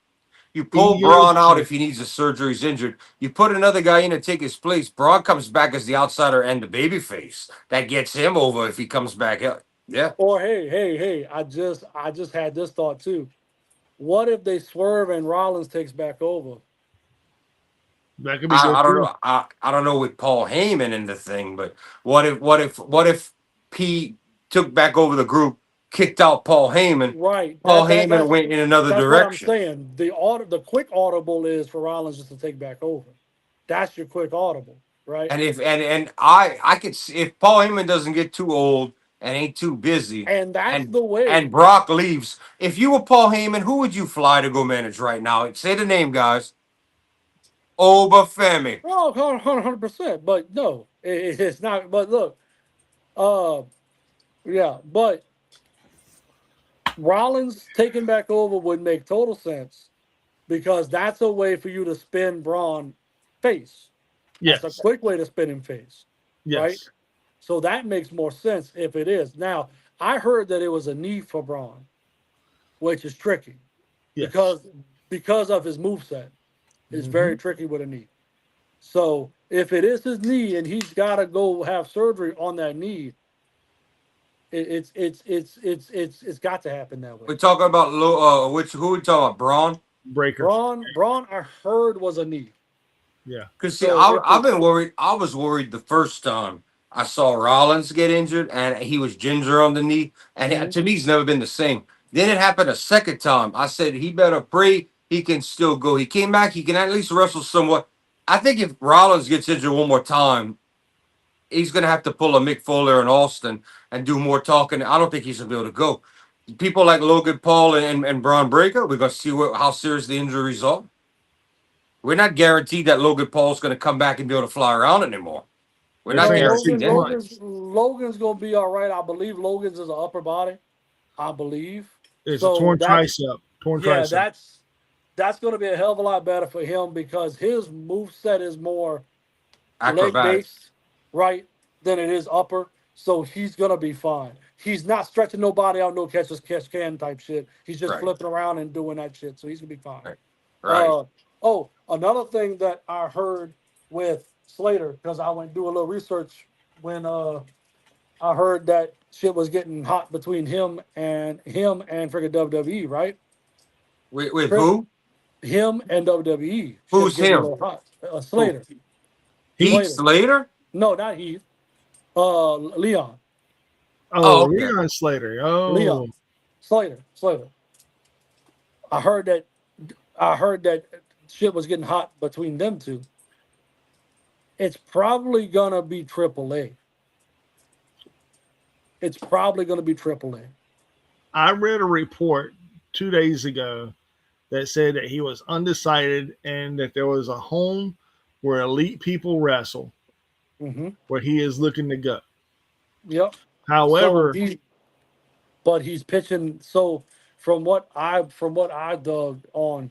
you pull Ego. Braun out if he needs a surgery, he's injured. You put another guy in to take his place. Braun comes back as the outsider and the babyface. That gets him over if he comes back. Yeah. or hey, I just had this thought too. What if they swerve and Rollins takes back over? That could be good I don't too. know. I don't know with Paul Heyman in the thing, but what if P took back over the group, kicked out Paul Heyman, Right. Paul Heyman went in another That's what I'm direction. saying. The quick audible is for Rollins just to take back over. That's your quick audible, right? And if and I could see if Paul Heyman doesn't get too old and ain't too busy, And that's and the way. and Brock leaves. If you were Paul Heyman, who would you fly to go manage right now? Say the name, guys. Obafemi. Oh, 100%. But no, it's not. But look, uh, yeah, but Rollins taking back over would make total sense because that's a way for you to spin Braun face. That's a Yes. quick way to spin him face, right? Yes. So that makes more sense if it is. Now, I heard that it was a knee for Braun, which is tricky Yes. because of his moveset. It's Mhm. very tricky with a knee. So if it is his knee and he's got to go have surgery on that knee, it's got to happen that way. We're talking about who we talking about? Braun. Breaker. Braun, I heard was a knee. Yeah. Because see, So I've been worried. I was worried the first time I saw Rollins get injured, and he was ginger on the knee, and Mhm. to me, he's never been the same. Then it happened a second time. I said he better pray he can still go. He came back. He can at least wrestle somewhat. I think if Rollins gets injured one more time, he's going to have to pull a Mick Foley and Austin and do more talking. I don't think he's going to be able to go. People like Logan Paul and Braun Breaker, we're going to see how serious the injuries are. We're not guaranteed that Logan Paul's going to come back and be able to fly around anymore. We're They're not saying guaranteed 6 that. months. Logan's gonna be all right. I believe Logan's is an upper body. I believe. It's a So torn that's tricep. Torn yeah, tricep. that's gonna be a hell of a lot better for him because his move set is more leg Acrobatic. based, right, than it is upper. So he's gonna be fine. He's not stretching nobody out, no catch as catch can type shit. He's just Right. flipping around and doing that shit. So he's gonna be fine. Right. Right. Oh, another thing that I heard with Slater, because I went do a little research when I heard that shit was getting hot between him and freaking WWE, right? With who? Him and WWE. Who's Shit's getting a him? little hot. Who? Slater. Heath Slater. Slater? No, not Heath. Leon. Oh, okay. Leon Slater. Oh, Leon. Slater. I heard that shit was getting hot between them two. It's probably gonna be AAA. It's probably gonna be AAA. I read a report 2 days ago that said that he was undecided and that there was a home where elite people wrestle Mm-hmm. where he is looking to go. Yep. However, But he's pitching. So from what I dug on,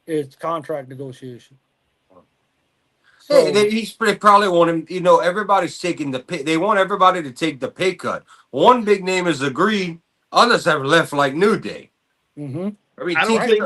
it's contract negotiation. So They probably want him. You know, everybody's taking the pay. They want everybody to take the pay cut. One big name has agreed. Others have left, like New Day. mm-hmm. I mean, I don't think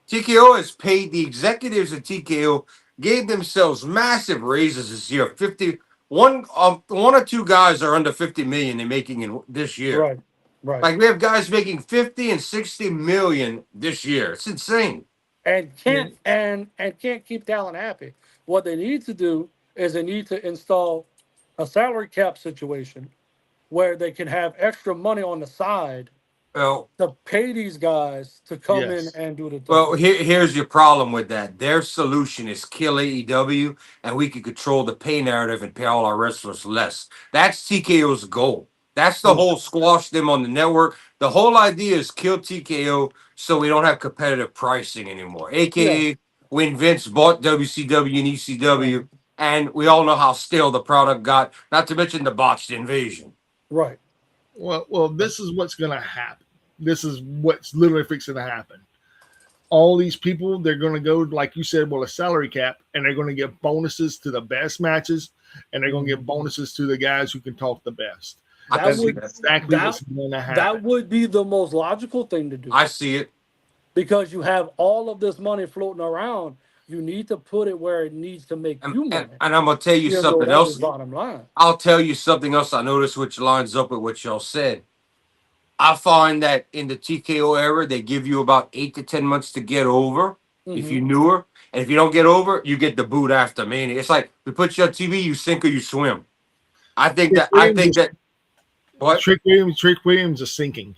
TKO has paid the executives at TKO gave themselves massive raises this year. 51 one or two guys are under 50 million they're making in this year. Right. Like we have guys making 50 and 60 million this year. It's insane. And can't keep talent happy. What they need to do is they need to install a salary cap situation where they can have extra money on the side Well, to pay these guys to come Yes. in and do the well, here's your problem with that. Their solution is kill AEW, and we can control the pay narrative and pay all our wrestlers less. That's TKO's goal. That's the whole squash them on the network. The whole idea is kill TKO so we don't have competitive pricing anymore. AKA when Vince bought WCW and ECW, and we all know how stale the product got. Not to mention the botched invasion. Right. well, this is what's going to happen. This is what's literally fixing to happen. all these people, they're going to go, like you said, well, a salary cap, and they're going to give bonuses to the best matches, and they're going to give bonuses to the guys who can talk the best. That's exactly what's going to happen. That would be the most logical thing to do. I see it. Because you have all of this money floating around, you need to put it where it needs to make you money. And I'm gonna tell you something else. Bottom line. I'll tell you something else I noticed, which lines up with what y'all said. I find that in the TKO era, they give you about 8 to 10 months to get over if you're newer. And if you don't get over, you get the boot after Mania. It's like we put you on TV, you sink or you swim. I think that what? Trick Williams is sinking.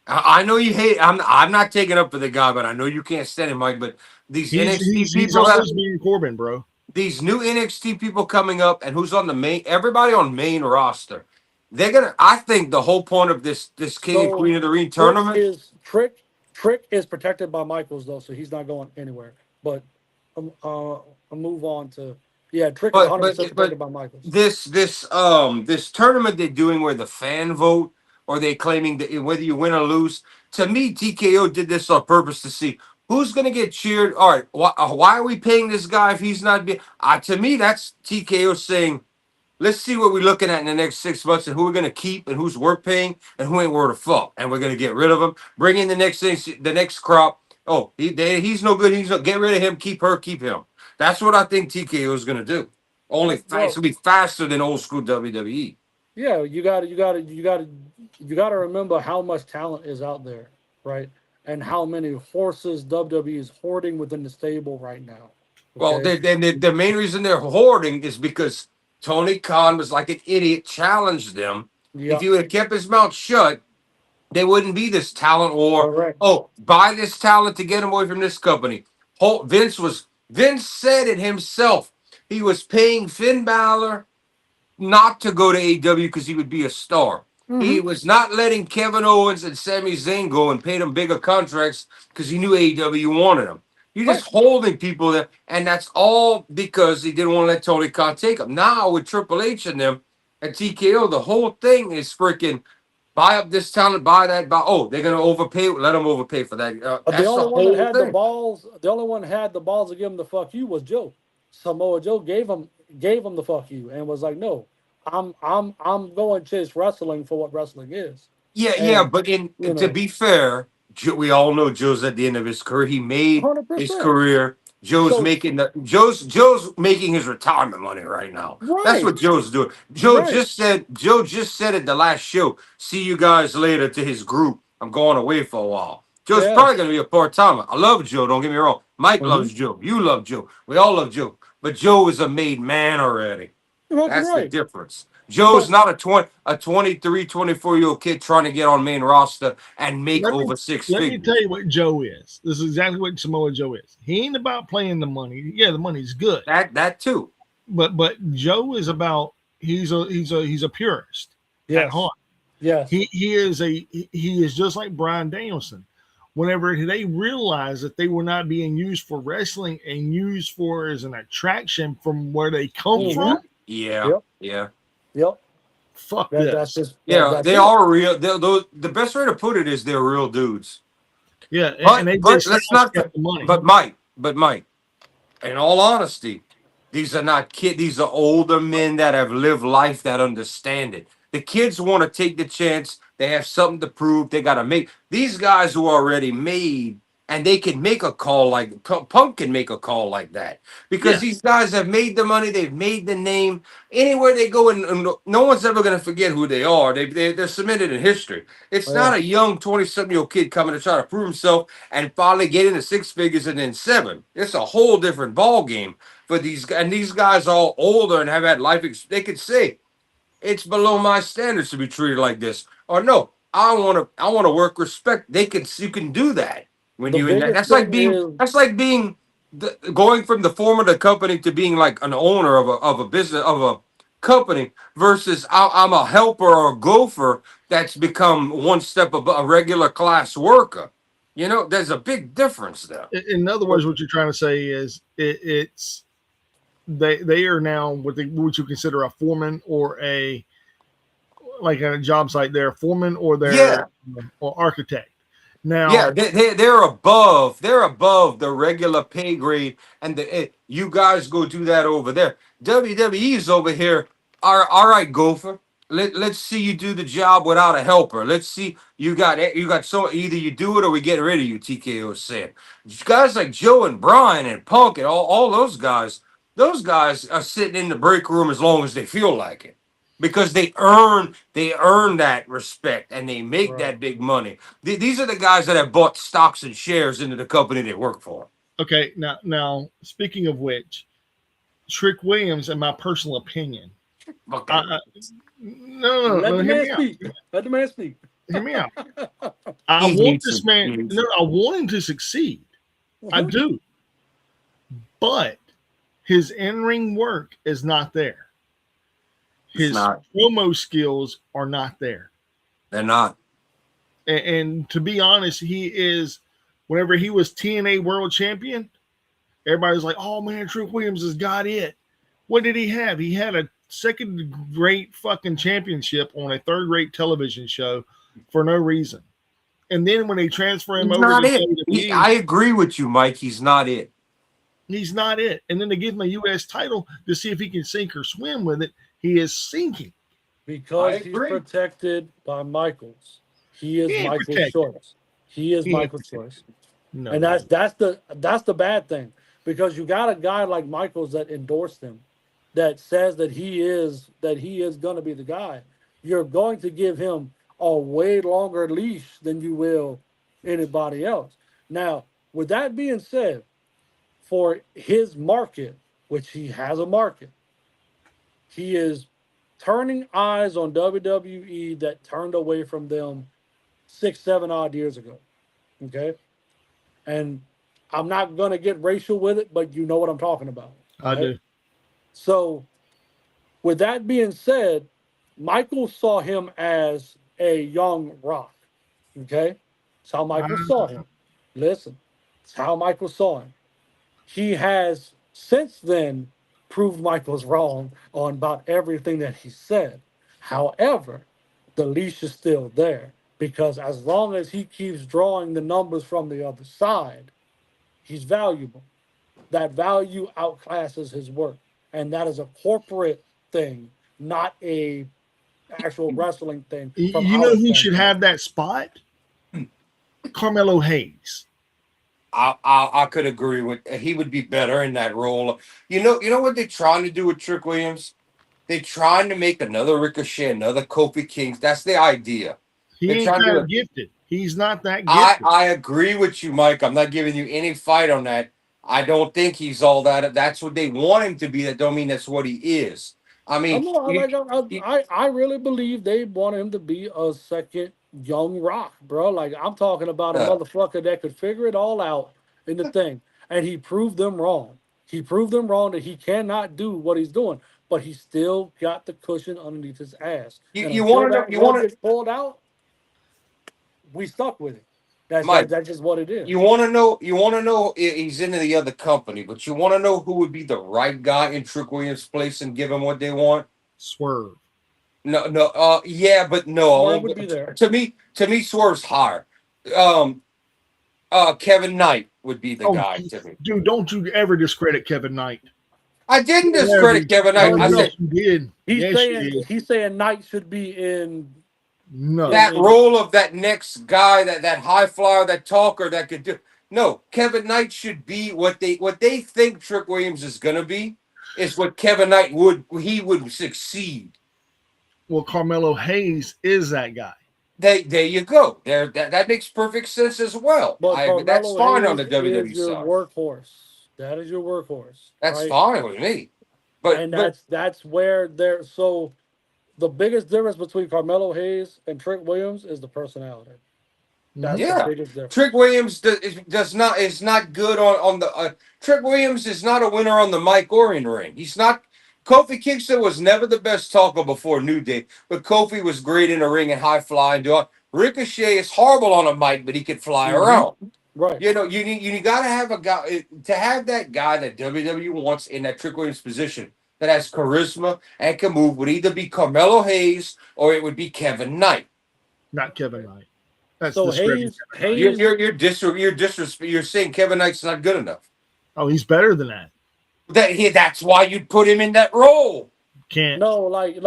I know you hate. I'm not taking up for the guy, but I know you can't stand him, Mike. But these NXT people, always being Corbin, bro. These new NXT people coming up, and who's on the main? Everybody on main roster. They're gonna. I think the whole point of this King and Queen of the Ring tournament is Trick is protected by Michaels though, so he's not going anywhere. But I'll move on to Trick is 100% protected by Michaels. This tournament they're doing where the fan vote. Or they claiming that whether you win or lose. To me, TKO did this on purpose to see who's going to get cheered. All right, why are we paying this guy if he's not being? To me, that's TKO saying, let's see what we're looking at in the next 6 months and who we're going to keep and who's worth paying and who ain't worth a fuck. And we're going to get rid of him. Bring in the next thing, the next crop. Oh, he's no good. Get rid of him. Keep her. Keep him. That's what I think TKO is going to do. Only it's going to be faster than old school WWE. Yeah, you got to remember how much talent is out there, right? And how many horses WWE is hoarding within the stable right now. Okay? Well, the main reason they're hoarding is because Tony Khan was like an idiot, challenged them. If he would have kept his mouth shut, there wouldn't be this talent war. Correct. Oh, buy this talent to get him away from this company. Vince said it himself. He was paying Finn Balor not to go to AEW because he would be a star. He was not letting Kevin Owens and Sami Zayn go and pay them bigger contracts because he knew AEW wanted them. You're just holding people there, and that's all because he didn't want to let Tony Khan take them. Now with Triple H and them and TKO, the whole thing is freaking buy up this talent, buy that, they're gonna overpay. Let them overpay for that. The only one that had the balls, the only one had the balls to give him the fuck you was Joe. Samoa Joe gave him the fuck you and was like, no, I'm going chase wrestling for what wrestling is. But to be fair, we all know Joe's at the end of his career. He made 100%. His career. Joe's making his retirement money right now. Right. That's what Joe's doing. Joe just said at the last show, see you guys later to his group. I'm going away for a while. Joe's probably gonna be a part-timer. I love Joe, don't get me wrong. Mike loves Joe. You love Joe. We all love Joe. But Joe is a made man already. That's the difference. Joe's not a 23, 24-year-old kid trying to get on main roster and make over six figures. Let me tell you what Joe is. This is exactly what Samoa Joe is. He ain't about playing the money. Yeah, the money's good. That too. But Joe is about he's a purist at heart. Yes. He is just like Bryan Danielson. Whenever they realized that they were not being used for wrestling and used for as an attraction from where they come from. Yep. Fuck this. That's just, they are real. The best way to put it is they're real dudes. Yeah, but let's not. The money. But Mike, in all honesty, these are not kids. These are older men that have lived life that understand it. The kids want to take the chance. They have something to prove. They got to make these guys who are already made, and they can make a call like Punk can make a call like that because these guys have made the money. They've made the name. Anywhere they go, and no one's ever going to forget who they are. They're cemented in history. It's not a young 20-something-year-old kid coming to try to prove himself and finally get into six figures and then seven. It's a whole different ball game for these guys. And these guys are all older and have had life. They could say it's below my standards to be treated like this. Or no, I want to work respect. You can do that when you in that. That's like being going from the former of the company to being like an owner of a business of a company versus I'm a helper or a gopher that's become one step above a regular class worker. You know, there's a big difference there. In other words, what you're trying to say is it's they are now what you consider a foreman or like a job site. They're a foreman or they're or architect, Now, Yeah, they're above the regular pay grade, and you guys go do that over there. WWE's over here. All right, Gopher. Let's see you do the job without a helper. Let's see you got so either you do it or we get rid of you. TKO said. Guys like Joe and Brian and Punk and all those guys are sitting in the break room as long as they feel like it because they earn that respect and they make Right. that big money. These are the guys that have bought stocks and shares into the company they work for. okay, now speaking of which, Trick Williams, in my personal opinion, Okay. no, Let the hear man me out. speak. Let the man speak. Hear me out. I He want hates this it. man. He hates No, it. I want him to succeed. I Mhm. do, but his in-ring work is not there. It's His not. promo skills are not there. They're not. And to be honest, he is. Whenever he was TNA World Champion, everybody was like, "Oh man, Trick Williams has got it." What did he have? He had a second-rate fucking championship on a third-rate television show for no reason. And then when they transfer him He's over not to it. WWE, I agree with you, Mike. He's not it. he's not it. And then they give him a U.S. title to see if he can sink or swim with it. He is sinking. Because I he's agree. protected by Michaels. He is He ain't Michael's protected. choice. He is He ain't Michael's choice. No, And that's the bad thing. Because you got a guy like Michaels that endorsed him, that says that he is gonna be the guy. You're going to give him a way longer leash than you will anybody else. Now, with that being said, for his market, which he has a market, he is turning eyes on WWE that turned away from them 6, 7 odd years ago. Okay. And I'm not going to get racial with it, but you know what I'm talking about. I Right? do. So, with that being said, Michael saw him as a young Rock. Okay. That's how Michael saw him. Listen, it's how Michael saw him. He has since then proved Michael's wrong on about everything that he said. However, the leash is still there because as long as he keeps drawing the numbers from the other side, he's valuable. That value outclasses his work. And that is a corporate thing, not a actual wrestling thing from You know our who should standpoint. have that spot? Carmelo Hayes. I could agree with he would be better in that role. You know what they're trying to do with Trick Williams? They're trying to make another Ricochet, another Kofi Kingston. That's the idea. He They're ain't trying to do that it. gifted. He's not that I gifted. I agree with you, Mike. I'm not giving you any fight on that. I don't think he's all that. That's what they want him to be. That don't mean that's what he is. I I'm mean, not, you, like you, I really believe they want him to be a second young Rock, bro. Like I'm talking about a uh, motherfucker that could figure it all out in the thing, and he proved them wrong. He proved them wrong that he cannot do what he's doing, but he still got the cushion underneath his ass. you, And you until want to know? that You rug want to, gets pulled out, we stuck with it. Mike? That's just what it is. You want to know? You want to know? He's into the other company, but you want to know who would be the right guy in Trick Williams' place and give him what they want? Swerve. No, no, yeah, but no, I Where won't. would be there? To me, Swerve's higher. Um, Kevin Knight would be the Oh, guy to me. dude, don't you ever discredit Kevin Knight. I didn't Never. discredit Kevin Knight. Oh, I yes, said you did. Yes, you did. He's saying Knight should be in No. that role of that next guy, that high flyer, that talker that could do. No, Kevin Knight should be what they think Trick Williams is gonna be is what Kevin Knight would succeed. Well, Carmelo Hayes is that guy. There you go. That makes perfect sense as well. But That's Carmelo fine on Hayes the is WWE your side. workhorse. That is your workhorse, That's right? fine with me. But And but that's where they're so the biggest difference between Carmelo Hayes and Trick Williams is the personality. That's the yeah, biggest difference. Trick Williams does not is not good on the Trick Williams is not a winner on the mic or in ring. He's not. Kofi Kingston was never the best talker before New Day, but Kofi was great in the ring and high fly and do it. Ricochet is horrible on a mic, but he could fly Mhm. around. Right. You got to have a guy to have that guy that WWE wants in that Trick Williams position that has charisma and can move would either be Carmelo Hayes or it would be Kevin Knight. Not Kevin Knight. That's So discrediting. Hayes. You're saying Kevin Knight's not good enough. Oh, he's better than that. That's why you'd put him in that role. Can't. No, like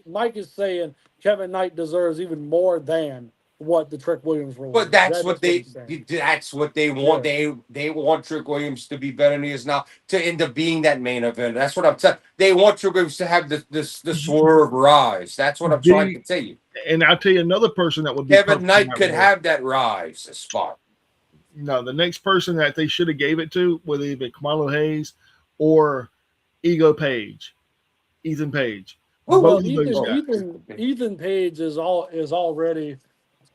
Mike is saying, Kevin Knight deserves even more than what the Trick Williams role But is. that's what he's saying. that's what they want. Yeah. They want Trick Williams to be better than he is now to end up being that main event. That's what I'm telling. They want Trick Williams to have the swerve rise. That's what I'm trying to tell you. And I'll tell you another person that would be Kevin perfect in Knight that could role. have that rise spot. No, the next person that they should have gave it to, whether it be Kamalo Hayes or Ego Page, Ethan Page. Well, Both of those guys. Ethan Page is already.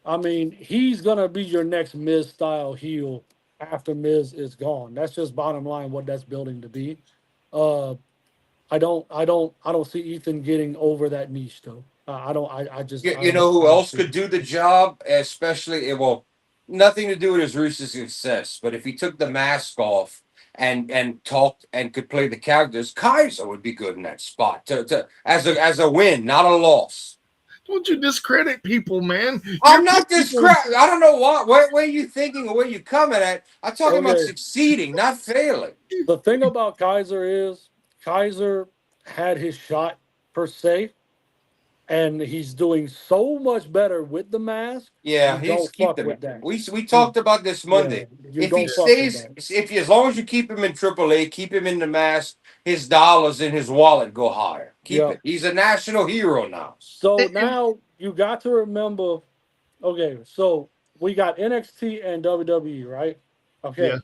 I mean, he's gonna be your next Miz style heel after Miz is gone. That's just bottom line what that's building to be. I don't see Ethan getting over that niche though. I just. You know who else could do the job, especially nothing to do with his recent success, but if he took the mask off and talked and could play the characters, Kaiser would be good in that spot to as a win, not a loss. Don't you discredit people, man. I'm not discrediting. I don't know where you thinking or where you coming at. I'm talking about succeeding, not failing. The thing about Kaiser is Kaiser had his shot per se, and he's doing so much better with the mask. Yeah, don't fuck with that. We talked about this Monday. Yeah, If he stays, as long as you keep him in AAA, keep him in the mask, his dollars in his wallet go higher. Keep it. He's a national hero now. So now you got to remember. Okay, so we got NXT and WWE, right? Okay. Yeah.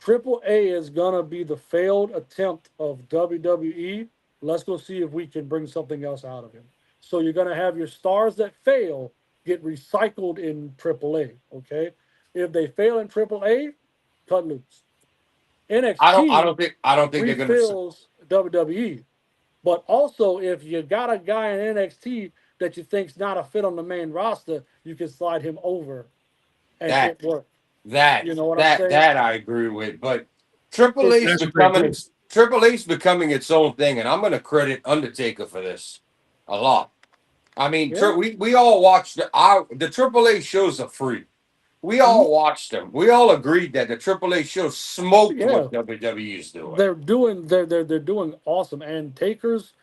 AAA is gonna be the failed attempt of WWE. Let's go see if we can bring something else out of him. So you're gonna have your stars that fail get recycled in AAA. Okay. If they fail in AAA, cut loose. NXT. I don't think they're gonna refills WWE. But also, if you got a guy in NXT that you think's not a fit on the main roster, you can slide him over, and it works. You know what I'm saying? That I agree with. But AAA's becoming its own thing, and I'm going to credit Undertaker for this a lot. I mean, we all watched the AAA shows are free. We all watched them. We all agreed that the AAA shows smoked what WWE's doing. They're doing awesome, and Taker's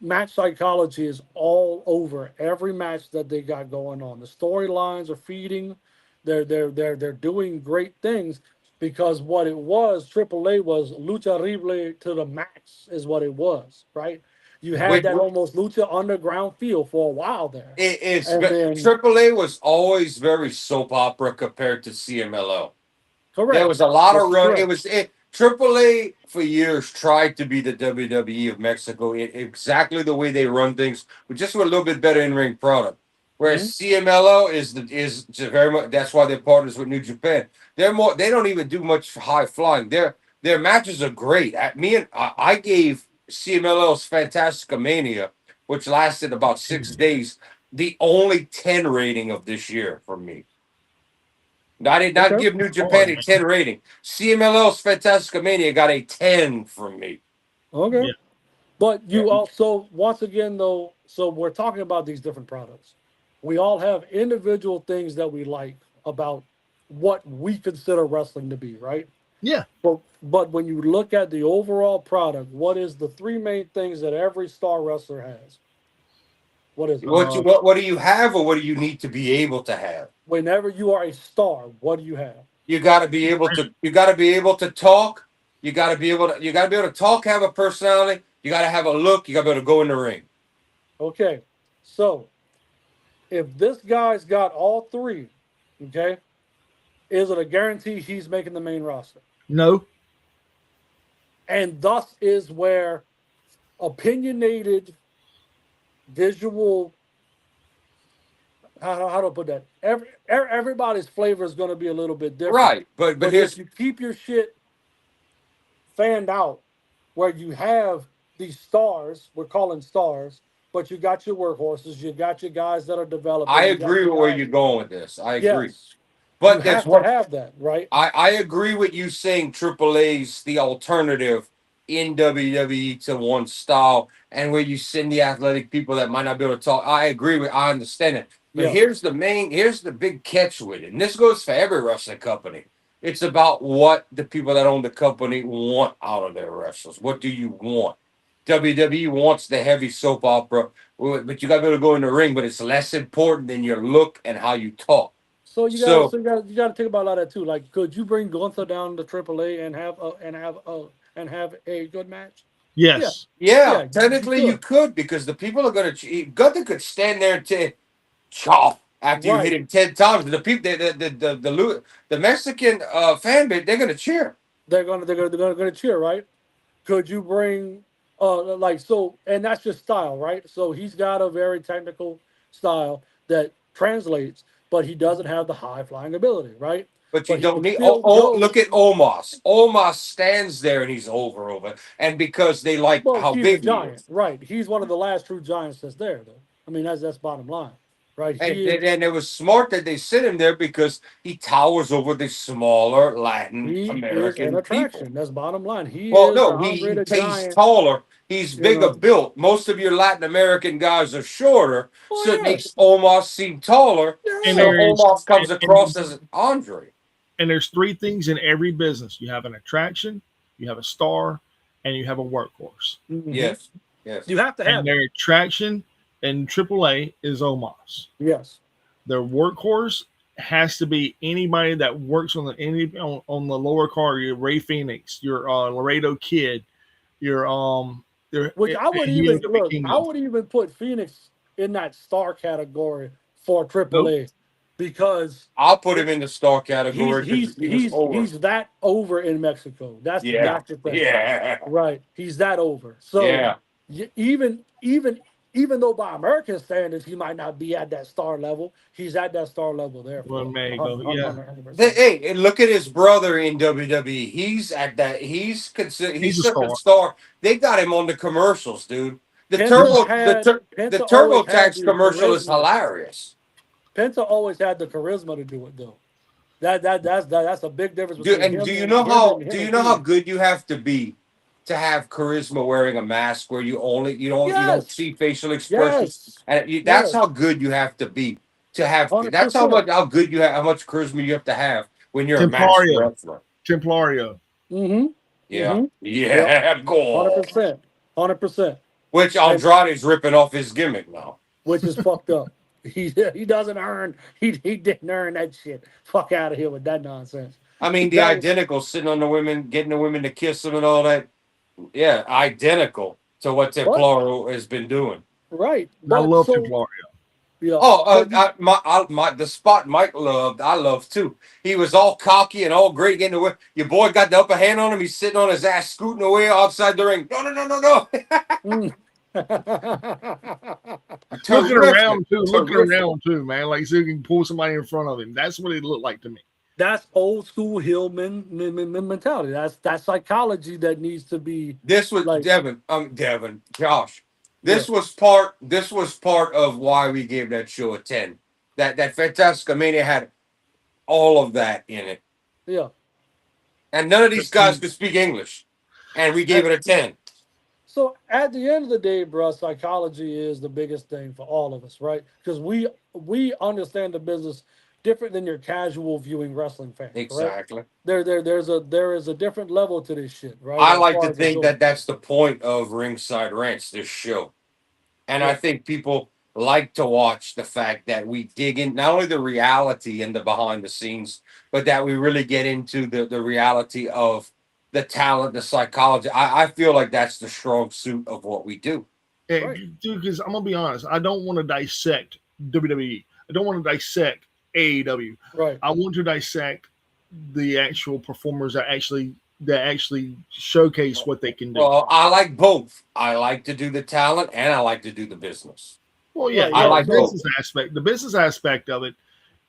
match psychology is all over every match that they got going on. The storylines are feeding. They're doing great things because what it was, AAA was lucha libre to the max is what it was, right? You had that almost lucha underground feel for a while there. AAA was always very soap opera compared to CMLL. Correct. There was a lot of run. AAA for years tried to be the WWE of Mexico, exactly the way they run things, but just with a little bit better in-ring product. Whereas CMLL is very much. That's why they're partners with New Japan. They're more. They don't even do much high flying. Their matches are great. I gave CMLL's Fantastica Mania, which lasted about 6 days, the only 10 rating of this year for me. I did not give New Japan a 10 rating. CMLL's Fantastica Mania got a 10 from me. Okay. Yeah. But you also, once again, though, so we're talking about these different products. We all have individual things that we like about what we consider wrestling to be, right? Yeah. But when you look at the overall product, what is the three main things that every star wrestler has? What is it? What do you have, or what do you need to be able to have? Whenever you are a star, what do you have? You got to be able to. You got to be able to talk. You got to be able to. You got to be able to talk. Have a personality. You got to have a look. You got to be able to go in the ring. Okay, so if this guy's got all three, okay, is it a guarantee he's making the main roster? No. And thus is where opinionated visual, how do I put that? Everybody's flavor is going to be a little bit different. Right, but if you keep your shit fanned out, where you have these stars, we're calling stars, but you got your workhorses, you got your guys that are developing. I agree with where you're going with this. I agree. Yes. But you have to have that, right? I agree with you saying AAA's the alternative in WWE to one style, and where you send the athletic people that might not be able to talk. I understand it. But here's the big catch with it, and this goes for every wrestling company. It's about what the people that own the company want out of their wrestlers. What do you want? WWE wants the heavy soap opera, but you got to be able to go in the ring. But it's less important than your look and how you talk. So So, you gotta think about all that too. Like, could you bring Gunther down to AAA and have a good match? Yeah, Yes. yeah, yeah, you technically you could. could because the people are going to. Gunther could stand there and say, chop after you hit Right. him 10 times. The people, the Mexican fan base, they're gonna cheer. They're gonna cheer, right? Could you bring like so and that's just style, right? So he's got a very technical style that translates, but he doesn't have the high flying ability, right? But you But he don't can need. still Look go. at Omos. Omos stands there and he's over, and because they like Well, how he's a big he giant, is, right? He's one of the last true giants that's there, though. I mean, that's bottom line, right? and He is and it was smart that they sent him there because he towers over the smaller Latin he is an American people. attraction. That's bottom line. He Well, is the no, Andre the he's Giant, taller. He's you bigger know. built. Most of your Latin American guys are shorter, so Oh it makes yes, Omos seem taller. And So yes, there's Omos comes and, across as Andre. and there's three things in every business. You have an attraction, you have a star, and you have a workhorse. hmm Yes, yes. you have to And have it. their attraction in AAA is Omos. Yes, Their workhorse has to be anybody that works on on the lower card. Your Ray Phoenix, your Laredo Kid, your which I would Hideo even look. I Kingdom. would even put Phoenix in that star category for Nope. AAA because I'll put him in the star category because he was over. he's that over in Mexico. Yeah, That's the thing, yeah, right? He's that over. So yeah. even though by American standards he might not be at that star level, he's at that star level there Well, for there you go. Yeah, 100%. Hey, and look at his brother in WWE. He's at that. he's He's a such a star. star. They got him on the commercials, dude. The Penta turbo the had tur- the Penta always had TurboTax the commercial is charisma. hilarious. Penta always had the charisma to do it though. That's a big difference Do between and do him you and know him and how him do you and know how Phoenix. good you have to be to have charisma wearing a mask where you don't Yes, see facial expressions, yes, and that's yes, how good you have to be to have. hundred That's how percent. much how good you have how much charisma you have to have when you're a masked Templario, wrestler. Templario. Mm-hmm. Yeah, Mm-hmm. Yep. yeah, go Hundred on. percent. 100%. Which And Andrade's ripping off his gimmick now. which is fucked up. He doesn't earn he didn't earn that shit. Fuck out of here with that nonsense. I mean, the That identical sitting on the women, getting the women to kiss him and all that. Yeah, identical to what what? Templaro has been doing. Right. I But love so Templario. yeah. Oh, But you the spot Mike loved, I love too. He was all cocky and all great getting away. Your boy got the upper hand on him. He's sitting on his ass, scooting away outside the ring. No, no, no, no, no. mm. Looking Terrific, terrific. around too, man. Like so he can pull somebody in front of him. That's what it looked like to me. That's old school hill mentality. That's psychology that needs to be This was like Devin, Josh. yeah, This was part of why we gave that show a 10. That Fantastica Mania had all of that in it. yeah. And none of these guys could speak English. And we gave it a 10. So at the end of the day, bro, psychology is the biggest thing for all of us, right? Because we understand the business different than your casual viewing wrestling fan, correct? Exactly. There is a different level to this shit, right? I As like far to as it think goes. that that's the point of Ringside Rants, this show. And I Yeah, think people like to watch the fact that we dig in not only the reality and the behind the scenes, but that we really get into the reality of the talent, the psychology. I feel like that's the strong suit of what we do. And, right, dude, because I'm gonna be honest, I don't want to dissect WWE. I don't want to dissect AEW. right. I want to dissect the actual performers that actually showcase what they can do. Well, I like both. I like to do the talent and I like to do the business. Well, yeah, Right, I yeah. yeah. like both. The business aspect of it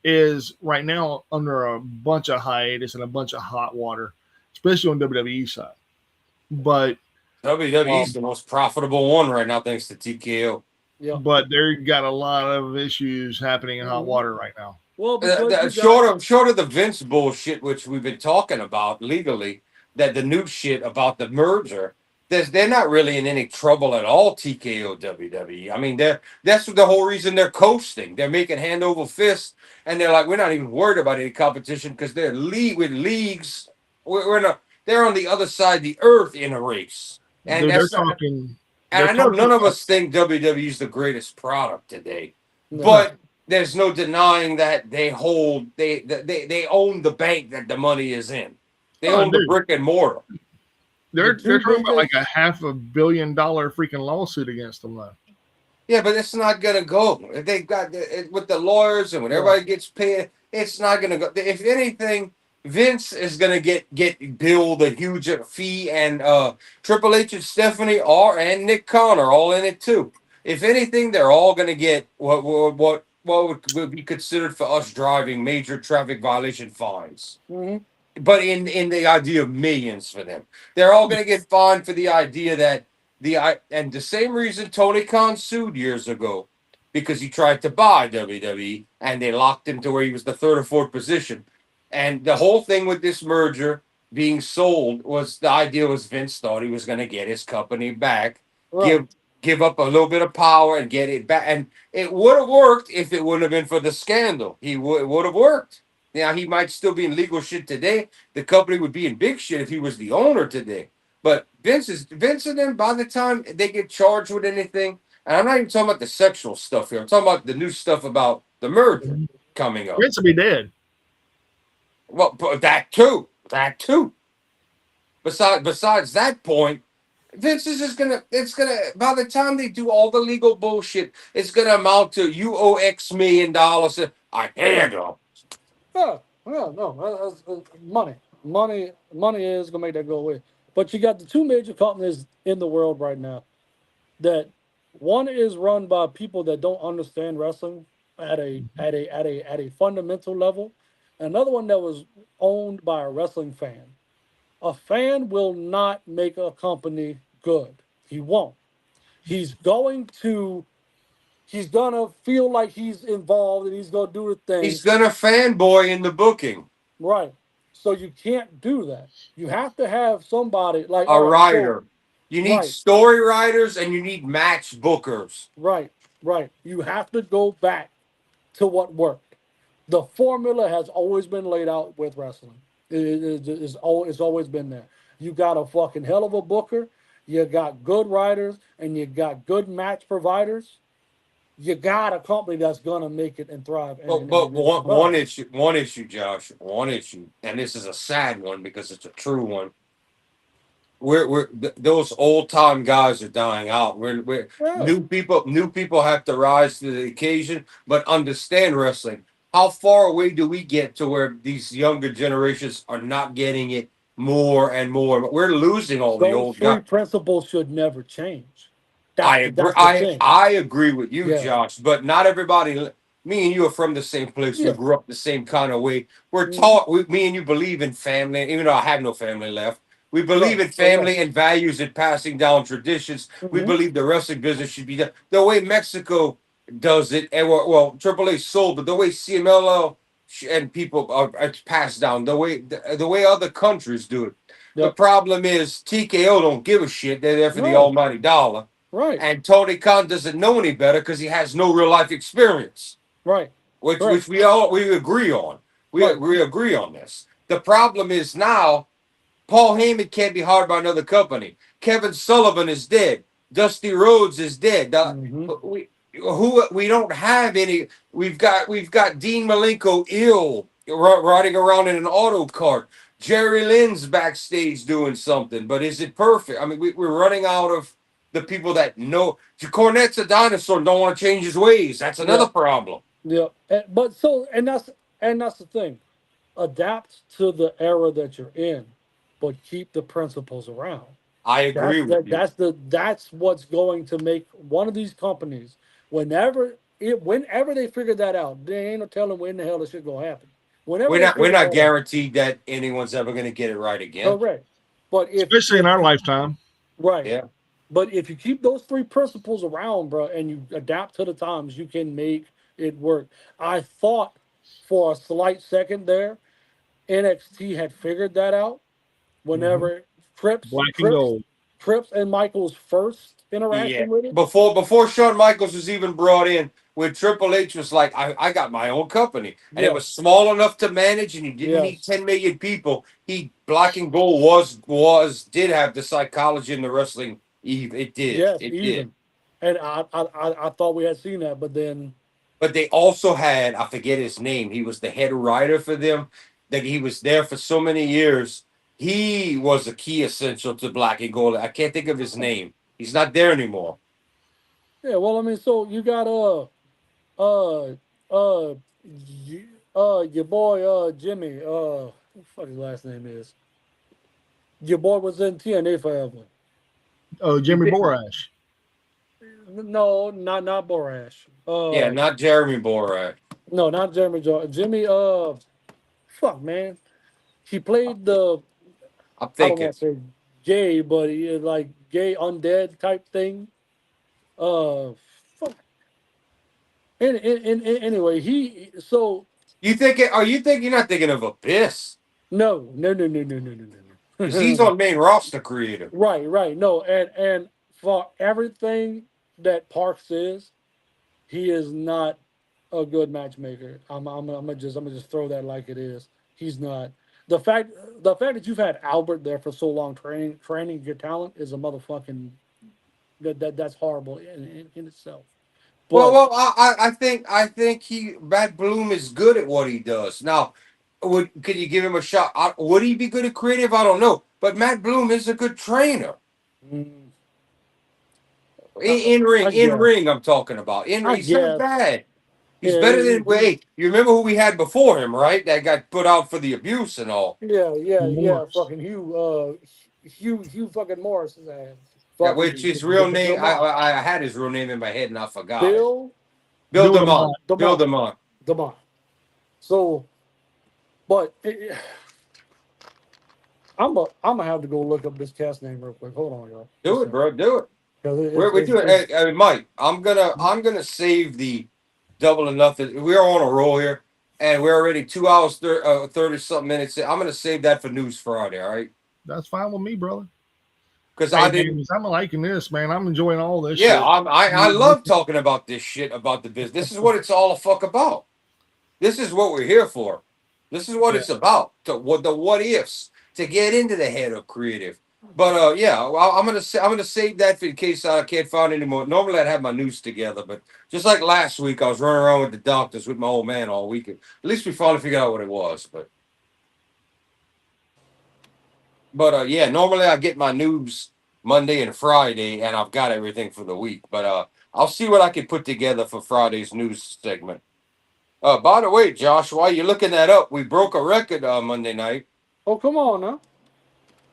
is right now under a bunch of hiatus and a bunch of hot water, especially on WWE side. But WWE's the most profitable one right now, thanks to TKO. Yeah. but they got a lot of issues happening in hot Mhm. water right now. Well, because you got Short of the Vince bullshit, which we've been talking about legally, that the new shit about the merger, they're not really in any trouble at all. TKO WWE. I mean, that's the whole reason they're coasting. They're making hand over fist, and they're like, we're not even worried about any competition because they're with leagues. We're in a, they're on the other side of the earth in a race, and Dude, they're that's not. talking. And They're I know talking none of about us think WWE is the greatest product today, No. but there's no denying that they own the bank that the money is in. They oh, own the dude, brick and mortar. The they're two talking about like biggest, a $500 million freaking lawsuit against them now. Yeah, but it's not gonna go. If they got with the lawyers and when Yeah. everybody gets paid, it's not gonna go. If anything, Vince is gonna get billed a huge fee, and Triple H and Stephanie are and Nick Khan are all in it too. If anything, they're all gonna get what would be considered for us driving major traffic violation fines. Mhm. But in the idea of millions for them, they're all gonna get fined for the idea that and the same reason Tony Khan sued years ago because he tried to buy WWE and they locked him to where he was the third or fourth position. And the whole thing with this merger being sold was the idea was Vince thought he was going to get his company back, Right. give up a little bit of power and get it back. And it would have worked if it wouldn't have been for the scandal. It would have worked. Now he might still be in legal shit today. The company would be in big shit if he was the owner today. But Vince and them, by the time they get charged with anything, and I'm not even talking about the sexual stuff here. I'm talking about the new stuff about the merger coming up. Vince will be dead. Well, but that too. That too. Besides that point, Vince is just gonna. It's gonna. By the time they do all the legal bullshit, it's gonna amount to you owe X million dollars. I handle. Yeah, yeah, no, money is gonna make that go away. But you got the two major companies in the world right now that one is run by people that don't understand wrestling at a fundamental level. Another one that was owned by a wrestling fan. A fan will not make a company good. He won't. He's going to he's gonna feel like he's involved and he's gonna do the thing. He's gonna fanboy in the booking. Right. So you can't do that. You have to have somebody like A all right, so writer. You need right, story writers and you need match bookers. right, right. You have to go back to what worked. The formula has always been laid out with wrestling. It's always been there. You got a fucking hell of a booker. You got good writers, and you got good match providers. You got a company that's gonna make it and thrive. But one issue, Josh, one issue, and this is a sad one because it's a true one. Those old time guys are dying out. We're Yeah. new people have to rise to the occasion, but understand wrestling. How far away do we get to where these younger generations are not getting it more and more? We're losing all the Those old three guys. principles should never change. I agree. That's the thing. I agree with you, Yeah. Josh. But not everybody. Me and you are from the same place. Yeah. We grew up the same kind of way. We're Mhm. taught. Me and you believe in family, even though I have no family left. We believe Right. in family and values and passing down traditions. We Mhm. believe the wrestling business should be done the way Mexico does it, and well, Triple H sold, but the way CMLL and people are it's passed down, the way other countries do it. The Yep. problem is TKO don't give a shit. They're there for the No. almighty dollar. Right. And Tony Khan doesn't know any better because he has no real life experience, Right. which Right. we agree on. Right. We agree on this. The problem is now Paul Heyman can't be hired by another company. Kevin Sullivan is dead. Dusty Rhodes is dead. Mhm. We don't have any. We've got Dean Malenko ill, riding around in an auto cart. Jerry Lynn's backstage doing something, but is it perfect? I mean, we're running out of the people that know. Cornette's a dinosaur, don't want to change his ways. That's another problem. Yeah. But that's the thing. Adapt to the era that you're in, but keep the principles around. I agree with you. That's what's going to make one of these companies whenever they figure that out, they ain't no telling when the hell this shit gonna happen. Whenever We're they not figure that out, guaranteed that anyone's ever going to get it right again. correct. But Especially in our lifetime. right, Yeah. but if you keep those three principles around, bro, and you adapt to the times, you can make it work. I thought for a slight second there, NXT had figured that out. Whenever Black and gold. Trips and Michael's first Yeah. interaction with it. Before Shawn Michaels was even brought in, when Triple H was like, I got my own company. And it was Yes, small enough to manage and he didn't need yes, 10 million people. He Black and Gold did have the psychology in the wrestling. It did. yes, It did. even. And I thought we had seen that, but then But they also had, I forget his name. He was the head writer for them. That he was there for so many years. He was a key essential to Black and Gold. I can't think of his name. He's not there anymore. yeah. Well, I mean, so you got uh uh your boy Jimmy what the fuck his last name is. Your boy was in TNA forever. Oh, Jimmy Borash. No, not Borash. Yeah, not Jeremy Borash. No, not Jeremy Jordan. Jimmy fuck man. He played the I'm I don't thinking. want to say gay, but he is like gay undead type thing. Fuck. Anyway, he so You thinking? Are you thinking? You're not thinking of Abyss no. because he's on main roster creative. Right. No, and for everything that Parks is, he is not a good matchmaker. I'm gonna just throw that like it is. He's not. The fact that you've had Albert there for so long training your talent is a motherfucking that's horrible in itself. But I think Matt Bloom is good at what he does. Now, could you give him a shot? Would he be good at creative? I don't know. But Matt Bloom is a good trainer. mm, In ring, I in guess ring. I'm talking about. I He's not guess bad. He's yeah better than wait. You remember who we had before him, right? That got put out for the abuse and all. yeah. Morris. Fucking Hugh fucking Morris is ass. Yeah, which Fucking his real the name, Demont. I had his real name in my head and I forgot it. Bill Bill Bill DeMont. DeMont. Bill Demont. DeMont. Demont. So, but I'm gonna have to go look up this cast name real quick. Hold on, y'all. Do it, bro. Do it. Because We do it. Hey, Mike, I'm gonna save the double or nothing. We're on a roll here, and we're already 2 hours 30 something minutes. I'm gonna save that for News Friday. All right, That's fine with me, brother. because Hey, I didn't. man, I'm liking this, man. I'm enjoying all this Yeah, shit. I love talking about this shit about the business. This is what it's all a fuck about. This is what we're here for. This is what Yeah. it's about. The what ifs to get into the head of creative. But yeah, I'm gonna save that for in case I can't find any more. Normally I'd have my news together, but just like last week, I was running around with the doctors with my old man all weekend. At least we finally figured out what it was. But yeah, normally I get my news Monday and Friday, and I've got everything for the week. But I'll see what I can put together for Friday's news segment. By the way, Josh, while you're looking that up, we broke a record Monday night. oh come on now.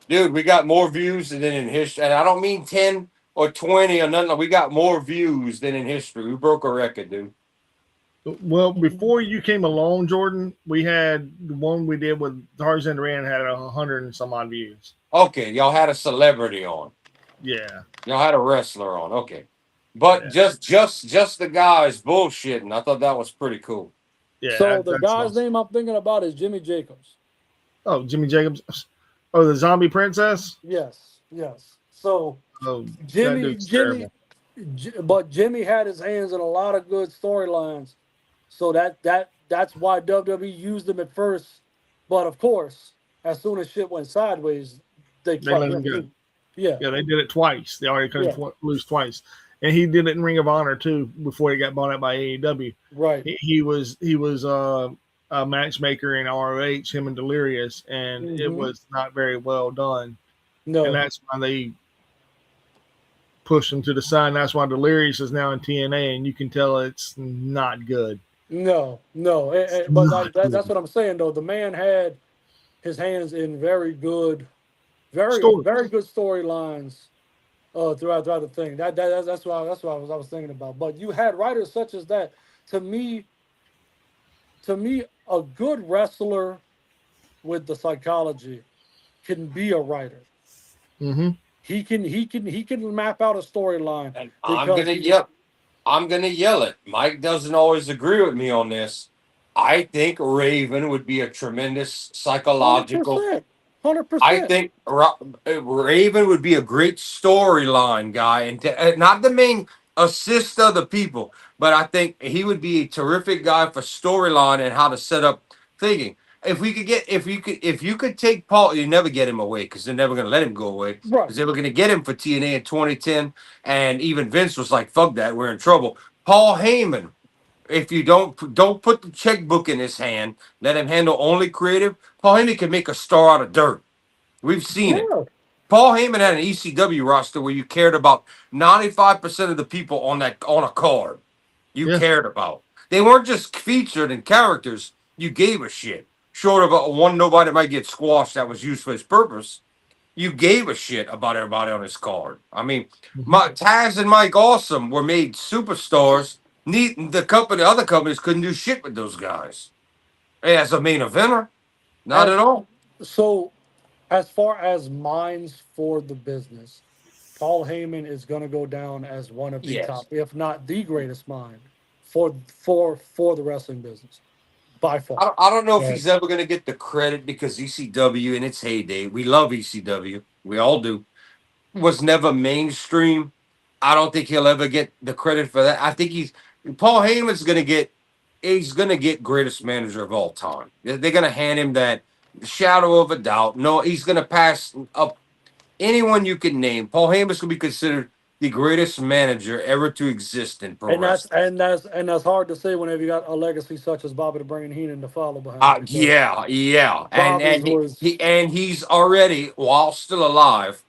Dude, we got more views than in history. And I don't mean 10 or 20 or nothing. We got more views than in history. We broke a record, dude. Well, before you came along, Jordan, we had the one we did with Tarzan Duran had 100 and some odd views. Okay, y'all had a celebrity on. Yeah. Y'all had a wrestler on. Okay. But just the guys bullshitting. I thought that was pretty cool. Yeah. So the that's guy's awesome. name I'm thinking about is Jimmy Jacobs. Oh, Jimmy Jacobs. Oh, the Zombie Princess. Yes. So Oh, that Jimmy dude's terrible. But Jimmy had his hands in a lot of good storylines. So that's why WWE used him at first. But of course, as soon as shit went sideways, they cut let him him go. too. Yeah. Yeah, they did it twice. They already cut Yeah. him loose twice, and he did it in Ring of Honor too before he got bought out by AEW. Right. He was a matchmaker in ROH, him and Delirious, and it Mhm. was not very well done. No. And that's why they pushed him to the side. And that's why Delirious is now in TNA, and you can tell it's not good. No. But that's what I'm saying though. The man had his hands in very good storylines throughout the thing. That's what I was thinking about. But you had writers such as that. To me, a good wrestler with the psychology can be a writer. Mm-hmm. He can map out a storyline. And I'm gonna yell it. Mike doesn't always agree with me on this. I think Raven would be a tremendous psychological. 100%. I 100%. think Raven would be a great storyline guy, and not the main assist other people, but I think he would be a terrific guy for storyline and how to set up thinking. If you could take Paul, you never get him away because they're never going to let him go away Right. because they were going to get him for TNA in 2010, and even Vince was like, "Fuck that, we're in trouble." Paul Heyman, if you don't put the checkbook in his hand, let him handle only creative. Paul Heyman can make a star out of dirt. We've seen it. Yeah. Paul Heyman had an ECW roster where you cared about 95% of the people on a card. You Yeah. cared about. They weren't just featured in characters. You gave a shit. Short of one nobody might get squashed that was used for his purpose. You gave a shit about everybody on his card. I mean, Mhm. Taz and Mike Awesome were made superstars. Other companies couldn't do shit with those guys. As a main eventer, not As at all. so, as far as minds for the business, Paul Heyman is going to go down as one of the Yes. top, if not the greatest mind for the wrestling business by far. I don't know if Right. he's ever going to get the credit because ECW in its heyday, we love ECW, we all do, was never mainstream. I don't think he'll ever get the credit for that. I think Paul Heyman's going to get greatest manager of all time. They're going to hand him that shadow of a doubt. No, he's going to pass up anyone you can name. Paul Heyman's going to be considered the greatest manager ever to exist in pro And that's wrestling. and that's hard to say whenever you got a legacy such as Bobby the Brain Heenan to follow behind it. But Yeah, Bobby's was he's already, while still alive,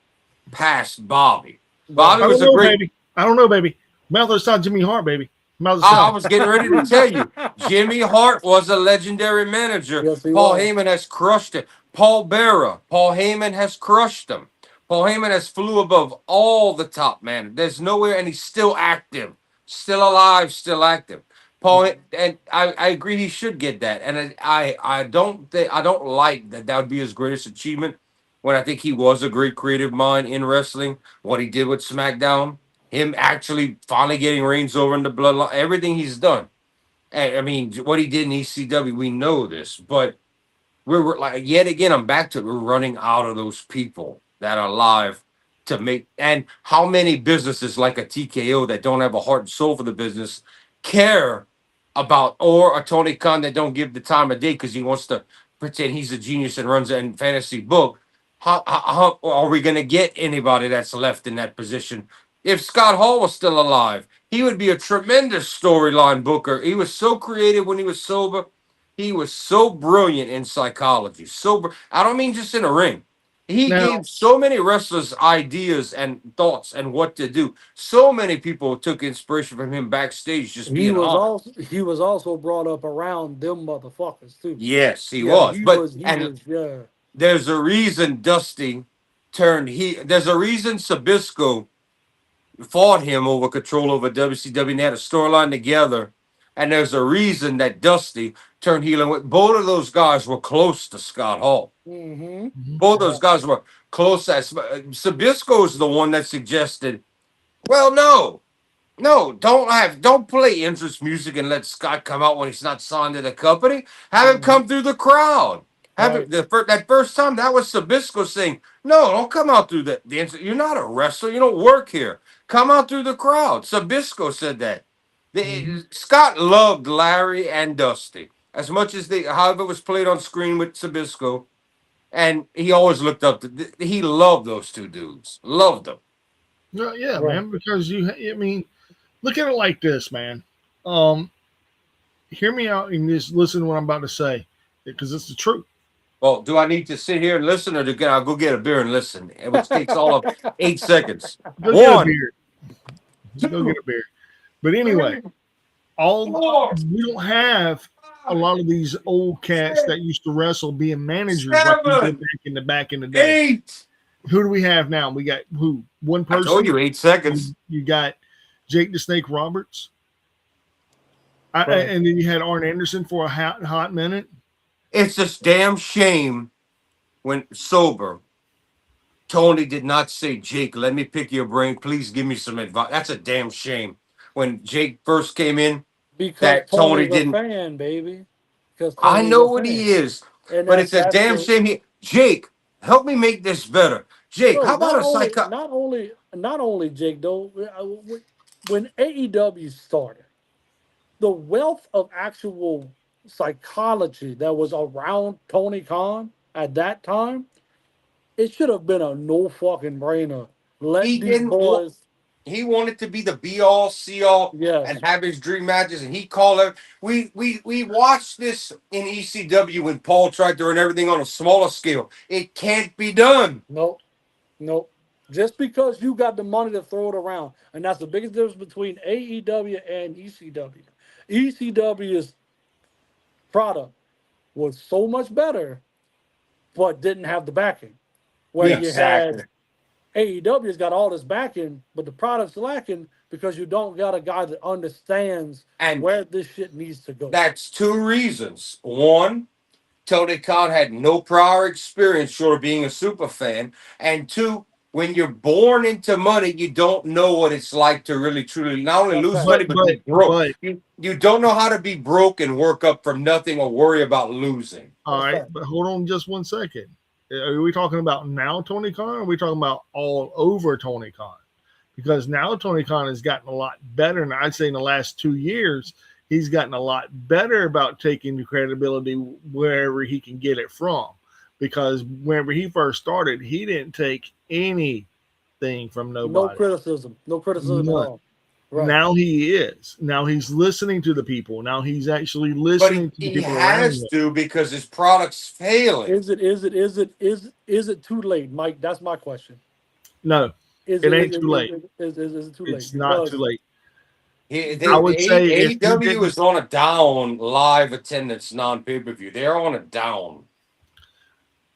past Bobby. right. Bobby I don't was a know, great. baby. I don't know, baby. Mouth of the South, Jimmy Hart, baby. Mouth of the I South. was getting ready to tell you, Jimmy Hart was a legendary manager. Yes, he Paul was. Heyman has crushed it. Paul Bearer, Paul Heyman has crushed him. Paul Heyman has flew above all the top man. There's nowhere, and he's still active, still alive, still active. And I agree he should get that. And I don't like that would be his greatest achievement. When I think he was a great creative mind in wrestling, what he did with SmackDown, him actually finally getting reigns over in the bloodline, everything he's done. And, I mean, what he did in ECW, we know this, but we're like, yet again, I'm back to it. We're running out of those people that are alive to make. And how many businesses like a TKO that don't have a heart and soul for the business care about, or a Tony Khan that don't give the time of day because he wants to pretend he's a genius and runs a fantasy book? How are we going to get anybody that's left in that position? If Scott Hall was still alive, he would be a tremendous storyline booker. He was so creative when he was sober. He was so brilliant in psychology. I don't mean just in a ring. He Now, gave so many wrestlers ideas and thoughts and what to do. So many people took inspiration from him backstage, just being on. He was also brought up around them motherfuckers too. Yes, he Yeah, was. he was yeah. There's a reason Dusty there's a reason Sabisco fought him over control over WCW and they had a storyline together. And there's a reason that Dusty turned heel. And both of those guys were close to Scott Hall. Mm-hmm. Both those guys were close. Sabisco is the one that suggested, well, no, don't play interest music and let Scott come out when he's not signed to the company. Have him come through the crowd. Have Right. it that first time that was Sabisco saying, no, don't come out through the interest. You're not a wrestler. You don't work here. Come out through the crowd. Sabisco said that. Scott loved Larry and Dusty as much as however it was played on screen with Sabisco, and he always looked up to. He loved those two dudes. Loved them. yeah, Right. man, because I mean, look at it like this, man. Um, Hear me out and just listen to what I'm about to say because it's the truth. Well, do I need to sit here and listen, or I'll go get a beer and listen, which takes all of 8 seconds? Go get a One, beer. Go get a beer. But anyway, four, we don't have a lot of these old cats that used to wrestle being managers like we did back in the day. 8. Who do we have now? We got who? One I person. told you 8 seconds. You got Jake the Snake Roberts. Right. And then you had Arn Anderson for a hot minute. It's just damn shame when sober. Tony did not say, Jake, let me pick your brain. Please give me some advice. That's a damn shame. When Jake first came in, Because that Tony Tony's a didn't. fan, baby. Because I Tony's know a what fan. he is, And but it's a damn shame. Jake, Help me make this better, Jake. Bro, How about a psycho? not only Jake though. When AEW started, the wealth of actual psychology that was around Tony Khan at that time, it should have been a no fucking brainer. Let He these didn't want. boys, He wanted to be the be all, see all, and yes, have his dream matches, and he called it. We watched this in ECW when Paul tried to run everything on a smaller scale. It can't be done. nope, nope. Just because you got the money to throw it around, and that's the biggest difference between AEW and ECW. ECW's product was so much better, but didn't have the backing. Where Yeah, you had exactly. AEW's got all this backing, but the product's lacking because you don't got a guy that understands And where this shit needs to go. that's two reasons. One, Tony Khan had no prior experience short of being a super fan. And two, when you're born into money, you don't know what it's like to really truly not only That's lose fact. money, but be broke. But You don't know how to be broke and work up from nothing or worry about losing. all That's right, fact. but hold on just 1 second. Are we talking about now Tony Khan, or are we talking about all over Tony Khan? Because now Tony Khan has gotten a lot better, and I'd say in the last 2 years, he's gotten a lot better about taking the credibility wherever he can get it from. Because whenever he first started, he didn't take anything from No nobody. criticism. No criticism at None. all. Right. Now he is. Now he's listening to the people. Now he's actually But listening to the he people around has him. to because his product's failing. Is it too late, Mike? That's my question. No, Is it ain't too late. Is it too late? It's not too Because late. The I would say if you AEW didn't, is on a down live attendance non pay per view. They're on a down.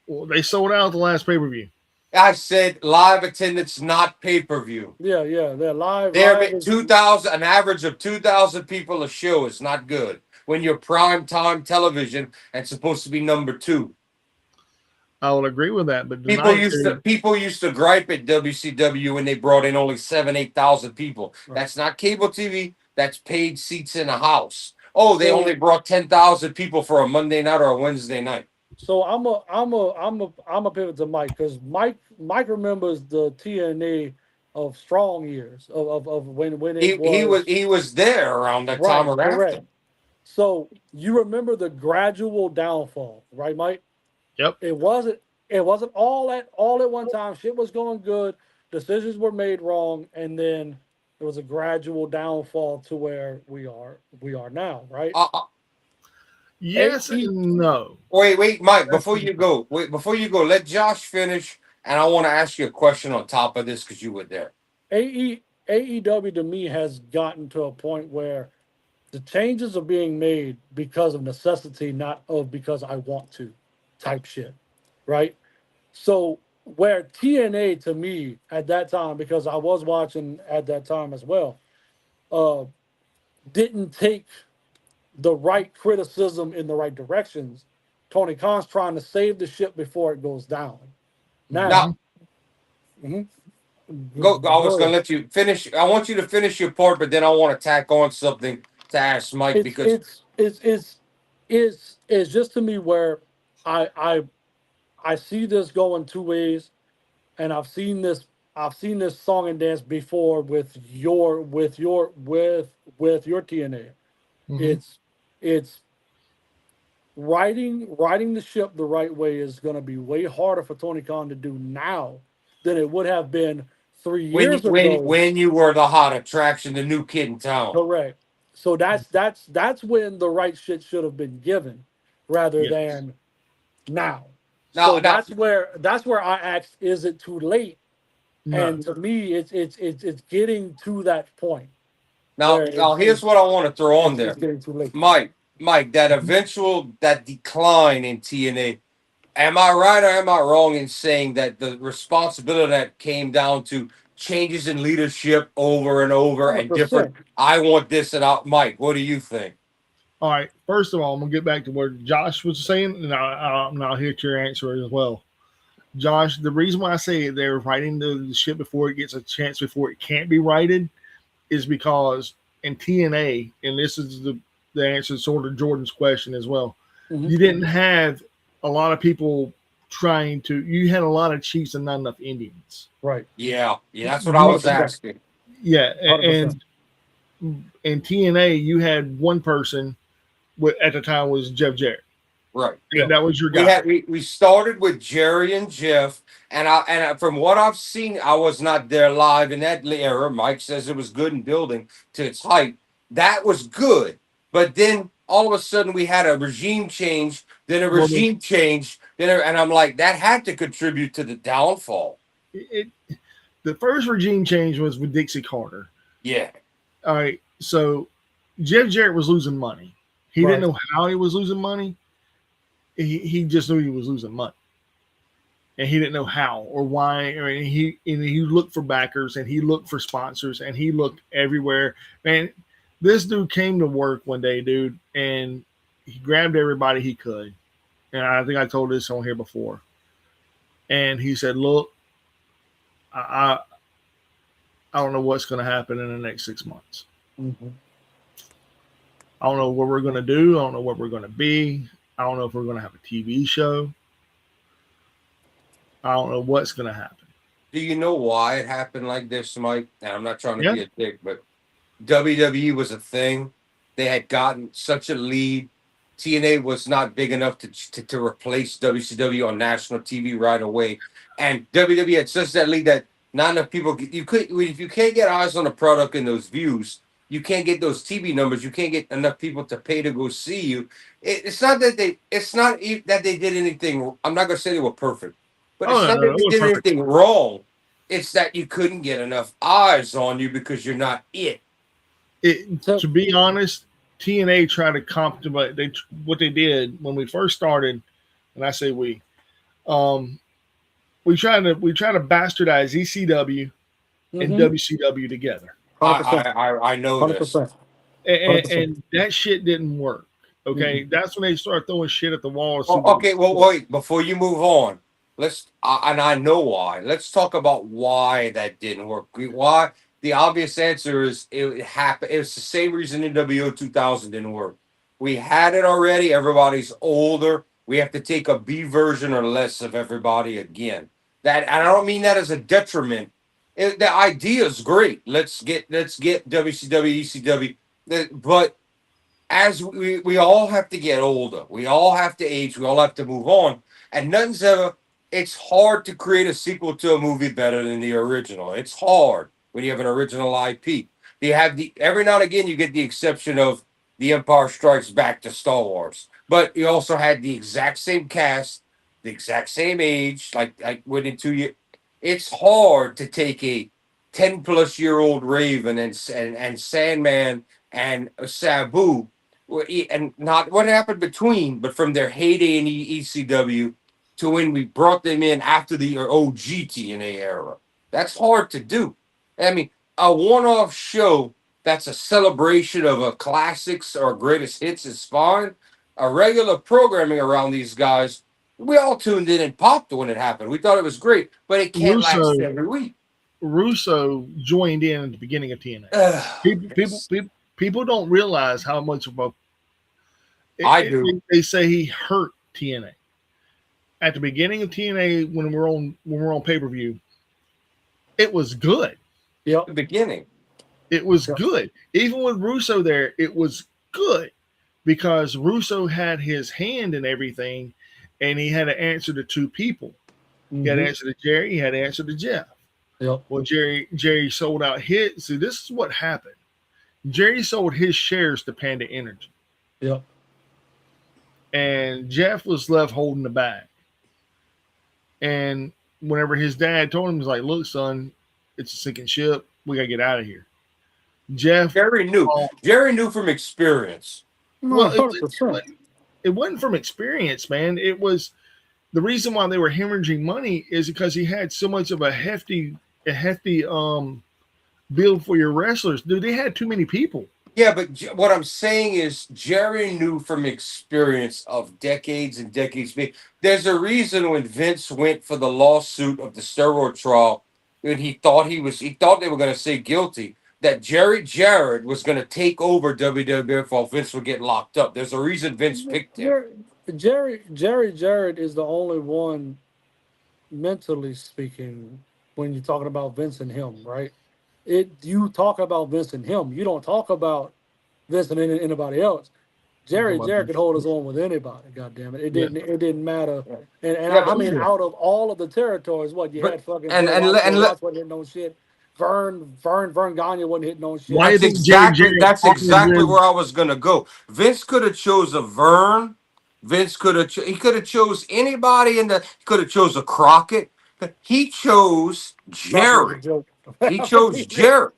well, they sold out the last pay per view. I said live attendance, not pay per view. yeah, they're live. They're Live is 2,000, an average of 2,000 people a show is not good when you're prime time television and supposed to be number two. I would agree with that, but People used to gripe at WCW when they brought in only 8,000 people. Right. That's not cable TV. That's paid seats in a house. Oh, they So- only brought 10,000 people for a Monday night or a Wednesday night. So I'm a pivot to Mike because Mike remembers the TNA of strong years of when it He was there around that time or correct. after. So you remember the gradual downfall, right, Mike? Yep. It wasn't all at one time. Shit was going good. Decisions were made wrong, and then there was a gradual downfall to where we are now, right? yes and no. Wait, Mike. Before you go, let Josh finish, and I want to ask you a question on top of this because you were there. AEW to me has gotten to a point where the changes are being made because of necessity, not of because I want to type shit, right? So where TNA to me at that time, because I was watching at that time as well, didn't take the right criticism in the right directions. Tony Khan's trying to save the ship before it goes down. Now, Now, go. I was going to let you finish. I want you to finish your part, but then I want to tack on something to ask Mike because it's just to me where I see this going two ways, and I've seen this song and dance before with your TNA. Mhm. It's riding the ship the right way is going to be way harder for Tony Khan to do now than it would have been 3 years ago. when you were the hot attraction, the new kid in town. Correct. So that's when the right shit should have been given, rather Yes. than now. Now- So that's where I asked, is it too late? No. And to me, it's getting to that point. Now, where here's what I want to throw on there. It's getting too late. Mike, that decline in TNA, am I right or am I wrong in saying that the responsibility of that came down to changes in leadership over and over and 100%. different? I want this and out. Mike, what do you think? All right. First of all, I'm gonna get back to what Josh was saying, and I'll hear your answer as well. Josh, the reason why I say they're writing the shit before it gets a chance, before it can't be righted, is because in TNA, and this is the answer to sort of Jordan's question as well. Mhm. You didn't have a lot of people trying to. You had a lot of Chiefs and not enough Indians. Right. Yeah, that's what I was 100%. asking. Yeah, 100%. and in TNA you had one person. At the time was Jeff Jarrett. Right. Yeah, that was your We guy. had we started with Jerry and Jeff, and from what I've seen, I was not there live in that era. Mike says it was good in building to its height. That was good, but then all of a sudden we had a regime change, then a regime change, and I'm like, that had to contribute to the downfall. The first regime change was with Dixie Carter. Yeah. All right, so Jeff Jarrett was losing money. He Right. didn't know how he was losing money. He just knew he was losing money, and he didn't know how or why. I mean, he looked for backers and he looked for sponsors and he looked everywhere. Man, this dude came to work one day, dude, and he grabbed everybody he could. And I think I told this on here before. And he said, "Look, I don't know what's going to happen in the next 6 months. Mm-hmm. I don't know what we're going to do. I don't know what we're going to be. I don't know if we're going to have a TV show. I don't know what's going to happen." Do you know why it happened like this, Mike? And I'm not trying to Yeah. be a dick, but WWE was a thing. They had gotten such a lead. TNA was not big enough to replace WCW on national TV right away, and WWE had such that lead that not enough people. You could if you can't get eyes on the product and those views, you can't get those TV numbers. You can't get enough people to pay to go see you. It's not that they did anything. I'm not gonna say they were perfect, but it's not that they did anything wrong. It's that you couldn't get enough eyes on you because you're not it. To be honest, TNA tried to complement what they did when we first started, and I say we tried to bastardize ECW and WCW together. I know 100%. And that shit didn't work. Okay, that's when they started throwing shit at the wall. Okay, well, wait. Before you move on, and I know why. Let's talk about why that didn't work. Why? The obvious answer is it happened. It was the same reason NWO 2000 didn't work. We had it already. Everybody's older. We have to take a B version or less of everybody again. And I don't mean that as a detriment. The idea is great. Let's get WCW, ECW, but as we all have to get older, we all have to age, we all have to move on, and nothing's ever. It's hard to create a sequel to a movie better than the original. It's hard when you have an original IP. You have every now and again you get the exception of The Empire Strikes Back to Star Wars, but you also had the exact same cast, the exact same age, like within 2 years. It's hard to take a 10-plus-year-old Raven and Sandman and Sabu, and not what happened between, but from their heyday in ECW to when we brought them in after the OG TNA era. That's hard to do. I mean, a one-off show that's a celebration of a classics or greatest hits is fine. A regular programming around these guys, we all tuned in and popped when it happened. We thought it was great, but it can't last every week. Russo joined in at the beginning of TNA. People don't realize how much of a. I do. They say he hurt TNA at the beginning of TNA when we're on pay-per-view. It was good. Yeah, the beginning. It was good. Even with Russo there, it was good because Russo had his hand in everything, and he had to answer to two people. He had to answer to Jerry. He had to answer to Jeff. Yep. Well, Jerry sold out his. See, this is what happened. Jerry sold his shares to Panda Energy. Yep. And Jeff was left holding the bag. And whenever his dad told him, he was like, "Look, son, it's a sinking ship. We got to get out of here." Jerry knew from experience. Well, it wasn't from experience, man. It was the reason why they were hemorrhaging money is because he had so much of a hefty bill for your wrestlers. Dude, they had too many people. Yeah, but what I'm saying is Jerry knew from experience of decades and decades. There's a reason when Vince went for the lawsuit of the steroid trial, and he thought they were going to say guilty, that Jerry Jarrett was going to take over WWF while Vince would get locked up. There's a reason Vince picked him. Jerry Jarrett is the only one, mentally speaking, when you're talking about Vince and him, right? You talk about Vince and him. You don't talk about Vince and anybody else. I'm talking Jerry about Jarrett could hold his own with anybody. God damn it! yeah. It didn't matter. Yeah, And yeah, I but mean, out of all of the territories, what you but had, fucking and Bill and Watts. le- Bill and le- Watts wasn't hitting no shit. Vern Gagne wasn't hitting no Why shit. isn't Jerry Jarrett that's talking exactly then? where I was gonna go. Vince could have chose a Vern. Vince could have he could have chose anybody in the he could have chose a Crockett. He chose Crockett was a Jerry. joke. He chose Jerry.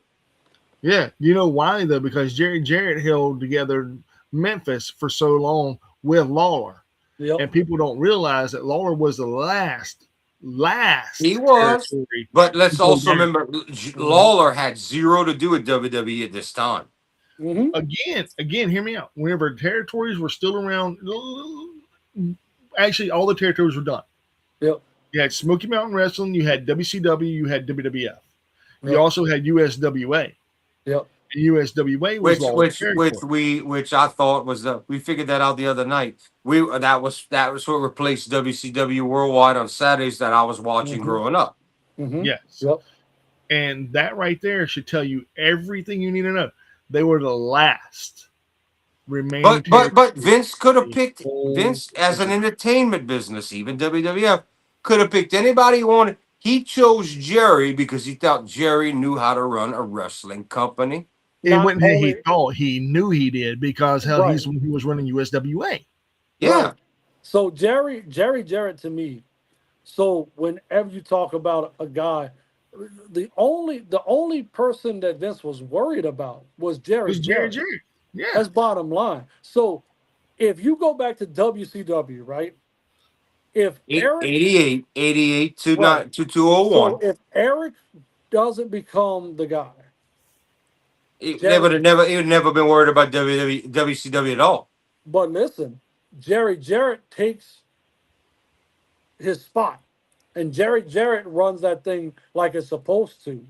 Yeah, you know why though? Because Jerry Jarrett held together Memphis for so long with Lawler, Yep. and people don't realize that Lawler was the He last was. territory But to let's go also down. remember Hmm. Lawler had zero to do with WWE at this time. Hmm. Again, hear me out. Whenever territories were still around, actually all the territories were done. Yep. You had Smoky Mountain Wrestling, you had WCW, you had WWF. You Yep. also had USWA. Yep. And USWA was Which Lawler's which which territory. we which I thought was the we figured that out the other night. We that was what replaced WCW Worldwide on Saturdays that I was watching Hmm. growing up. Hmm. Yes. Yep. And that right there should tell you everything you need to know. They were the last remaining But territory Vince could have in the picked whole Vince as an country. entertainment business, even WWF could have picked anybody he wanted. He chose Jerry because he thought Jerry knew how to run a wrestling company. It Not wasn't that he only thought, he knew he did because hell, right. he was running USWA. Yeah. Right. So Jerry Jarrett to me. So whenever you talk about a guy, the only person that Vince was worried about was It Jerry was Jerry Jarrett. Jarrett. Yeah. That's bottom line. So if you go back to WCW, right? If Eric, 88 to right. not to So 201. if Eric doesn't become the guy, They would Jerry. have never he would never been worried about WCW at all. But listen, Jerry Jarrett takes his spot, and Jerry Jarrett runs that thing like it's supposed to.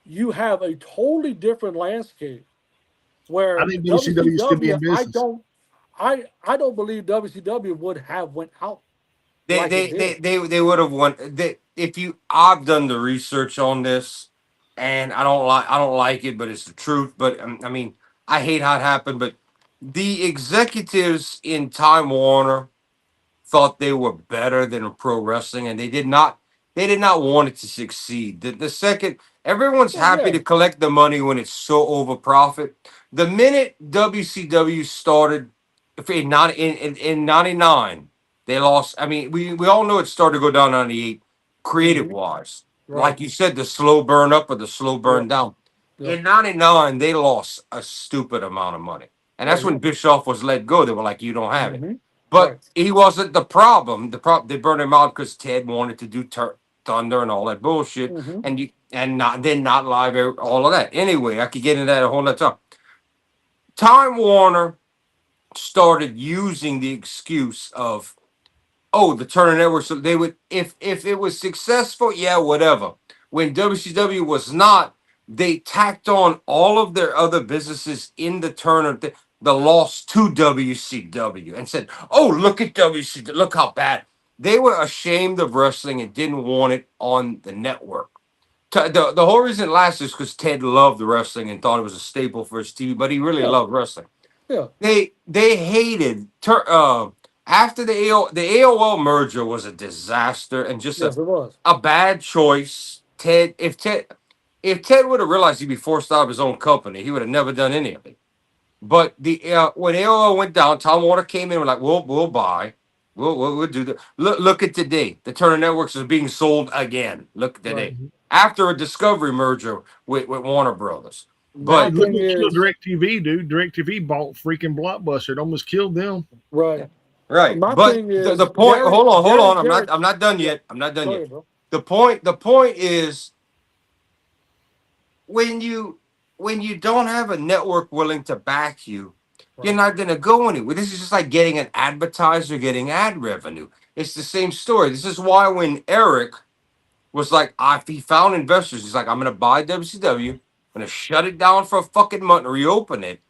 You have a totally different landscape I where think WCW still be WCW, in business. I don't believe WCW would have went out They like it they did. they they, they would have won. If you I've done the research on this, and I don't like it, but it's the truth. But I mean I hate how it happened. But the executives in Time Warner thought they were better than pro wrestling, and they did not want it to succeed. The second everyone's Well, happy yeah. to collect the money when it's so over profit. The minute WCW started in 99, they lost. I mean, we all know it started to go down 98 creative Hmm. wise. Right. Like you said, the slow burn up or the slow burn Yep. down. Yep. In 99, they lost a stupid amount of money. And Oh that's yeah. when Bischoff was let go. They were like, you don't have it. Hmm. But Right. he wasn't the problem. They burned him out because Ted wanted to do Thunder and all that bullshit, Hmm. and not live all of that. Anyway, I could get into that a whole lot of time. Time Warner started using the excuse of the Turner Network. So they would if it was successful, yeah, whatever. When WCW was not, they tacked on all of their other businesses in the Turner the loss to WCW and said, "Oh, look at WCW, look how bad." They were ashamed of wrestling and didn't want it on the network. The whole reason it lasted is because Ted loved wrestling and thought it was a staple for his TV, but he really Yeah. loved wrestling. Yeah. They hated after the AOL merger was a disaster and just Yes, it was. a bad choice. If Ted would have realized he'd be forced out of his own company, he would have never done any of it. But the when AOL went down, Tom Warner came in and were like, we'll buy. We'll do that. Look at today. The Turner Networks is being sold again. Look at Right. today. After a Discovery merger with Warner Brothers. My But Look thing what killed is, DirecTV, dude. DirecTV bought freaking Blockbuster. It almost killed them. right. right. My But thing the is point hold Jerry on. Jarrett. I'm not done Yeah. yet. I'm not done Go yet. ahead, bro. The point is when you don't have a network willing to back you, you're Right. not going to go anywhere. This is just like getting an advertiser, getting ad revenue. It's the same story. This is why when Eric was like, if he found investors, he's like, I'm going to buy WCW, I'm going to shut it down for a fucking month and reopen it.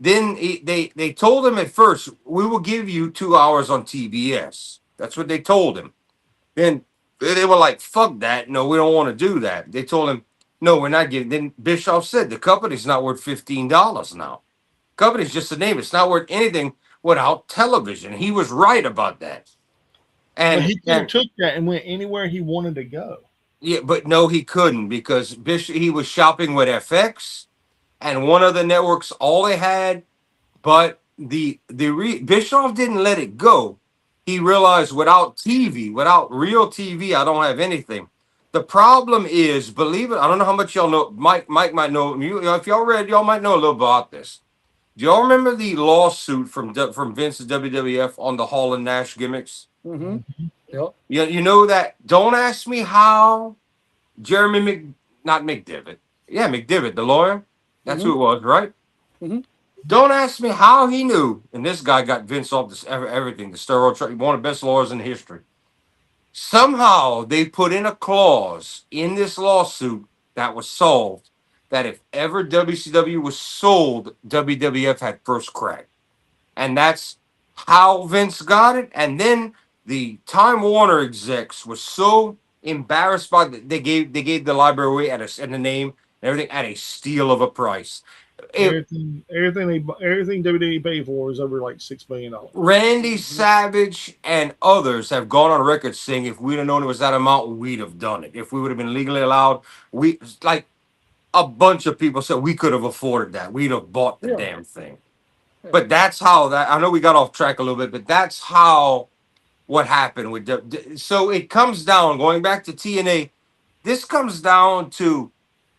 Then they told him at first, we will give you 2 hours on TBS. That's what they told him. Then they were like, fuck that. No, we don't want to do that. They told him, no, we're not giving. Then Bischoff said the company's not worth $15 now. Company's just a name. It's not worth anything without television. He was right about that. But And he could have took that and went anywhere he wanted to go. yeah, but no, he couldn't because he was shopping with FX and one of the networks. All they had, but Bischoff didn't let it go. He realized without TV, without real TV, I don't have anything. The problem is, believe it, I don't know how much y'all know. Mike might know. If y'all read, y'all might know a little about this. Do y'all remember the lawsuit from Vince's WWF on the Hall and Nash gimmicks? Mm-hmm. Yep. You know that. Don't ask me how Jeremy not McDivitt. Yeah, McDivitt, the lawyer. That's who it was, right? Mhm. Don't ask me how he knew. And this guy got Vince off this everything. The steroid, one of the best lawyers in history. Somehow they put in a clause in this lawsuit that was solved that if ever WCW was sold, WWF had first crack. And that's how Vince got it. And then the Time Warner execs were so embarrassed by they gave the library away and the name and everything at a steal of a price. Everything WWE paid for was over like $6 million. Randy Savage and others have gone on record saying if we'd have known it was that amount, we'd have done it. If we would have been legally allowed, we like a bunch of people said we could have afforded that. We'd have bought the damn thing. But that's how that. I know we got off track a little bit, but that's how what happened with. So it comes down going back to TNA. This comes down to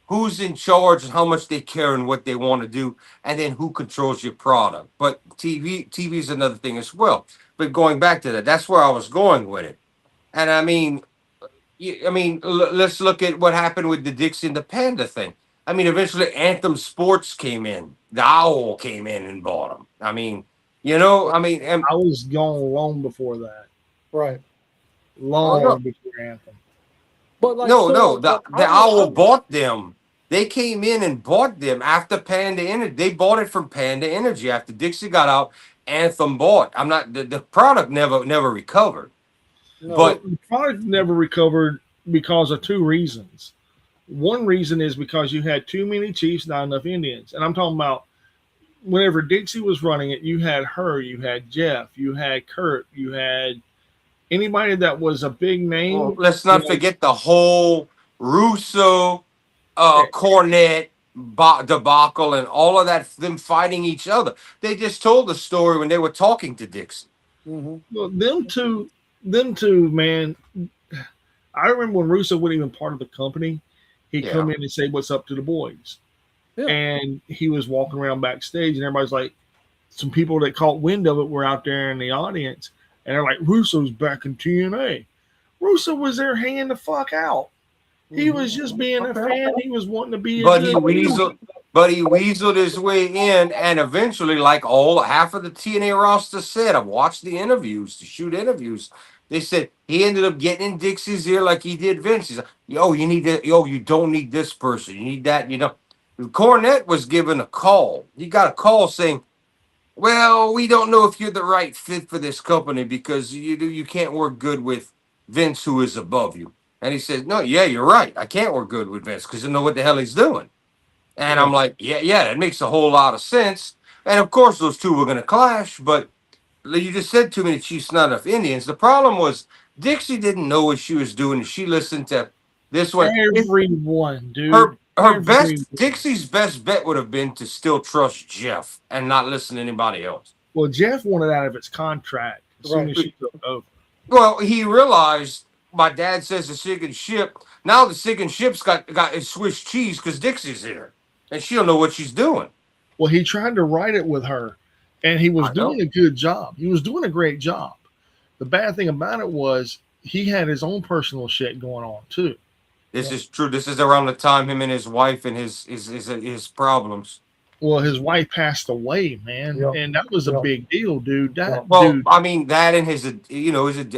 who's in charge and how much they care and what they want to do, and then who controls your product. But TV is another thing as well. But going back to that, that's where I was going with it. And I mean, let's look at what happened with the Dixie and the Panda thing. I mean, eventually Anthem Sports came in. The Owl came in and bought them. I mean, and I was gone long before that. Right. Long before Anthem. But like, the Owl bought them. They came in and bought them after Panda Energy. They bought it from Panda Energy after Dixie got out. Anthem bought. I'm not the product never recovered. No. But the product never recovered because of two reasons. One reason is because you had too many Chiefs, not enough Indians. And I'm talking about whenever Dixie was running it, you had her, you had Jeff, you had Kurt, you had anybody that was a big name. Well, let's not forget the whole Russo, Cornette debacle and all of that, them fighting each other. They just told the story when they were talking to Dixie. Mm-hmm. Well, them two, man. I remember when Russo wasn't even part of the company, he'd come in and say, "What's up to the boys?" Yeah. And he was walking around backstage, and everybody's like, some people that caught wind of it were out there in the audience, and they're like, "Russo's back in TNA." Russo was there hanging the fuck out. He was just being a fan. He was wanting to be. But he weaseled his way in, and eventually, like half of the TNA roster said, I've watched the interviews, to shoot interviews. They said he ended up getting in Dixie's ear like he did Vince. He's like, "Yo, you need that. Yo, you don't need this person. You need that." Cornette was given a call. He got a call saying, "Well, we don't know if you're the right fit for this company because you can't work good with Vince, who is above you." And he said, "No, yeah, you're right. I can't work good with Vince because you know what the hell he's doing." And I'm like, yeah, that makes a whole lot of sense. And of course, those two were going to clash. But you just said too many Chiefs, not enough Indians. The problem was Dixie didn't know what she was doing. She listened to this one. Everyone, dude. Dixie's best bet would have been to still trust Jeff and not listen to anybody else. Well, Jeff wanted out of its contract as soon as she took over. Well, he realized my dad says the sinking ship. Now the sinking ship's got Swiss cheese because Dixie's here, and she don't know what she's doing. Well, he tried to write it with her, and he was doing a good job. He was doing a great job. The bad thing about it was he had his own personal shit going on too. This is true. This is around the time him and his wife and his problems. Well, his wife passed away, man, and that was a big deal, dude. I mean, that and his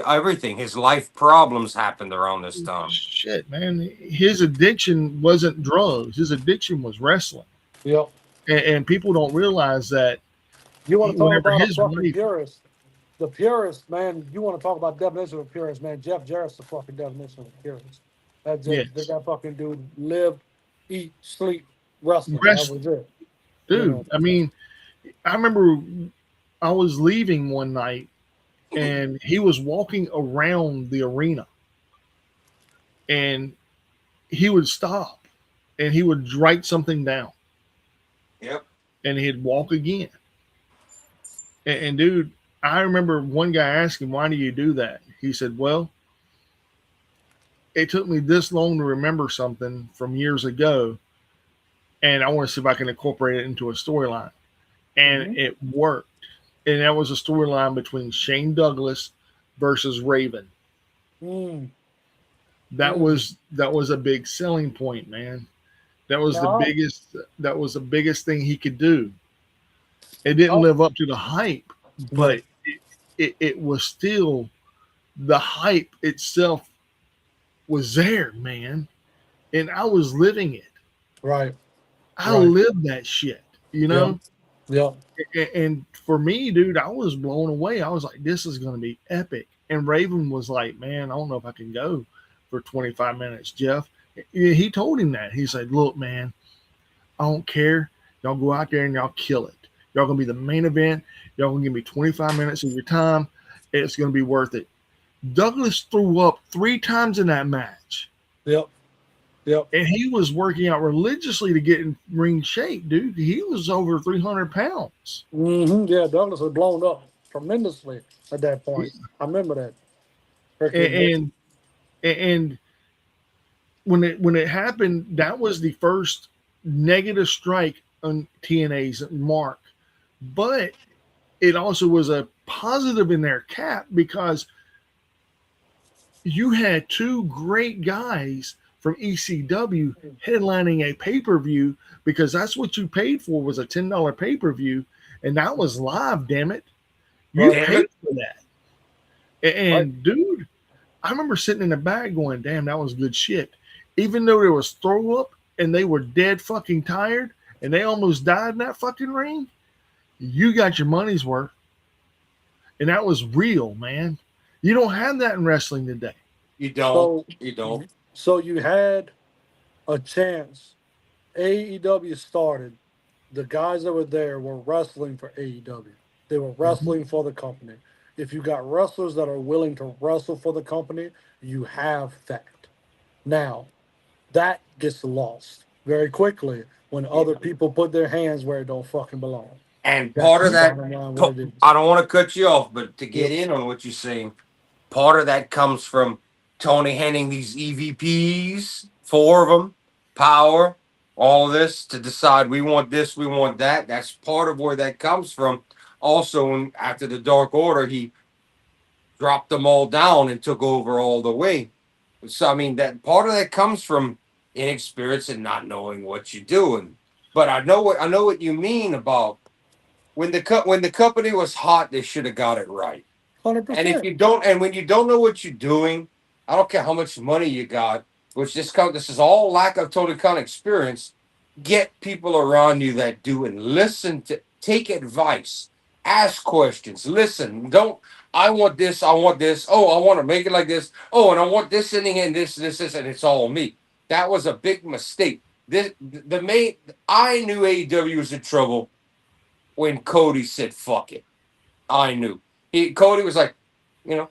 everything. His life problems happened around this time. Shit, man. His addiction wasn't drugs. His addiction was wrestling. Yep. and people don't realize that You want to talk whenever about a his fucking wife, purist? The purist, man. You want to talk about definition of a purist, man? Jeff Jarrett's the fucking definition of a purist. yes, That fucking dude lived, eat, sleep, wrestling. That rest, was it. You dude. know. I mean, I remember I was leaving one night, and he was walking around the arena, and he would stop, and he would write something down, Yep. and he'd walk again. And dude, I remember one guy asking, "Why do you do that?" He said, "Well, it took me this long to remember something from years ago, and I want to see if I can incorporate it into a storyline." And Mhm. it worked. And that was a storyline between Shane Douglas versus Raven. Mm, That mm. was a big selling point, man. No, That was the biggest thing he could do. It didn't no, live up to the hype, yeah, but it was still the hype itself was there, man. And I was living it. right, I right. lived that shit, you Yeah, know? yeah. And for me, dude, I was blown away. I was like, this is going to be epic. And Raven was like, man, I don't know if I can go for 25 minutes, Jeff. He told him that. He said, look, man, I don't care. Y'all go out there and y'all kill it. Y'all going to be the main event. Y'all going to give me 25 minutes of your time. It's going to be worth it. Douglas threw up 3 times in that match. Yep, yep. And he was working out religiously to get in ring shape, dude. He was over 300 pounds. Yeah, Douglas was blown up tremendously at that point. I remember that. Freaking, And and when it happened, that was the first negative strike on TNA's mark. But it also was a positive in their cap because you had two great guys from ECW headlining a pay-per-view because that's what you paid for was a $10 pay-per-view, and that was live, damn it. You right, Damn paid it. for that. right. And dude, I remember sitting in the back going, damn, that was good shit. Even though there was throw up and they were dead fucking tired and they almost died in that fucking ring, you got your money's worth. And that was real, man. You don't have that in wrestling today. You don't. So, You don't. so you had a chance. AEW started. The guys that were there were wrestling for AEW. They were Mhm. wrestling for the company. If you got wrestlers that are willing to wrestle for the company, you have that. Now, that gets lost very quickly when Yeah. other people put their hands where it don't fucking belong. And That's part of the that, bottom line what it is. I don't want to cut you off, but to get Yep. in on what you're saying, part of that comes from Tony handing these EVPs, 4 of them, power, all of this to decide we want this, we want that. That's part of where that comes from. Also, after the Dark Order, he dropped them all down and took over all the way. So I mean that part of that comes from inexperience and not knowing what you're doing. But I know what you mean about when the company was hot, they should have got it right. And if 100%. you don't, and when you don't know what you're doing, I don't care how much money you got, which this is all lack of Tony Khan experience. Get people around you that do and listen to, take advice, ask questions, listen. Don't I want this, I want this. Oh, I want to make it like this. Oh, and I want this ending and this, and it's all me. That was a big mistake. This the main I knew AEW was in trouble when Cody said fuck it. I knew. Cody was like,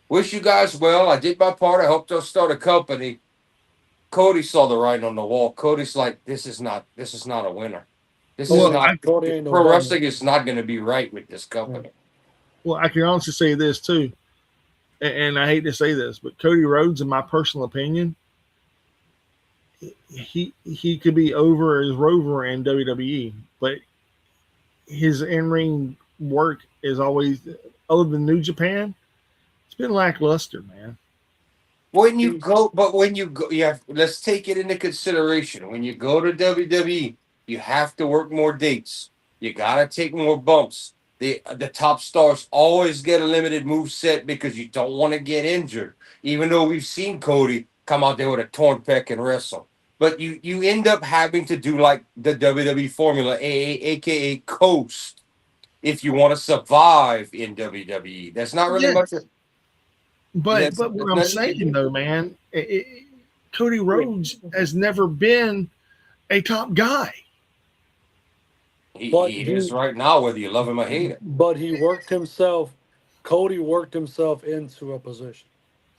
wish you guys well. I did my part. I hope they'll start a company. Cody saw the writing on the wall. Cody's like, this is not a winner. This is Well, Cody, not Cody ain't no pro dummy. wrestling is not going to be right with this Yeah. company. well, I can honestly say this too, and I hate to say this, but Cody Rhodes, in my personal opinion, he could be over as Rover in WWE, but his in ring work is always, other than New Japan, it's been lackluster, man. When you go, you have, let's take it into consideration. When you go to WWE, you have to work more dates. You gotta take more bumps. The top stars always get a limited move set because you don't want to get injured. Even though we've seen Cody come out there with a torn pec and wrestle, but you end up having to do like the WWE formula, aka coast, if you want to survive in WWE. That's not really Yeah, much. but what That's I'm nothing you can saying do. though, man, Cody Rhodes has never been a top guy. But He is right now, whether you love him or hate him. he worked himself. Cody worked himself into a position.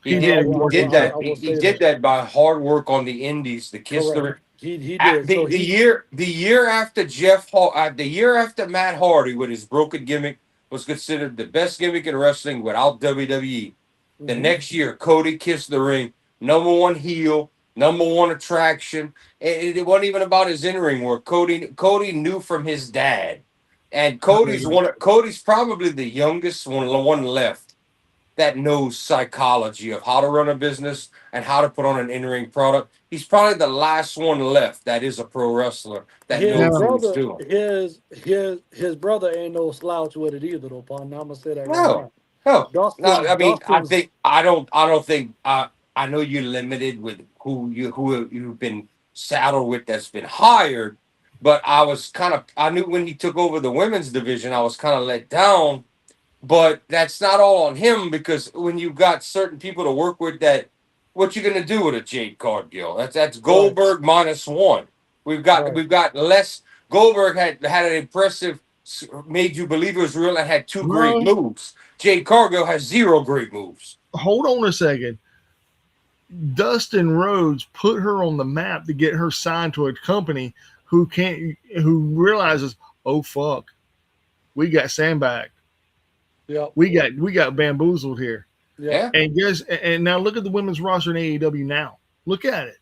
He He did. did. I, He He will- worked did himself. that. I will He say did that. that by hard work on the Indies. The kiss Correct. the He did. So the year the year after Matt Hardy with his broken gimmick was considered the best gimmick in wrestling without WWE. The Mhm. next year, Cody kissed the ring, #1 heel, #1 attraction. It wasn't even about his in ring work. Cody knew from his dad, and Cody's probably the youngest one left that knows psychology of how to run a business and how to put on an in-ring product. He's probably the last one left that is a pro wrestler that His knows Now, what he's brother, doing. his brother ain't no slouch with it either, though. Pardon. I'm gonna say that right No, now. no, no. Dustin, I mean, Dustin's I don't think. I know you're limited with who you've been saddled with that's been hired, but I knew when he took over the women's division, I was kind of let down. But that's not all on him because when you've got certain people to work with, that what you gonna do with a Jade Cargill? That's right, Goldberg -1. right. We've got less. Goldberg had an impressive, made you believe it was real, and had two great no, moves. Jade Cargill has zero great moves. hold on a second. Dustin Rhodes put her on the map to get her signed to a company who realizes, oh fuck, we got sandbagged. Yep, We got bamboozled here. yep. Yeah, And now look at the women's roster in AEW now. Look at it.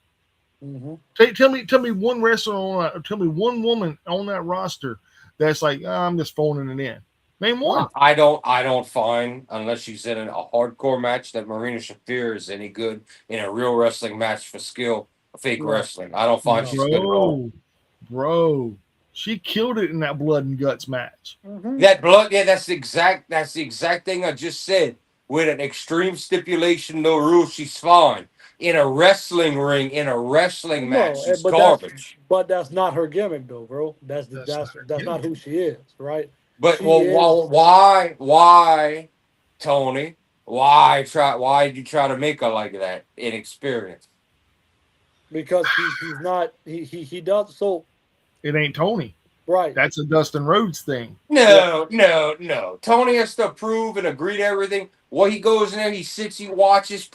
Mm-hmm. Tell me one wrestler tell me one woman on that roster that's like, I'm just phoning it in. Name one. I don't find unless she's in a hardcore match that Marina Shafir is any good in a real wrestling match for skill, fake No, wrestling. I don't find no. she's good at all. Bro, she killed it in that blood and guts match. Mm-hmm. That blood, yeah, that's the exact thing I just said. With an extreme stipulation, no rules, she's fine. In a wrestling ring, in a wrestling match, No, she's but garbage. that's not her gimmick, though, bro. That's not her That's not gimmick. who she is, right? But She is why, Tony? Why did you try to make her like that? Inexperienced. because he's not he does so It ain't Tony. right. That's a Dustin Rhodes thing. Yeah. No. Tony has to approve and agree to everything. Well, he goes in there, he sits, he watches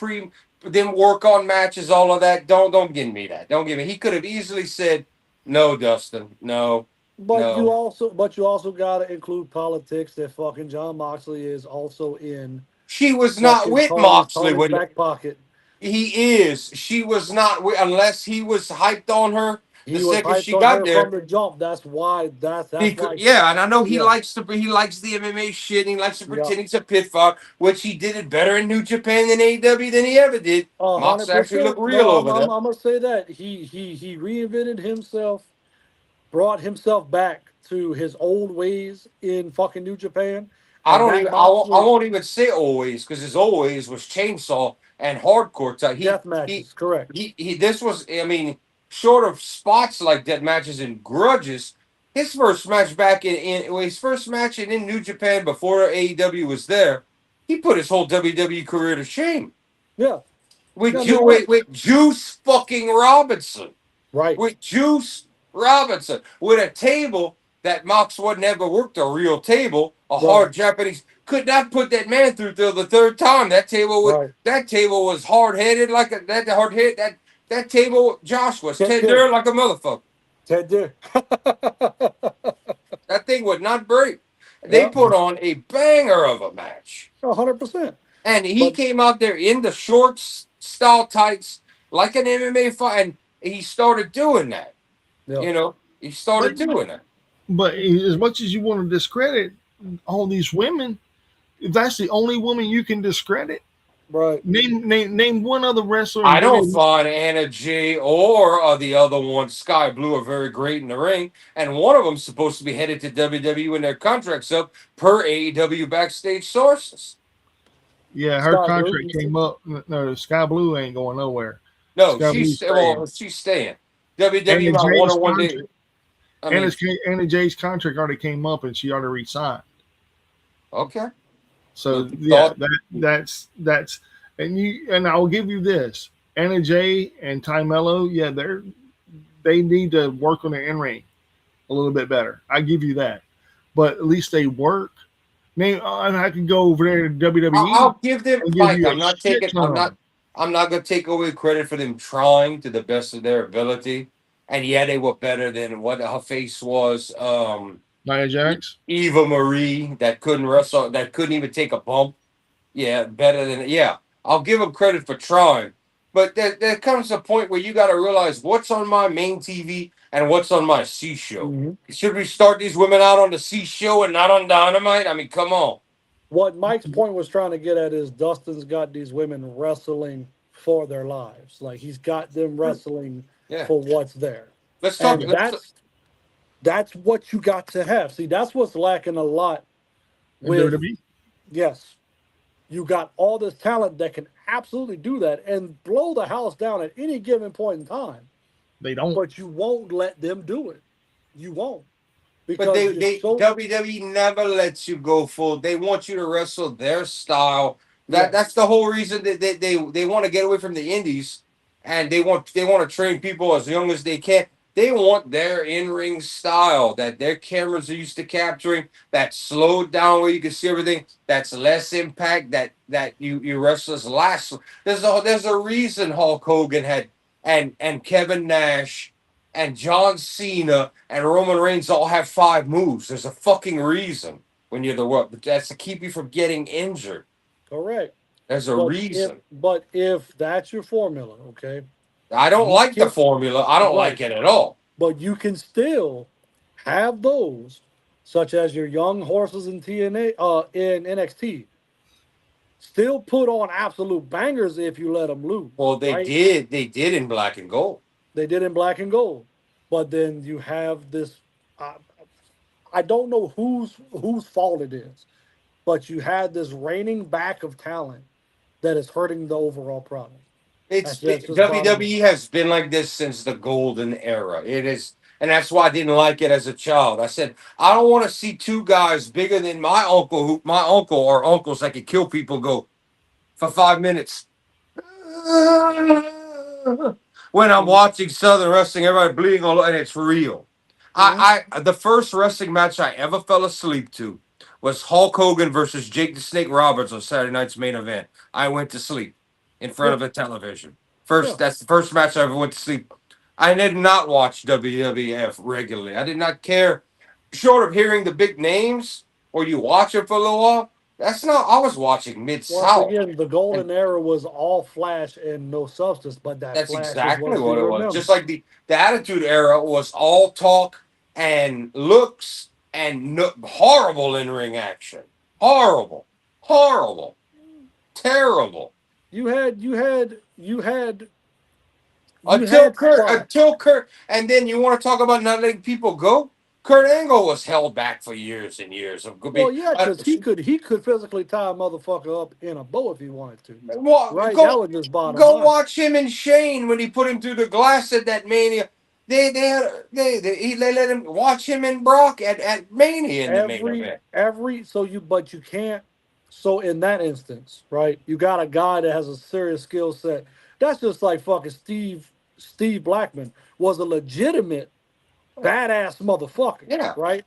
then work on matches, all of that. Don't give me that. Don't give me. He could have easily said, "No, Dustin, no, no." But you also gotta include politics that fucking John Moxley is also in She was not fucking with Moxley Tony's when back pocket. he is. She was not with unless he was hyped on her the He was second hyped she on got her from there. the jump. That's why Yeah, and I know yeah, he likes the MMA shit. And he likes to yeah. pretend he's a pit fighter, which he did it better in New Japan than AEW than he ever did. Mox actually 100%. looked real No, over there. I'm gonna say that he reinvented himself, brought himself back to his old ways in fucking New Japan, I and don't that even. I Moxley won't even say always because his always was chainsaw and hardcore type. death matches, correct? He. This was. I mean, short of spots like that, matches and grudges. His first match back his first match in New Japan before AEW was there. He put his whole WWE career to shame Yeah, with yeah, no, you're right, with Juice fucking Robinson. right, With Juice Robinson, with a table that Mox would never worked a real table, a right, hard Japanese could not put that man through till the third time. right. That table was hard headed like that table. Josh was Ted Dill, tender like a motherfucker. Ted Dill. That thing would not break. They Yeah, put on a banger of a match, 100%. and he But came out there in the shorts, style tights, like an MMA fight, and he started doing that. yeah, He But started doing that. but as much as you want to discredit all these women, if that's the only woman you can discredit, right. name one other wrestler in I don't WWE. find Anna Jay or the other one, Sky Blue, are very great in the ring. And one of them's supposed to be headed to WWE when their contract's up, per AEW backstage sources. Yeah, her Sky Blue, contract came up. No, Sky Blue ain't going nowhere. No, Sky Blue's staying. she's staying. WWE Anna might want Jay's to one day. contract, I mean, Anna Jay's contract already came up, and she already resigned. okay. So yeah, Thought, that's and I will give you this: Anna Jay and Ty Mello, yeah, they need to work on the in ring a little bit better. I give you that, but at least they work. Name, and I can go over there to WWE I'll give them, and give Mike. you a shit ton. I'm not gonna take away credit for them trying to the best of their ability. And yeah, they were better than what her face was. Nia Jax. Eva Marie that couldn't wrestle, that couldn't even take a bump. Yeah, better than, yeah. I'll give them credit for trying, but there comes a point where you got to realize what's on my main TV and what's on my C show. Should we start these women out on the C show and not on Dynamite? I mean, come on. What Mike's point was trying to get at is Dustin's got these women wrestling for their lives. Like he's got them wrestling Yeah, for what's there. let's talk. And that's what you got to have. See, that's what's lacking a lot In with WWE. yes. You got all this talent that can absolutely do that and blow the house down at any given point in time. They don't. But you won't let them do it. You won't. But Because you're so WWE never lets you go full. They want you to wrestle their style. yes. That's the whole reason that they want to get away from the indies, and they want to train people as young as they can. They want their in-ring style that their cameras are used to capturing. That slowed down where you can see everything. That's less impact. That you wrestlers last. There's a reason Hulk Hogan had and Kevin Nash and John Cena and Roman Reigns all have 5 moves. There's a fucking reason when you're the world. But that's to keep you from getting injured. Correct. There's a reason. But if that's your formula, okay, I don't you like the can formula. I don't right. like it at all. But you can still have those, such as your young horses in in NXT, still put on absolute bangers if you let them loose. Well, they right? did. They did in black and gold. They did in black and gold, but then you have this. I don't know whose fault it is, but you had this reigning back of talent that is hurting the overall product. Just WWE has been like this since the golden era. It is, and that's why I didn't like it as a child. I said I don't want to see 2 guys bigger than my uncle or uncles that could kill people go for 5 minutes. When I'm watching Southern wrestling, everybody bleeding all and it's real. I the first wrestling match I ever fell asleep to was Hulk Hogan versus Jake the Snake Roberts on Saturday night's main event. I went to sleep in front of a television. That's the first match I ever went to sleep. I did not watch WWF regularly. I did not care. Short of hearing the big names, or you watch it for a little while. That's not. I was watching Mid Once South. again, the golden era was all flash and no substance, but that That's flash is exactly what what you it was. remember. Just like the Attitude Era was all talk and looks and horrible in ring action. Horrible, terrible. You had Until Kurt, and then you want to talk about not letting people go. Kurt Angle was held back for years and years. Well, yeah, because he could physically tie a motherfucker up in a bow if he wanted to. Right, that was just bottom line. Watch him and Shane when he put him through the glass at that Mania. They let him watch him and Brock at Mania in the main event. But you can't. So in that instance, right, you got a guy that has a serious skill set. That's just like fucking Steve Blackman was a legitimate badass motherfucker. Yeah. Right.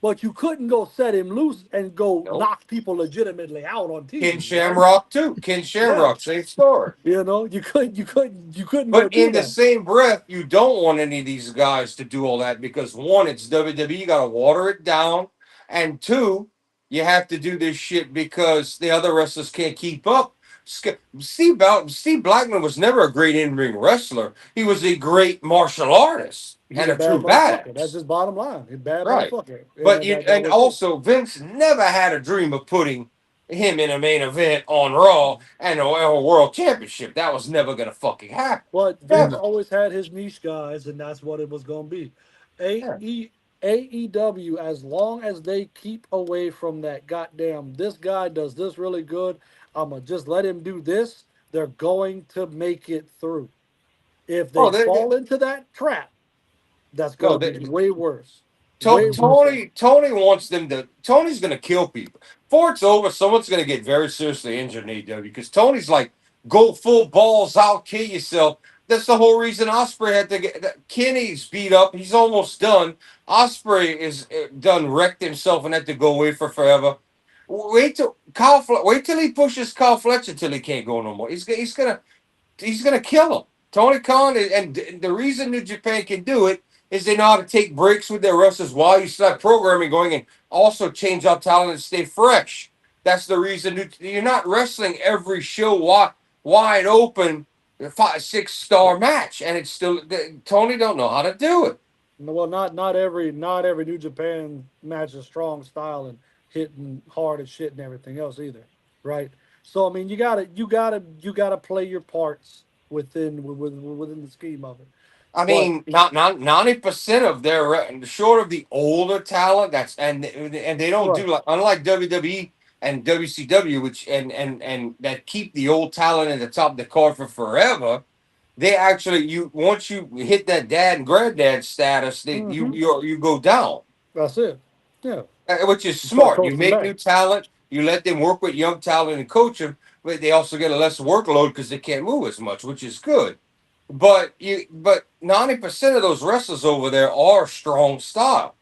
But you couldn't go set him loose and go knock people legitimately out on TV. Ken Shamrock too. Ken Shamrock, same story. You know, you couldn't. But in the same breath, you don't want any of these guys to do all that because 1, it's WWE. You got to water it down, and 2, you have to do this shit because the other wrestlers can't keep up. Steve Blackman was never a great in-ring wrestler. He was a great martial artist and a true badass. That's just bottom line. He's bad right. motherfucker. But also Vince never had a dream of putting him in a main event on Raw and a World Championship. That was never gonna fucking happen. But Vince always had his niche guys, and that's what it was gonna be. AEW, as long as they keep away from that goddamn, this guy does this really good, I'm going to just let him do this, they're going to make it through. If they Oh, fall into that trap, that's no, gonna be way worse. Way worse. Tony wants them to. Tony's going to kill people. Before it's over, someone's going to get very seriously injured in AEW because Tony's like, go full balls out, kill yourself. That's the whole reason Osprey had to get. Kenny's beat up. He's almost done. Osprey is done, wrecked himself and had to go away for forever. Wait till wait till he pushes Kyle Fletcher till he can't go no more. He's gonna kill him. Tony Khan and the reason New Japan can do it is they know how to take breaks with their wrestlers while you start programming going and also change out talent and stay fresh. That's the reason you're not wrestling every show wide open, 5-6 star match, and it's still Tony don't know how to do it. Well, not every New Japan match is strong style and hitting hard as shit and everything else either, right? So I mean, you gotta play your parts within the scheme of it. I mean, not 90% of their short of the older talent. And they don't do like unlike WWE and WCW, which and that keep the old talent at the top of the card for forever. They actually once you hit that dad and granddad status, you go down. That's it. Yeah. Which is You start smart. You coaching make back. new talent. You let them work with young talent and coach them, but they also get a less workload because they can't move as much, which is good. But 90% of those wrestlers over there are strong style,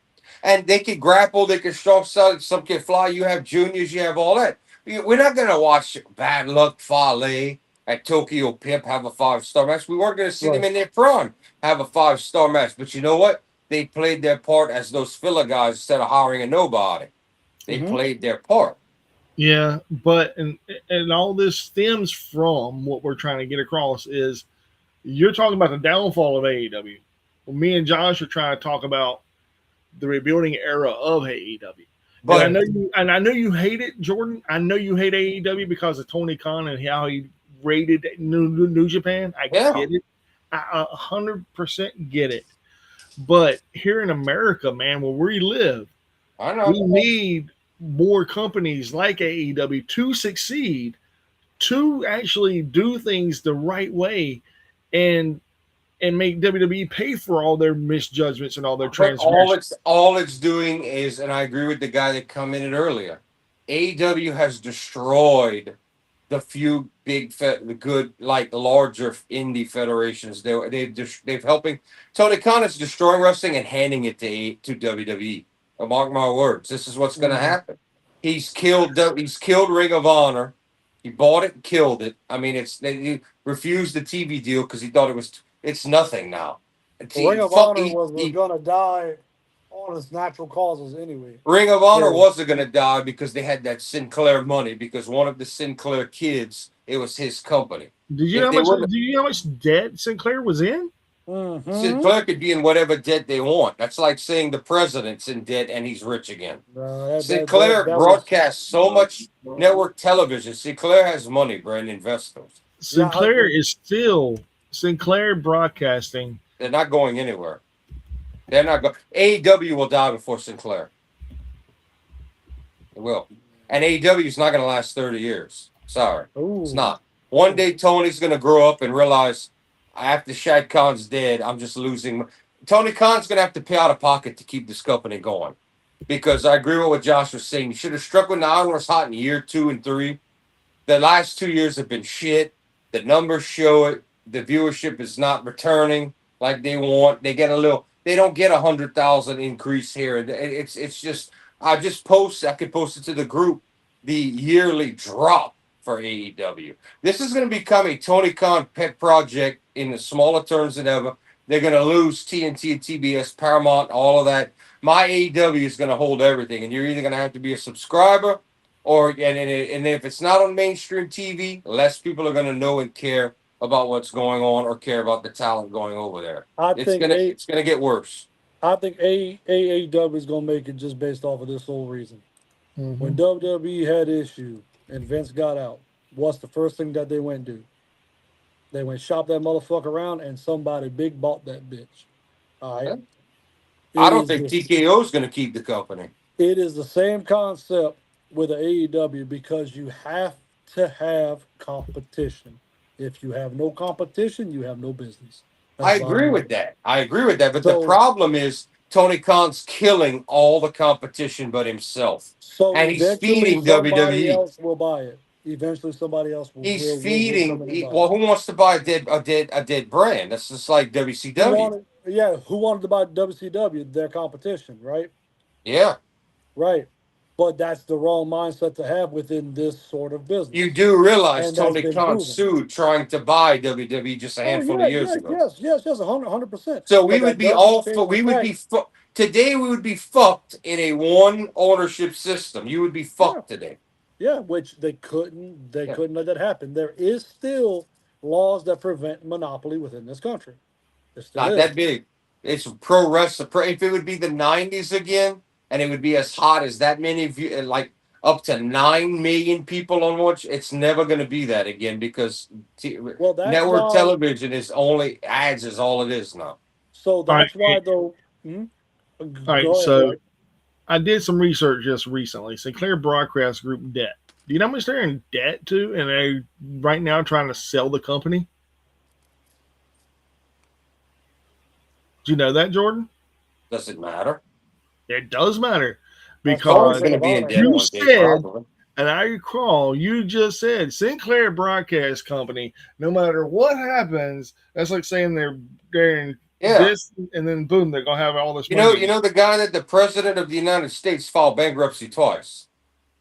and they can grapple. They can strong style. Some can fly. You have juniors. You have all that. We're not gonna watch Bad Luck Fale at Tokyo Pimp have a 5-star match. We weren't gonna see them in their prime have a 5-star match. But you know what? They played their part as those filler guys instead of hiring a nobody. They played their part. Yeah, but and all this stems from what we're trying to get across is you're talking about the downfall of AEW. Well, me and Josh are trying to talk about the rebuilding era of AEW. But and I know you hate it, Jordan. I know you hate AEW because of Tony Khan and how he rated New Japan. I get it. I 100% get it. But here in America, man, where we live, we need more companies like AEW to succeed, to actually do things the right way, and make WWE pay for all their misjudgments and all their transgressions. All it's doing is, and I agree with the guy that commented earlier, AEW has destroyed the few the good, like larger indie federations. They've helping. Tony Khan is destroying wrestling and handing it to WWE. Mark my words. This is what's going to happen. He's killed Ring of Honor. He bought it and killed it. I mean, he refused the TV deal because he thought it's nothing now. Ring of Honor was going to die on its natural causes anyway. Ring of Honor wasn't going to die because they had that Sinclair money because one of the Sinclair kids, it was his company. Do you know how much debt Sinclair was in? Sinclair could be in whatever debt they want. That's like saying the president's in debt and he's rich again. Sinclair broadcasts so much network television. Sinclair has money, brand investors. Sinclair is still Sinclair Broadcasting. They're not going anywhere. They're not going. AEW will die before Sinclair. It will. And AEW is not going to last 30 years. Sorry. It's not. One day Tony's going to grow up and realize after Shad Khan's dead, I'm just losing. Tony Khan's going to have to pay out of pocket to keep this company going. Because I agree with what Josh was saying. You should have struck when the iron was hot in year 2 and 3. The last 2 years have been shit. The numbers show it. The viewership is not returning like they want. They don't get 100,000 increase here. It's just, I could post it to the group, the yearly drop for AEW. This is going to become a Tony Khan pet project in the smaller terms than ever. They're going to lose TNT and TBS, Paramount, all of that. My AEW is going to hold everything, and you're either going to have to be a subscriber, and if it's not on mainstream TV, less people are going to know and care about what's going on or care about the talent going over there. It's going to get worse. I think AEW is going to make it just based off of this whole reason. When WWE had issue and Vince got out, what's the first thing that they went do? They went shop that motherfucker around and somebody big bought that bitch. All right. I don't think TKO is going to keep the company. It is the same concept with the AEW because you have to have competition. If you have no competition, you have no business. I That's agree bottom line. with that. I agree with that. But the So problem is Tony Khan's killing all the competition but himself. so And he's eventually feeding somebody WWE. else will buy it. Eventually somebody else He's will come feeding. in and buy Well, it. who wants to buy a dead brand? That's just like Who WCW. wanted who wanted to buy WCW, their competition, right? Yeah, Right. But that's the wrong mindset to have within this sort of you business. do realize And that's Tony been Khan proven. sued trying to buy WWE just a Oh handful of yeah, years yeah, ago. yes, 100%. So we But would that be doesn't all. change the We would be fact. today. We would be fucked in a one ownership system. You would be Yeah, fucked today. yeah, which they Yeah. couldn't let that happen. There is still laws that prevent monopoly within this country. There still Not that is. big. It's pro wrestling. If it would be the '90s again, and it would be as hot as that many view, like up to 9 million people on watch, it's never going to be that again because Well, that's network why. television is only ads is all it is now. So All right, that's why though. all right. Go ahead, So Mike. I did some research just recently. Sinclair Broadcast Group debt. Do you know how much they're in debt to, and they're right now trying to sell the company? Do you know that, Jordan? Does it matter? It does matter That's why Tony's because Ring going to of be in Honor. debt you one day, said, probably. and I recall you just said Sinclair Broadcast Company. No matter what happens, that's like saying they're in Yeah. this, and then boom, they're gonna have all this You money. know the guy that the president of the United States filed bankruptcy twice.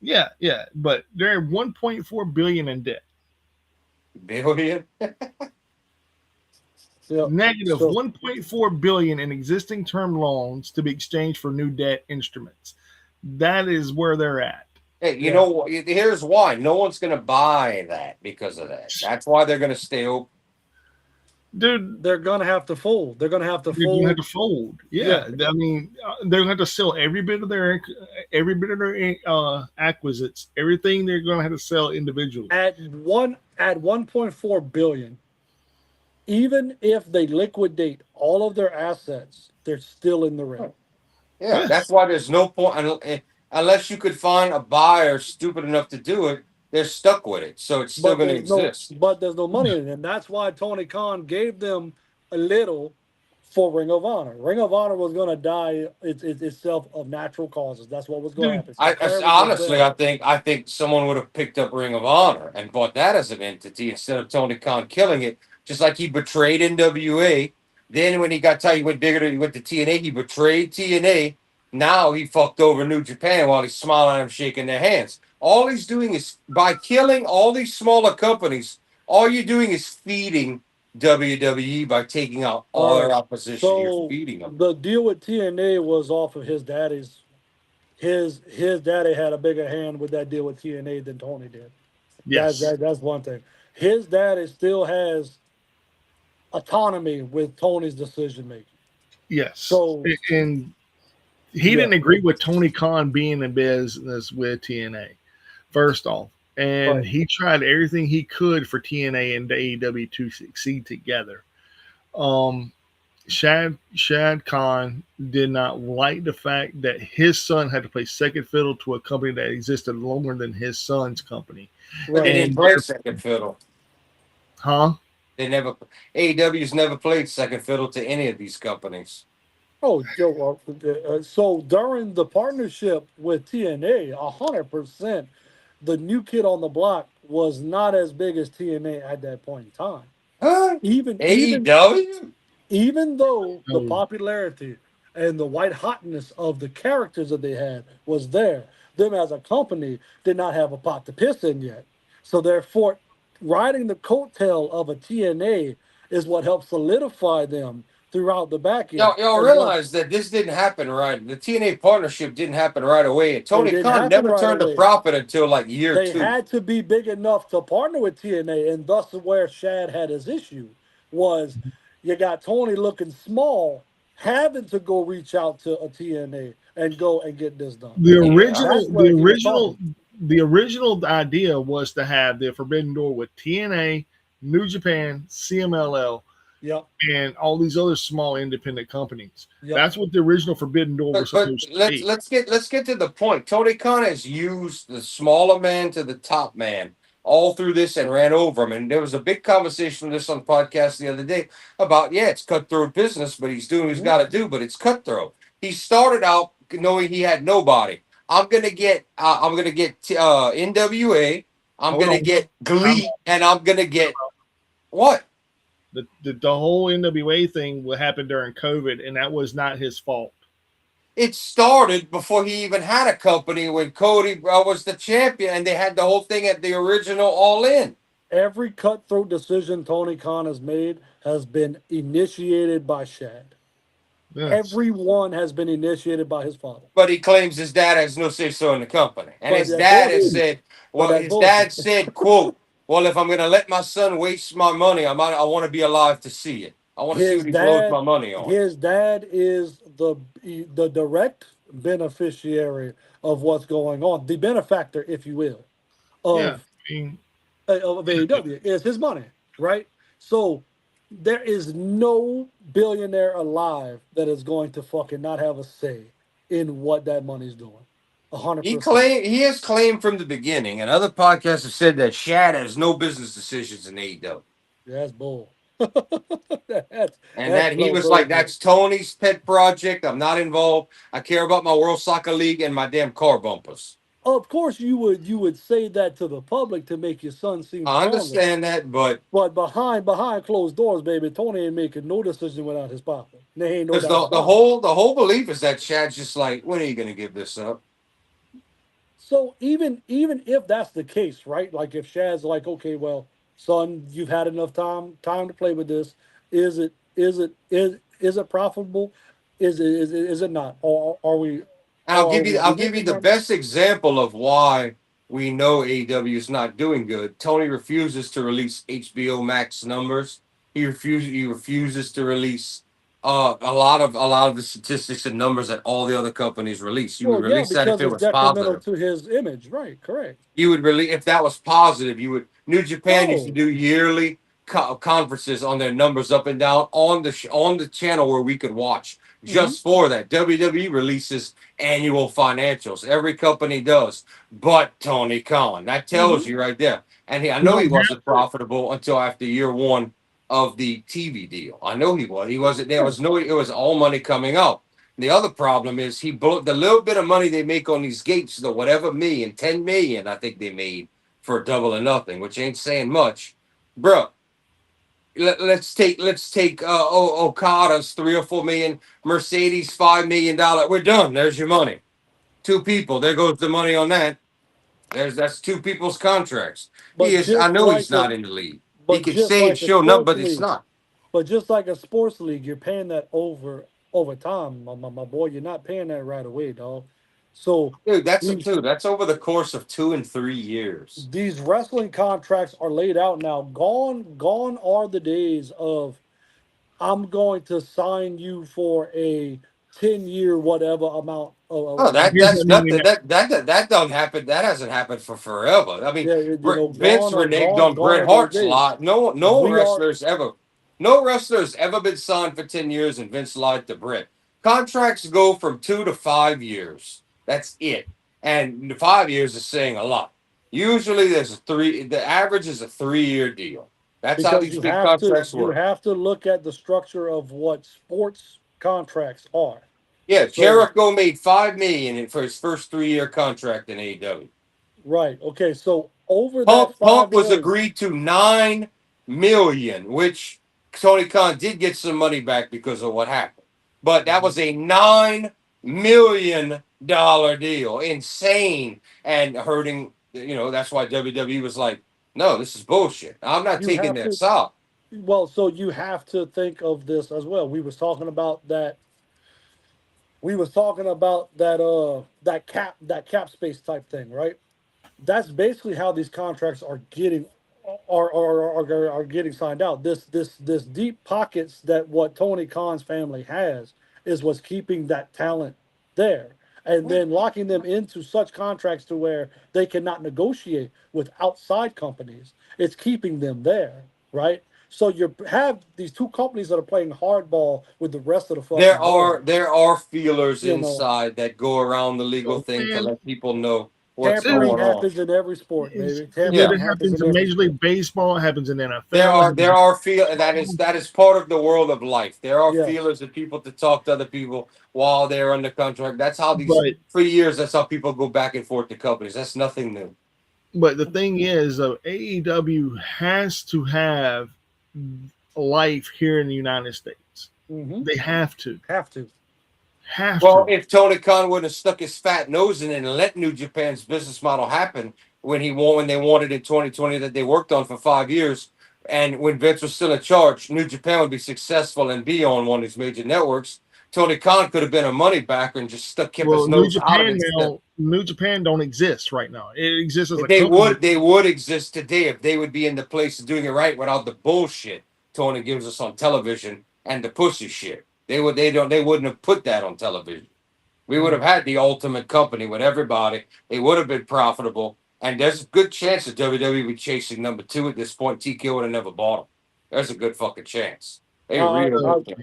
Yeah, yeah, but they're 1.4 billion in debt. Billion. Yeah. Negative So 1.4 billion in existing term loans to be exchanged for new debt instruments. That is where they're at. Hey, you yeah. know what? Here's why. No one's going to buy that because of that. That's why they're going to stay open. Dude, They're gonna have to fold. They're gonna have to they're gonna have fold. to fold. Yeah. Yeah, I mean, they're gonna have to sell every bit of their acquisites. Everything they're gonna have to sell individually. At 1.4 billion, even if they liquidate all of their assets, they're still in the ring. Yeah, that's Yes. why there's no point unless you could find a buyer stupid enough to do it. They're stuck with it, so it's still But going to there's no exist. money in it. And that's why Tony Khan gave them a little for Ring of Honor. Ring of Honor was gonna die itself of natural causes. That's what was gonna Dude, happen. I Sinclair was just honestly, there. I think someone would have picked up Ring of Honor and bought that as an entity instead of Tony Khan killing it. Just like he betrayed NWA. Then when he got tired, he went bigger. He went to TNA. He betrayed TNA. Now he fucked over New Japan while he's smiling at them, shaking their hands. All he's doing is by killing all these smaller companies. All you're doing is feeding WWE by taking out all All their right. opposition. You're So feeding them. the deal with TNA was off of his daddy's. His daddy had a bigger hand with that deal with TNA than Tony did. yes, That's one thing. His daddy still has autonomy with Tony's decision making. yes, So and he yeah, didn't agree with Tony Khan being in business with TNA. First off, and right. he tried everything he could for TNA and AEW to succeed together. Um, Shad Khan did not like the fact that his son had to play second fiddle to a company that existed longer than his son's company. But they Right. didn't And play second fiddle. huh? They never AEW's never played second fiddle to any of these companies. Oh, Joe. So during the partnership with TNA, 100%, the new kid on the block was not as big as TNA at that point in time. Huh? Even even AEW? even though the Oh, popularity and the white hotness of the characters that they had was there, them as a company did not have a pot to piss in yet. So therefore, riding the coattail of a TNA is what helped solidify them throughout the back end. Y'all And once realize that this didn't happen right. The TNA partnership didn't happen right away. And it Tony didn't Khan happen never right turned a away, profit until like year they two. had to be big enough to partner with TNA, and thus where Shad had his issue was you got Tony looking small, having to go reach out to a TNA and go and get this done. the Yeah. original, That's where the he was original, talking. the original idea was to have the Forbidden Door with TNA, New Japan, CMLL, Yep, and all these other small independent companies. yep. That's what the original Forbidden Door was But supposed to be. let's get to the point. Tony Khan has used the smaller man to the top man all through this and ran over him. And there was a big conversation on this on the podcast the other day about, yeah, it's cutthroat business, but he's doing what he's got to do, but it's cutthroat. He started out knowing he had nobody. I'm gonna get NWA. I'm Hold gonna on. get Glee, and I'm gonna get what? The whole NWA thing will happen during COVID, and that was not his fault. It started before he even had a company when Cody was the champion, and they had the whole thing at the original All In. Every cutthroat decision Tony Khan has made has been initiated by Shad. Yes. Everyone has been initiated by his father. But he claims his dad has no say so in the company, and But his that's dad has bullshit. said, But "Well, that's his dad bullshit. said, quote, well, if I'm going to let my son waste my money, I want to be alive to see it. I want to see His what he blows my dad, money on." his dad is the direct beneficiary of what's going on, the benefactor, if you will, Yeah. of I mean, of AEW. It's his money, right? So there is no billionaire alive that is going to fucking not have a say in what that money's doing. 100%. He has claimed from the beginning, and other podcasts have said that Shad has no business decisions in AEW. That's bull. And That's that he low was like, bullshit. that's Tony's pet project. I'm not involved. I care about my World Soccer League and my damn car bumpers. Of course, you would say that to the public to make your son seem I stronger. understand that, but But behind closed doors, baby, Tony ain't making no decision without his papa. There ain't no because doubt the about it. whole belief is that Shad's just like, when are you gonna give this up? So even if that's the case, right? Like if Shad's like, okay, well, son, you've had enough time to play with this. Is it profitable? Is it not? Or are we? And Or are I'll we give you making the money? best example of why we know AEW is not doing good. Tony refuses to release HBO Max numbers. He refuses to release a lot of the statistics and numbers that all the other companies release. You would Well, yeah, release that if because it it's was detrimental positive. to his image, right? Correct. You would really, if that was positive, you would. New Japan used to No. do yearly conferences on their numbers up and down on on the channel where we could watch Hmm. just for that. WWE releases annual financials. Every company does, but Tony Khan. That tells Hmm. you right there. And I you know he don't wasn't have to. profitable until after year one of the TV deal. I know he was. He wasn't. There Yeah. was no. It was all money coming out. The other problem is he blew the little bit of money they make on these gates, the whatever million, 10 million, I think they made for Double or Nothing, which ain't saying much, bro. Let's take Okada's 3 or 4 million, Mercedes $5 million. We're done. There's your money. Two people. There goes the money on that. That's two people's contracts. He But is. I just know he's like not a in the league. He but could just say it's like a showing up, sports but it's league. not. But just like a sports league, you're paying that over time, my boy. You're not paying that right away, dog. So Dude, these that's over the course of 2 and 3 years. these wrestling contracts are laid out now. Gone are the days of I'm going to sign you for a 10-year whatever amount Oh, of Here's that's what money nothing. now. That don't happen. That hasn't happened for forever. I mean, yeah, Vince reneged on gone Bret are those Hart's days. lot. We are No wrestler's ever been signed for 10 years, and Vince lied to Bret. Contracts go from 2 to 5 years. That's it, and 5 years is saying a lot. Usually, there's a three. The average is a 3-year deal. That's how because these big contracts you work. have to look at the structure of what sports contracts are. Yeah, So Jericho made 5 million for his first 3-year contract in AEW. right, okay, so over that Punk five was years, agreed to 9 million, which Tony Khan did get some money back because of what happened. But that was a $9 million deal. Insane and hurting. That's why WWE was like, no, this is bullshit. I'm not you taking have to this out. well, so you have to think of this as well. We was talking about that cap space type thing, right? That's basically how these contracts are getting are getting signed out. This deep pockets that what Tony Khan's family has is what's keeping that talent there, and then locking them into such contracts to where they cannot negotiate with outside companies. It's keeping them there, right? So you have these two companies that are playing hardball with the rest of the There fucking are world. there are feelers You know, inside that go around the legal So, thing to man, let people know what's Tampering going on. happens in every sport, baby. Yeah, Tampering it happens happens in in every Major sport. League Baseball. It happens in NFL. There are that is part of the world of life. There are Yes. feelers of people to talk to other people while they're under contract. That's how But for years. That's how people go back and forth to companies. That's nothing new. the thing is, AEW has to have life here in the United States. Mm-hmm. They have to. Have to. Well, if Tony Khan would have stuck his fat nose in it and let New Japan's business model happen when they wanted in 2020 that they worked on for 5 years, and when Vince was still in charge, New Japan would be successful and be on one of these major networks. Tony Khan could have been a money backer and just kept his New nose out of Japan it. now, New Japan don't exist right now. It exists as a They company. would exist today if they would be in the place of doing it right without the bullshit Tony gives us on television and the pussy shit. They wouldn't have put that on television. We would have had the ultimate company with everybody. It would have been profitable. And there's a good chance that WWE would be chasing number 2 at this point. TK would have never bought them. There's a good fucking chance. They really Oh, would.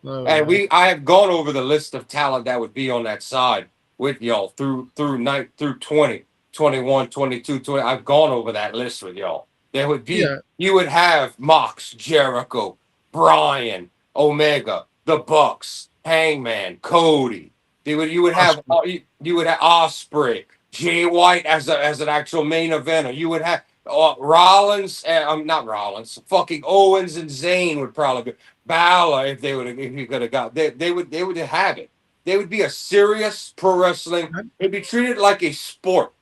no, And man. I have gone over the list of talent that would be on that side with y'all through 20, 21, 22, 20. I've gone over that list with y'all. There would be you would have Mox, Jericho, Brian, Omega, the Bucks, Hangman, Cody. You would have Osprey, Jay White as an actual main eventer. You would have Rollins, not Rollins, fucking Owens and Zayn would probably be. Balor, if you could have got, they would have it. They would be a serious pro wrestling. It'd be treated like a sport.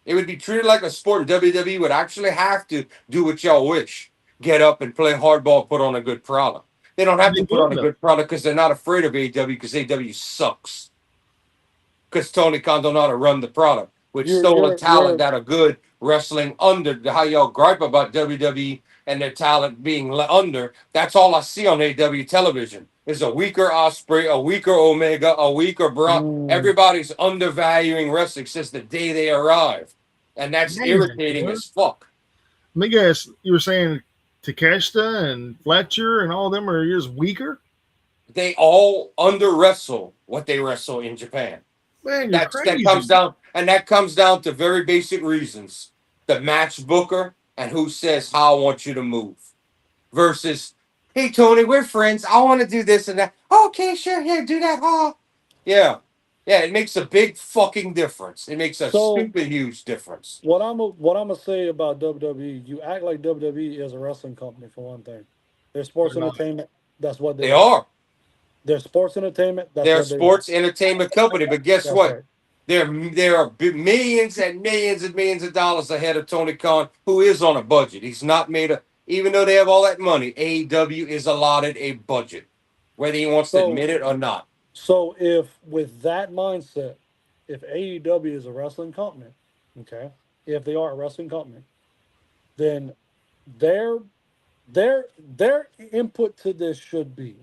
It would be treated like a sport. And WWE would actually have to do what y'all wish. Get up and play hardball, put on a good product. They don't have to put on a good product because they're not afraid of AEW because AEW sucks. Because Tony Khan don't know how to run the product. With stolen talent that are good wrestling under how y'all gripe about WWE and their talent being under. That's all I see on AEW television. Is a weaker Osprey, a weaker Omega, a weaker Braun. Everybody's undervaluing wrestling since the day they arrive. And that's irritating as fuck. Let me guess, you were saying Takeshita and Fletcher and all of them are just weaker? They all under wrestle what they wrestle in Japan. Man, you're crazy. That comes down to very basic reasons. The match booker and who says how I want you to move. Versus, hey Tony, we're friends. I want to do this and that. Okay, sure, here, do that. Oh. Yeah. Yeah, it makes a big fucking difference. It makes a stupid huge difference. What I'm gonna say about WWE, you act like WWE is a wrestling company for one thing. They're sports entertainment. That's what they are. They're sports entertainment. They're a sports entertainment company, but guess what? Right. There are millions and millions and millions of dollars ahead of Tony Khan, who is on a budget. He's not even though they have all that money, AEW is allotted a budget, whether he wants to admit it or not. So if with that mindset, if AEW is a wrestling company, okay, if they are a wrestling company, then their input to this should be,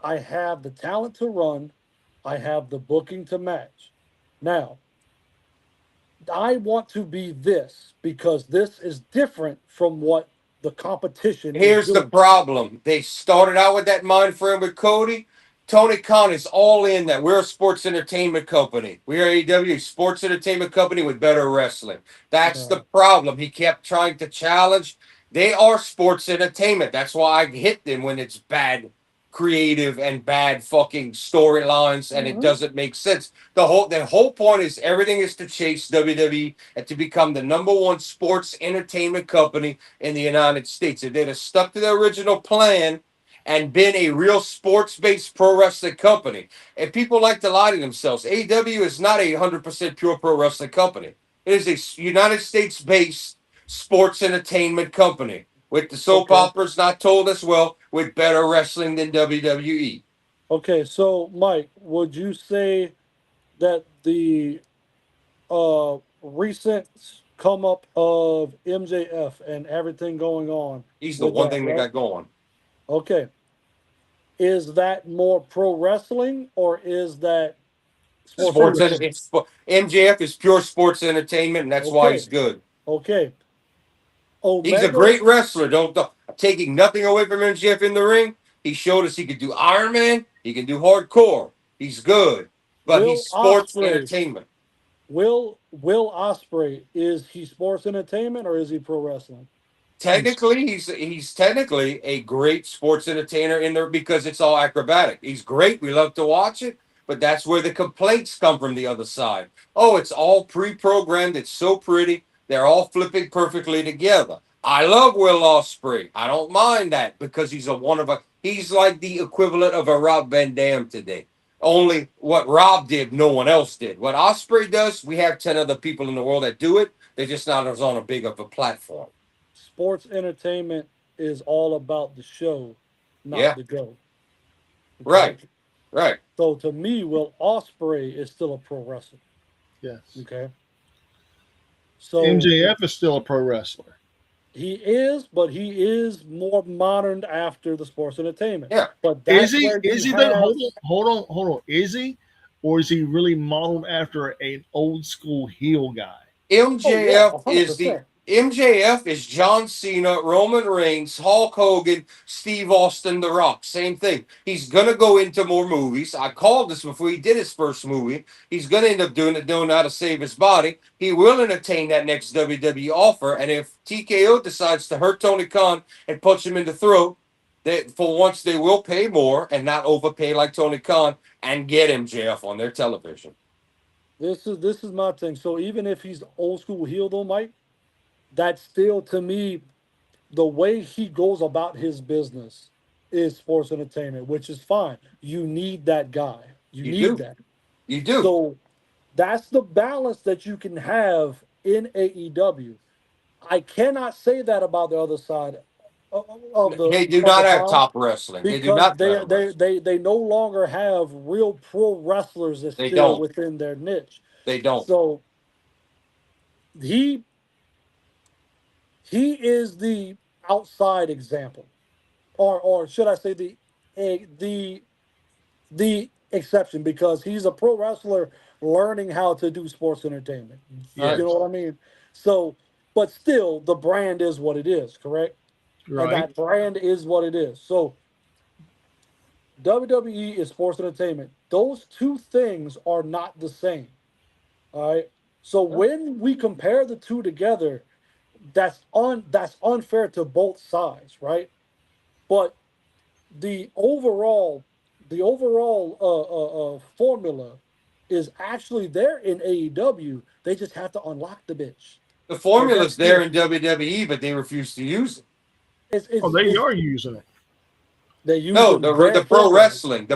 I have the talent to run, I have the booking to match. Now, I want to be this because this is different from what the competition Here's is the doing. problem. They started out with that mind frame with Cody. Tony Khan is all in that we're a sports entertainment company. We are AEW, sports entertainment company with better wrestling. That's the problem. He kept trying to challenge. They are sports entertainment. That's why I hit them when it's bad creative and bad fucking storylines and it doesn't make sense. The whole point is everything is to chase WWE and to become the #1 sports entertainment company in the United States. If they'd have stuck to their original plan and been a real sports-based pro wrestling company. And people like to lie to themselves. AEW is not a 100% pure pro wrestling company. It is a United States-based sports entertainment company with the soap operas not told as well, with better wrestling than WWE. Okay, so Mike, would you say that the recent come up of MJF and everything going on? He's the one thing they got going. Okay. Is that more pro wrestling or is that sports MJF is pure sports entertainment, and that's why he's good. Okay. He's a great wrestler. Don't taking nothing away from MJF in the ring. He showed us he could do Iron Man. He can do hardcore. He's good, but he's sports entertainment. Will Ospreay, is he sports entertainment or is he pro wrestling? Technically, he's technically a great sports entertainer in there because it's all acrobatic. He's great. We love to watch it, but that's where the complaints come from the other side. Oh, it's all pre-programmed. It's so pretty. They're all flipping perfectly together. I love Will Ospreay. I don't mind that because he's like the equivalent of a Rob Van Dam today. Only what Rob did, no one else did. What Ospreay does, we have 10 other people in the world that do it. They're just not as on a big of a platform. Sports entertainment is all about the show, not Yeah. the go. Okay? Right. Right. So to me, Will Ospreay is still a pro wrestler. Yes. Okay. So MJF is still a pro wrestler. he is, but he is more modern after the sports entertainment. Yeah. But that's Is he? where Is you he? Though? have, Hold on. Is he, or is he really modeled after an old school heel guy? MJF is the 100%. MJF is John Cena, Roman Reigns, Hulk Hogan, Steve Austin, The Rock. Same thing. He's gonna go into more movies. I called this before he did his first movie. He's gonna end up doing how to save his body. He will entertain that next WWE offer. And if TKO decides to hurt Tony Khan and punch him in the throat, for once they will pay more and not overpay like Tony Khan and get MJF on their television. This is my thing. So even if he's old school heel though, Mike, that's still to me the way he goes about his business is sports entertainment, which is fine. You need that guy. You You need do. that. You do. So that's the balance that you can have in AEW. I cannot say that about the other side of the They do of not the have pond top wrestling. They do because not have wrestling. they no longer have real pro wrestlers that's They still don't. within their niche. They don't. So he is the outside example, or should I say the exception, because he's a pro wrestler learning how to do sports entertainment. Yes. You know what I mean? So, but still, the brand is what it is, correct? And Right. that brand is what it is. So, WWE is sports entertainment. Those two things are not the same. All right. So when we compare the two together, that's unfair to both sides, right? But the overall formula is actually there in AEW. They just have to unlock the bitch. The formula's And that's there it. in WWE, but they refuse to use it. Oh, they are using it. They're using No, their the pro formula. wrestling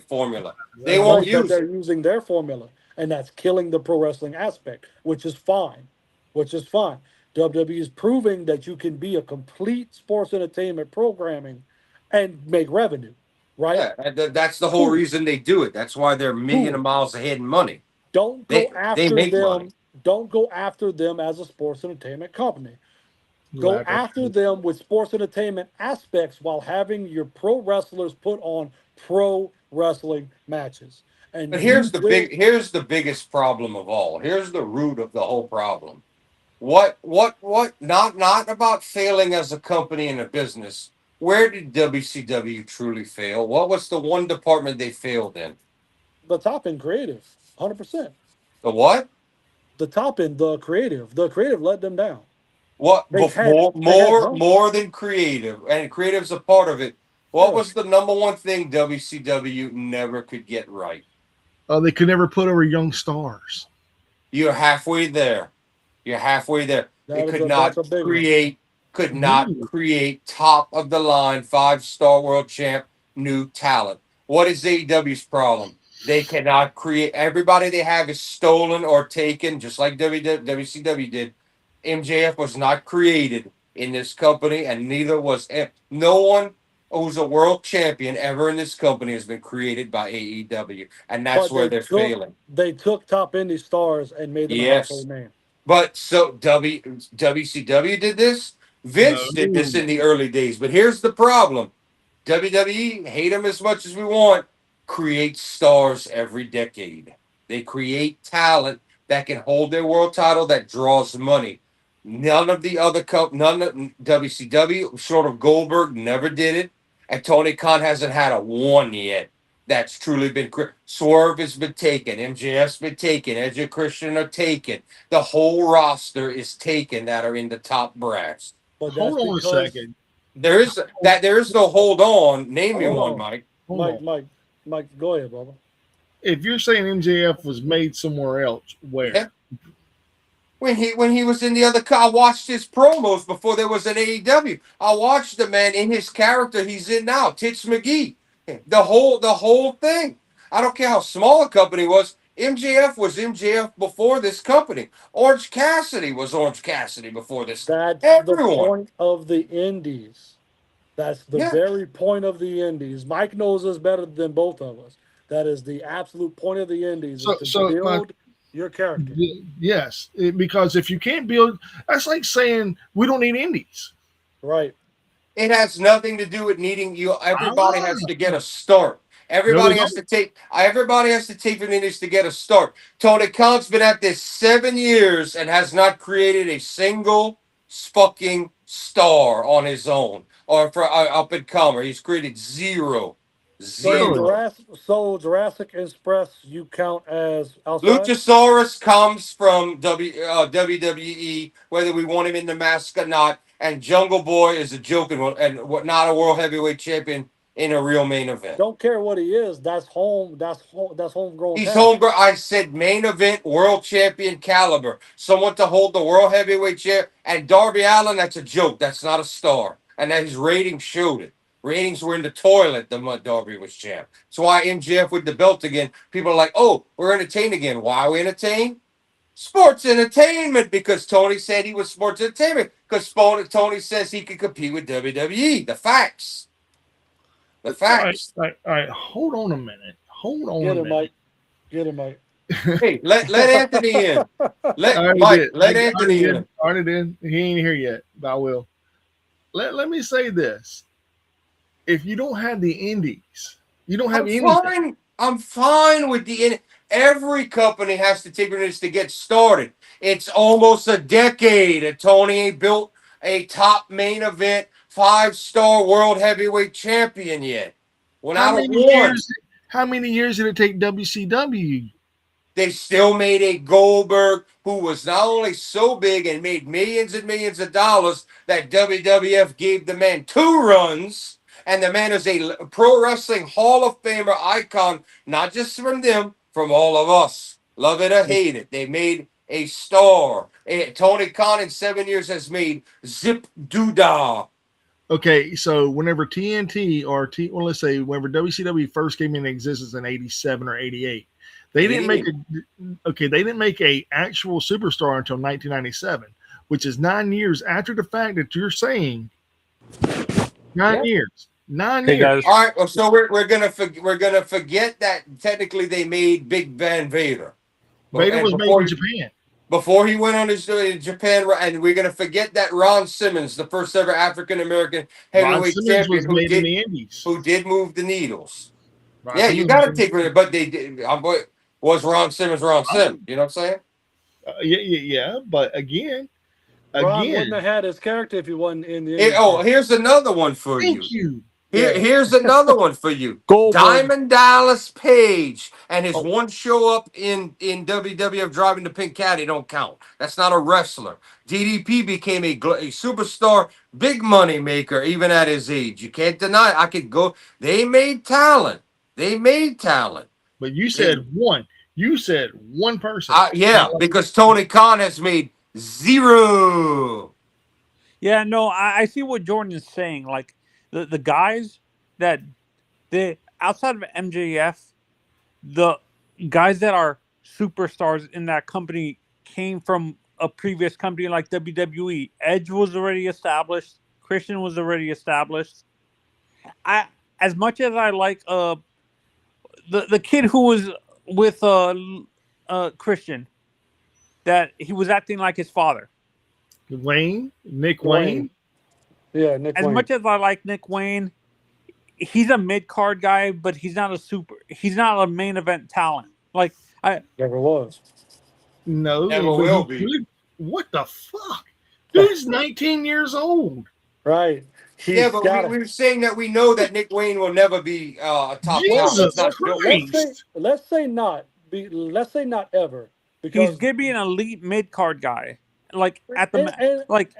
formula. They That's won't But use they're it. using their formula, and that's killing the pro wrestling aspect, which is fine. WWE is proving that you can be a complete sports entertainment programming and make revenue, right? Yeah, and that's the whole Cool. reason they do it. That's why they're a million of miles ahead in money. Don't They go after make them. money. Don't go after them as a sports entertainment company. Go Right. after them with sports entertainment aspects while having your pro wrestlers put on pro wrestling matches. And But you will. here's the biggest problem of all. Here's the root of the whole problem. What not about failing as a company and a business. Where did WCW truly fail? What was the one department they failed in? The top end creative, 100%. The what? The top end, the creative let them down. What They had no, more than creative, and creative's a part of it. What yeah. was the number one thing WCW never could get right? They could never put over young stars. You're halfway there. You're halfway there. They That's could not a big one. create top of the line 5-star world champ new talent. What is AEW's problem? They cannot create. Everybody they have is stolen or taken, just like WCW did. MJF was not created in this company, and neither was no one who's a world champion ever in this company has been created by AEW, and that's But where they're failing. they took top indie stars and made them a Yes. household name. But so WCW did this. Vince did this in the early days. But here's the problem: WWE, hate them as much as we want, create stars every decade. They create talent that can hold their world title that draws money. None of WCW, short of Goldberg, never did it, and Tony Khan hasn't had a one yet. that's truly been Swerve has been taken, MJF's been taken, Edge and Christian are taken. The whole roster is taken that are in the top brass. But that's Hold on a because second. There is no hold on. Name me hold one, on. Mike. Hold on. Mike, go ahead, brother. If you're saying MJF was made somewhere else, where? Yeah. When he was in the other car, I watched his promos before there was an AEW. I watched the man in his character he's in now, Tits McGee. The whole thing. I don't care how small a company was. MJF was MJF before this company. Orange Cassidy was Orange Cassidy before this. That's the Everyone. point of the indies. That's the Yeah. very point of the indies. Mike knows us better than both of us. That is the absolute point of the indies, is to build your character. Yes, because if you can't build, that's like saying we don't need indies. Right. It has nothing to do with needing you. Everybody has to get a start. Everybody has to take from indies to get a start. Tony Khan's been at this 7 years and has not created a single fucking star on his own or for up and comer. He's created zero. So Jurassic Express you count as outside? Luchasaurus comes from WWE, whether we want him in the mask or not. And Jungle Boy is a joke and not a world heavyweight champion in a real main event. Don't care what he is. That's home. That's homegrown. He's homegrown. I said main event world champion caliber. Someone to hold the world heavyweight chair. And Darby Allin, that's a joke. That's not a star. And that his ratings showed it. Ratings were in the toilet the month Darby was champ. That's why MJF with the belt again. People are like, oh, we're entertained again. Why are we entertained? Sports entertainment, because Tony said he was sports entertainment. Because Tony says he could compete with WWE. The facts. The facts. All right. Hold on a minute. Mike. Get him, Mike. Hey, let Anthony in. Let Anthony in. Already did. He ain't here yet, but I will. Let me say this. If you don't have the indies, you don't have anything. I'm fine with the every company has to take minutes to get started. It's almost a decade and Tony ain't built a top main event 5-star world heavyweight champion yet. How many years did it take WCW? They still made a Goldberg who was not only so big and made millions and millions of dollars that WWF gave the man 2 runs. And the man is a pro wrestling Hall of Famer icon, not just from them, from all of us. Love it or hate it. They made a star. Tony Khan in 7 years has made Zip Doodah. Okay, so whenever TNT or let's say whenever WCW first came into existence in 87 or 88, they didn't make a actual superstar until 1997, which is 9 years after the fact that you're saying 9 years. 9 years. Guys. All right, so we're gonna forget that technically they made Big Van Vader. Vader was made in Japan before he went on his Japan, and we're gonna forget that Ron Simmons, the first ever African American heavyweight champion who did move the needles. You got to take it, but they did. Was Ron Simmons Ron Simmons? You know what I'm saying? Yeah, but again. Ron wouldn't have had his character if he wasn't in the. Here's another one for you. Thank you. Here's another one for you. Diamond Dallas Page and his one show up in WWF driving the pink caddy don't count. That's not a wrestler. DDP became a superstar, big money maker even at his age. You can't deny it. I could go. They made talent. But you said one. You said one person. Because Tony Khan has made 0. Yeah, no, I see what Jordan is saying. Like the guys that outside of MJF, the guys that are superstars in that company came from a previous company like WWE. Edge was already established. Christian was already established. As much as I like the kid who was with Christian, that he was acting like his father. Nick Wayne. Yeah, Nick Wayne. As much as I like Nick Wayne, he's a mid-card guy, but he's not a main event talent. Like never was. No, never will be. What the fuck? Dude's 19 years old. Right. Yeah, He's but got we were saying that we know that Nick Wayne will never be a top talent. He's Jesus not built. Christ! let's say not let's say not ever, He's because gonna be an elite mid card guy. Like at the and and like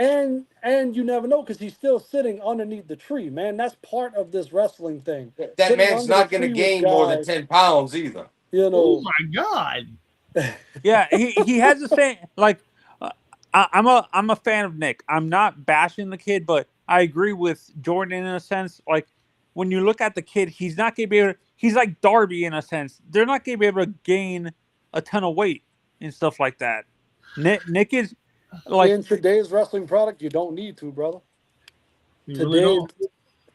and you never know because he's still sitting underneath the tree, man. That's part of this wrestling thing. That Sitting man's under the not going to tree with gain more than guys, 10 pounds either. you Oh know. my God! yeah, he has the same like I'm a fan of Nick. I'm not bashing the kid, but I agree with Jordan in a sense. Like when you look at the kid, he's not gonna be able to, he's like Darby in a sense. They're not gonna be able to gain a ton of weight and stuff like that. Nick is like In today's wrestling product, you don't need to, brother. You really Today, don't.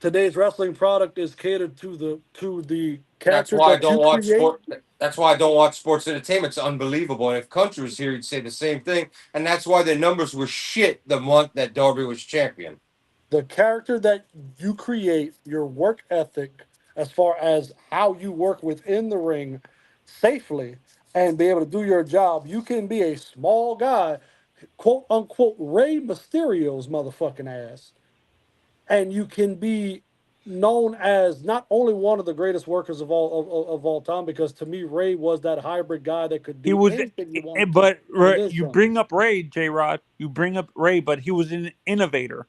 today's wrestling product is catered to the That's characters why I that don't you watch create. sport. That's why I don't watch sports entertainment. It's unbelievable. And if Country was here, he'd say the same thing. And that's why their numbers were shit the month that Darby was champion. The character that you create, your work ethic, as far as how you work within the ring safely and be able to do your job. You can be a small guy, quote unquote, Rey Mysterio's motherfucking ass, and you can be known as not only one of the greatest workers of all time, because to me Ray was that hybrid guy that could he do was, anything you wanted to, but and then you some. bring up Ray, J Rod. You bring up Ray, but he was an innovator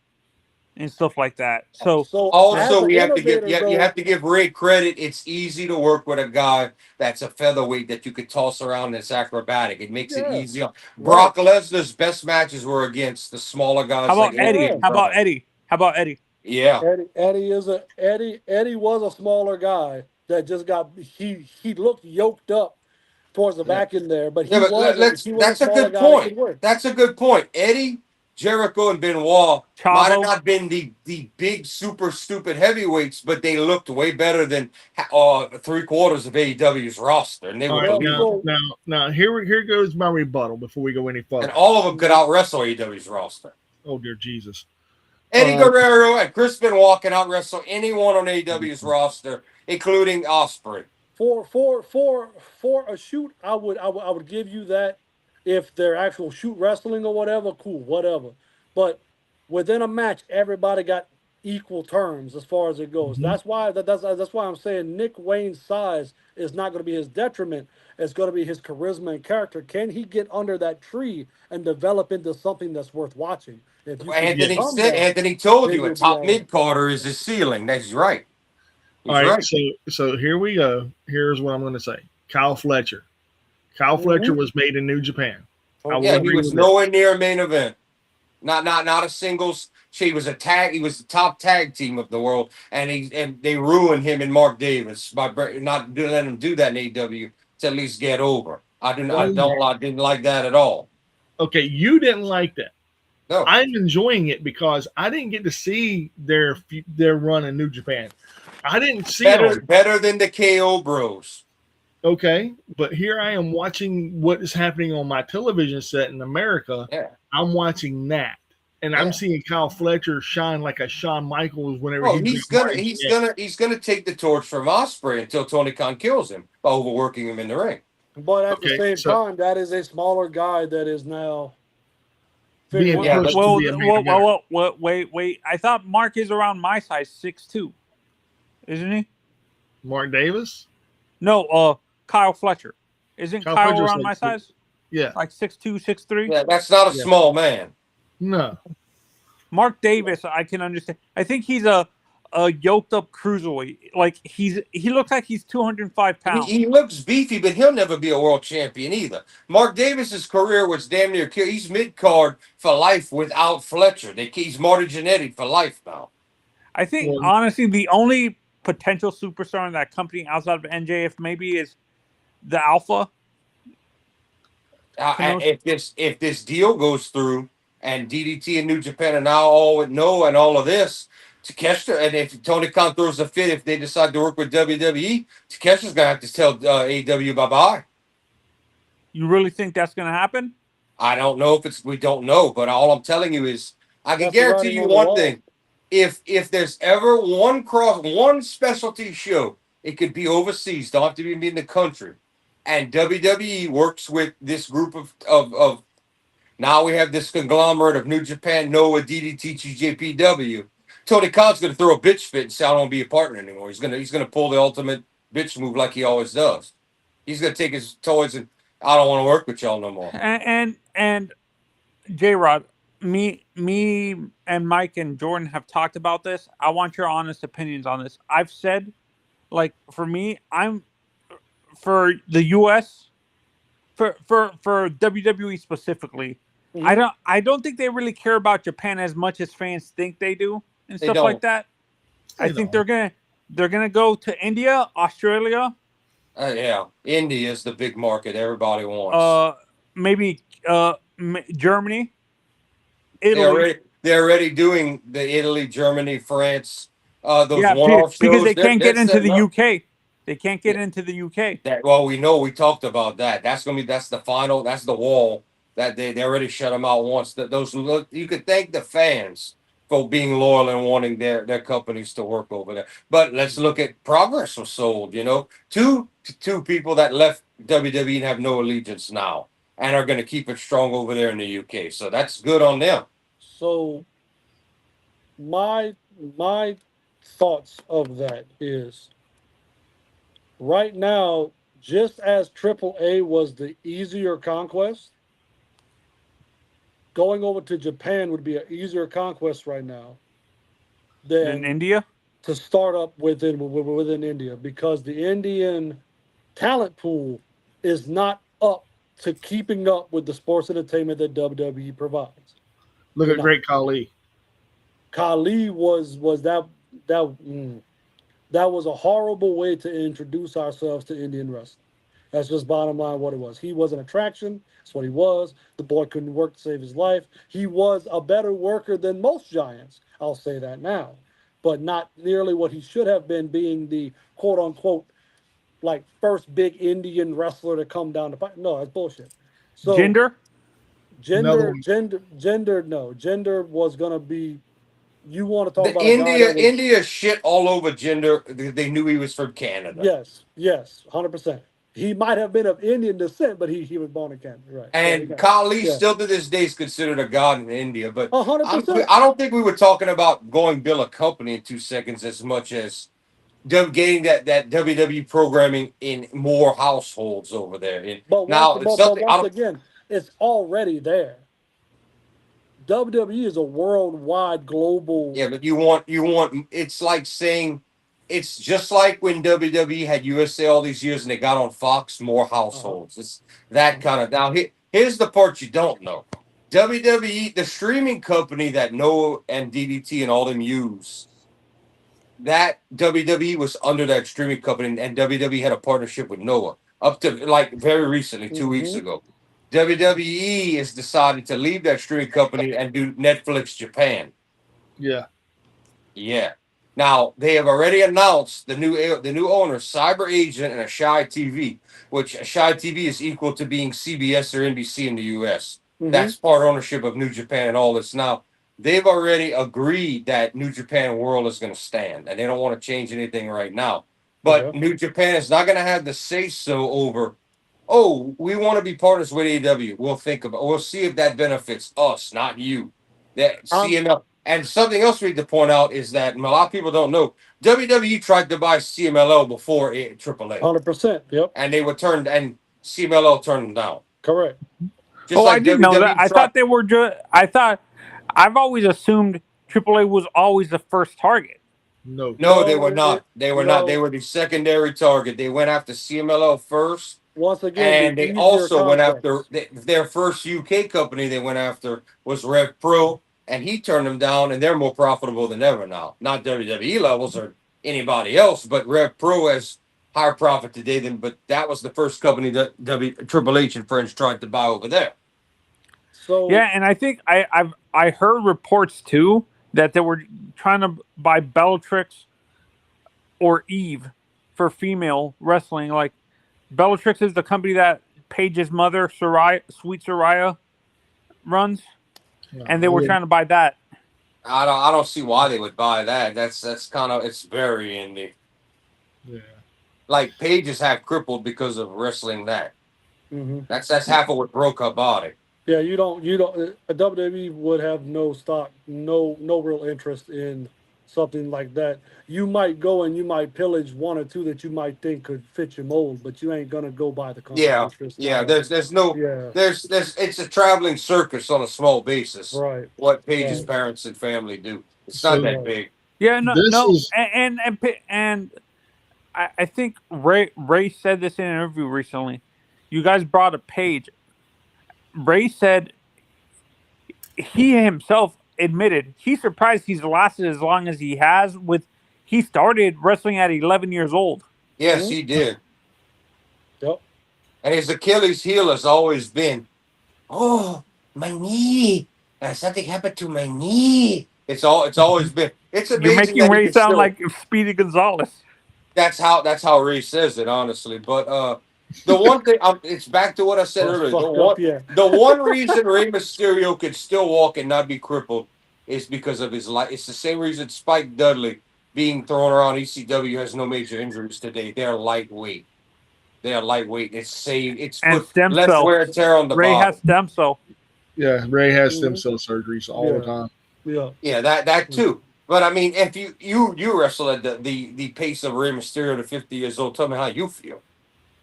and stuff like that. So So as Also, an we have to give innovator, you though, have to give Ray credit. It's easy to work with a guy that's a featherweight that you could toss around that's acrobatic. It makes it yeah, easy. right, Brock Lesnar's best matches were against the smaller how guys like about Eddie? yeah. AJ How about Styles. Eddie? How about Eddie? Yeah. Eddie was a smaller guy that just got he looked yoked up towards the Yeah. back in there, but Yeah, but let's. he was a That's a smaller good guy that could point. work. That's a good point. Eddie, Jericho, and Benoit might have Chavo. not been the big super stupid heavyweights, but they looked way better than 3/4 of AEW's roster, and they All were right, Well, now, believable. so now, now, here goes my rebuttal before we go any And further. all of them could out wrestle AEW's roster. Oh dear Jesus! Eddie Uh, Guerrero and Chris Benoit can out wrestle anyone on AEW's roster, including Osprey. for a shoot, I would give you that if they're actual shoot wrestling or whatever, cool, whatever. But within a match, everybody got equal terms as far as it goes. mhm. That's why I'm saying Nick Wayne's size is not going to be his detriment. It's going to be his charisma and character. Can he get under that tree and develop into something that's worth watching? If you can Anthony become said. that, Anthony told then you a you'll be top all right. mid Carter is his ceiling. That's right. All He's right, right. so here we go. Here's what I'm going to say. Kyle Fletcher. Kyle Fletcher was made in New Japan. I will Yeah, he agree was with nowhere near a main event. Not a singles. He was a tag. He was the top tag team of the world, and they ruined him and Mark Davis by not letting him do that in AEW to at least get over. that. I didn't like that at all. Okay, you didn't like that. No, I'm enjoying it because I didn't get to see their run in New Japan. I didn't see them. better than the KO Bros. Okay, but here I am watching what is happening on my television set in America. Yeah. I'm watching that, and Yeah. I'm seeing Kyle Fletcher shine like a Shawn Michaels whenever Oh, he's he's gonna take the torch from Osprey until Tony Khan kills him by overworking him in the ring. But at the Okay, same so time, that is a smaller guy that is now being figuring Yeah, out. pushed Well, to be a main event. wait. I thought Mark is around my size, 6'2", isn't he? Mark Davis, No, Kyle Fletcher. Isn't Kyle Kyle Fletcher's around like my size? yeah, Like 6'2", 6'3"? Yeah, that's not a Yeah. small man. no, Mark Davis, I can understand. I think he's a yoked up cruiserweight. Like he looks like he's 205 pounds. He looks beefy, but he'll never be a world champion either. Mark Davis's career was damn near killed. He's mid card for life without Fletcher. He's Marty Jannetty for life now. I think Well, honestly the only potential superstar in that company outside of NJF maybe is the Alpha. If this deal goes through and DDT and New Japan are now all with no and all of this, Takeshita, and if Tony Khan throws a fit, if they decide to work with WWE, Takesha's gonna have to tell AEW bye bye. You really think that's going to happen? I don't know if it's we don't know, but all I'm telling you is I can That's the guarantee writing you on the one wall. thing. If there's ever one specialty show, it could be overseas, don't have to be in the country. And WWE works with this group of now we have this conglomerate of New Japan, Noah, DDT, GJPW Tony Khan's going to throw a bitch fit and say, "I don't want to be a partner anymore." He's gonna pull the ultimate bitch move like he always does. He's going to take his toys and I don't want to work with y'all no more. And J Rod, me and Mike and Jordan have talked about this. I want your honest opinions on this. I've said, like, for me, I'm for the US, for WWE specifically. Mhm. I don't think they really care about Japan as much as fans think they do and They stuff like don't. that. I They think don't. they're gonna go to India, Australia, Yeah, India is the big market everybody wants. maybe Germany, They're Italy. already they're already doing the Italy, Germany, France, those Yeah, one-off because shows. they They're can't they're get into setting the up. UK. They can't get Yeah, into the UK. that well, we know we talked about that. That's the final. That's the wall that they already shut them out once. That those look you could thank the fans for being loyal and wanting their companies to work over there. But let's look at Progress was sold. You know, two people that left WWE and have no allegiance now and are going to keep it strong over there in the UK. So that's good on them. So my my thoughts of that is right now, just as AAA was the easier conquest, going over to Japan would be an easier conquest right now In than India, to start up within India, because the Indian talent pool is not up to keeping up with the sports entertainment that WWE provides. Look They're at not. Great Khali. Kali was that that was a horrible way to introduce ourselves to Indian wrestling. That's just bottom line what it was. He was an attraction. That's what he was. The boy couldn't work to save his life. He was a better worker than most giants. I'll say that now, but not nearly what he should have been, being the quote unquote like first big Indian wrestler to come down to fight. No, that's bullshit. So gender. Another gender, one. gender, gender. No, gender was gonna be. You want to talk The about a guy India that was India shit all over gender. They knew he was from Canada. yes, yes, 100%. He might have been of Indian descent, but he was born in Canada, right? So we And got Kali yeah, still to this day is considered a god in India. But 100%. I don't think we were talking about going build a company in 2 seconds as much as getting that WWE programming in more households over there. And now it's But something I once don't. again, it's already there. WWE is a worldwide global. Yeah, but you want. It's like saying it's just like when WWE had USA all these years and they got on Fox, more Uh-huh, households. It's that uh-huh. kind of. Now here's the part you don't know. WWE, the streaming company that Noah and DDT and all them use, that WWE was under that streaming company, and WWE had a partnership with Noah up to like very recently, 2 weeks Hmm. ago. WWE is deciding to leave that streaming company and do Netflix Japan. Yeah. Yeah. Now they have already announced the new owners, Cyber Agent and Ashai TV, which Ashai TV is equal to being CBS or NBC in the U.S. Hmm. That's part ownership of New Japan and all this. Now they've already agreed that New Japan World is going to stand, and they don't want to change anything right now. But Yeah, New Japan is not going to have the say so over. Oh, we want to be partners with AEW. We'll think about. We'll see if that benefits us, not you. That I'm CML. And something else we need to point out is that a lot of people don't know WWE tried to buy CMLL before AAA, 100%. Yep, and they were turned and CMLL turned them down. correct. Just Oh, I like didn't know that. WWE I tried. thought they were just. I've always assumed AAA was always the first target. No. No, they No, were not. They were not. They no. were the secondary target. They went after CMLL first, Once again, the and they easier also went after conquest. their first UK company. They went after was Rev Pro, and he turned them down. And they're more profitable than ever now. Not WWE levels or anybody else, but Rev Pro has higher profit today than. But that was the first company that Triple H and friends tried to buy over there. So Yeah, and I think I heard reports too that they were trying to buy Bellatrix or Eve for female wrestling. Like Bellatrix is the company that Paige's mother, Sweet Soraya, runs, No, and they I were wouldn't. trying to buy that. I don't see why they would buy that. That's kind of it's very indie. Yeah. Like Pages have crippled because of wrestling that. hmm That's half of what broke her body. yeah, you don't. A WWE would have no stock, no real interest in something like that, you might go and you might pillage one or two that you might think could fit your mold, but you ain't gonna go by the Yeah, competition. It's yeah. not a, There's no yeah, there's it's a traveling circus on a small basis. right, What Paige's right, parents and family do. It's not So that right. big. Yeah, no, this no, is and I think Ray said this in an interview recently. You guys brought a Page. Ray said he himself admitted he's surprised he's lasted as long as he has. He started wrestling at 11 years old. Yes, Mhm. he did. Yep. And his Achilles heel has always been, oh, my knee. Something happened to my knee. It's always been. It's You're amazing making that he Ray can sound still. like Speedy Gonzalez. That's how Ray says it, honestly. But the one thing, it's back to what I said That's earlier. The fucked one up, yeah. the one reason Rey Mysterio could still walk and not be crippled is because of his life. It's the same reason Spike Dudley being thrown around ECW has no major injuries today. They're lightweight. They are lightweight. It's saved. It's And put stem less cell. wear and tear on the Ray has body. stem cell. yeah, Ray has stem Mhm. cell surgeries all the Yeah, time. yeah. Yeah, that too. But I mean, if you wrestle at the pace of Rey Mysterio to 50 years old, tell me how you feel.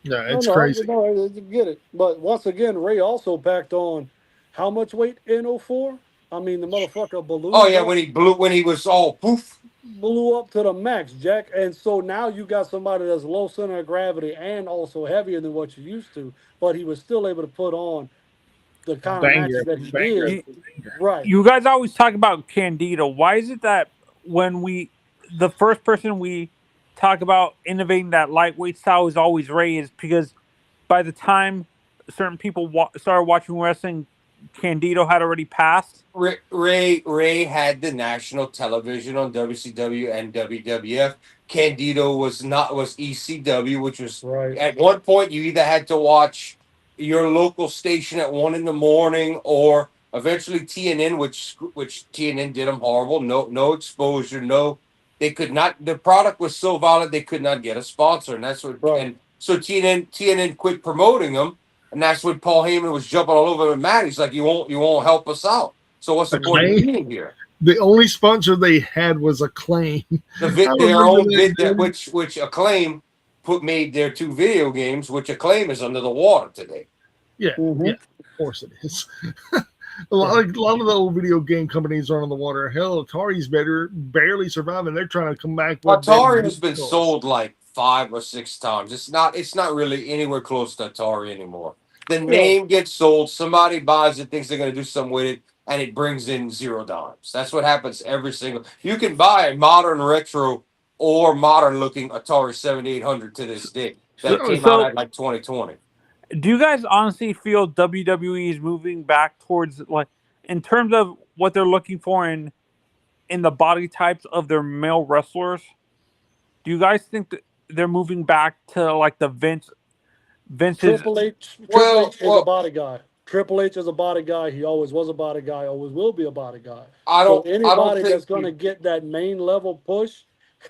Yeah, No, it's no, crazy. I get it. But once again, Ray also packed on how much weight in '04? I mean, the motherfucker Oh ballooned yeah, up, when he was all poof. blew up to the max, Jack. And so now you got somebody that's low center of gravity and also heavier than what you used to, but he was still able to put on the kind of Banger, matches that he banger, did. You, banger. Right. you guys always talk about Candido. Why is it that when the first person we talk about innovating that lightweight style is always Ray? Is because by the time certain people started watching wrestling, Candido had already passed. Ray had the national television on WCW and WWF. Candido was ECW, which was Right. at one point you either had to watch your local station at 1 in the morning or eventually TNN, which TNN did them horrible. No exposure. No, they could not. The product was so violent they could not get a sponsor, and that's what. Right. And so TNN quit promoting them. And that's when Paul Heyman was jumping all over him and mad. He's like, you won't help us out. So what's the point of Acclaim. being here? The only sponsor they had was Acclaim. I Their remember own that. bid that which Acclaim made their two video games, which Acclaim is under the water today. Yeah, Mhm. yeah, of course it is. A lot of the old video game companies are on the water. Hell, Atari's barely surviving. They're trying to come back with Atari them has been consoles. sold like 5 or 6 times. It's not really anywhere close to Atari anymore. The name gets sold, somebody buys it, thinks they're gonna do something with it, and it brings in $0. That's what happens every single. You can buy a modern retro or modern looking Atari 7800 to this day that So, came out So, at like 2020. do you guys honestly feel WWE is moving back towards like in terms of what they're looking for in the body types of their male wrestlers? Do you guys think that they're moving back to like the Vince's? Triple H. Triple Well, H is a well, body guy. Triple H is a body guy. He always was a body guy. Always will be a body guy. I So don't anybody think that's going to get that main level push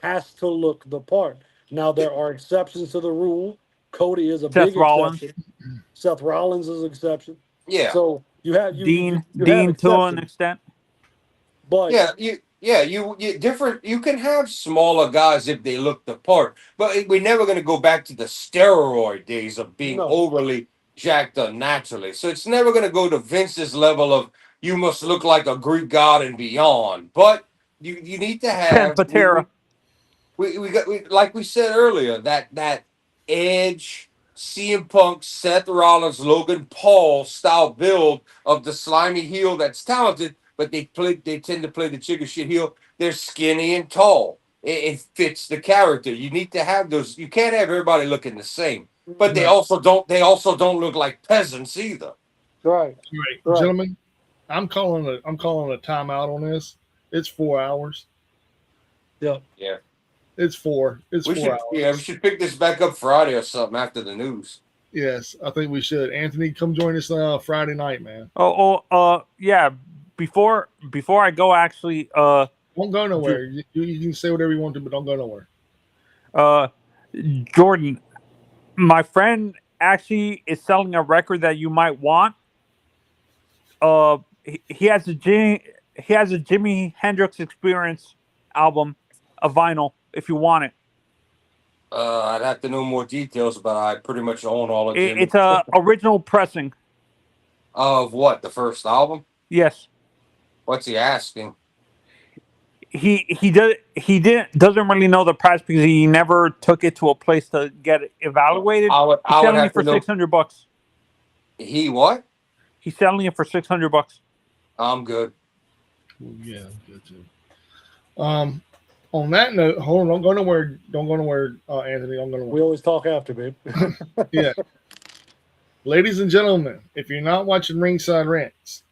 has to look the part. Now there are exceptions to the rule. Cody is a Seth big Rollins, exception. Seth Rollins is an exception. yeah. So you have you have Dean to an exceptions, extent. but You different. You can have smaller guys if they look the part, but we're never going to go back to the steroid days of being no. overly jacked up naturally. So it's never going to go to Vince's level of you must look like a Greek god and beyond. But you need to Ken have Patera. like we said earlier that Edge, CM Punk, Seth Rollins, Logan Paul style build of the slimy heel that's talented, but they tend to play the chicken shit heel. They're skinny and tall. It fits the character. You need to have those. You can't have everybody looking the same. But they no. also don't look like peasants either. Right. Right, Right. gentlemen, I'm calling a timeout on this. It's 4 hours. Yeah. Yeah. It's four. It's We 4 should hours. we should pick this back up Friday or something after the news. Yes, I think we should. Anthony, come join us Friday night, man. Yeah. Before I go, actually, Don't go nowhere. You can say whatever you want to, but don't go nowhere. Jordan, my friend actually is selling a record that you might want. He has a Jimi Hendrix Experience album, a vinyl, if you want it. I'd have to know more details, but I pretty much own all of Jimmy. It's a original pressing. Of what? The first album? Yes. What's he asking? He doesn't really know the price because he never took it to a place to get it evaluated. I would He's selling have it for to know. $600. He what? He's selling it for $600. I'm good. Yeah, good too. On that note, hold on, don't go nowhere, Anthony. Don't go nowhere. We always talk after, babe. Yeah. Ladies and gentlemen, if you're not watching Ringside Rants,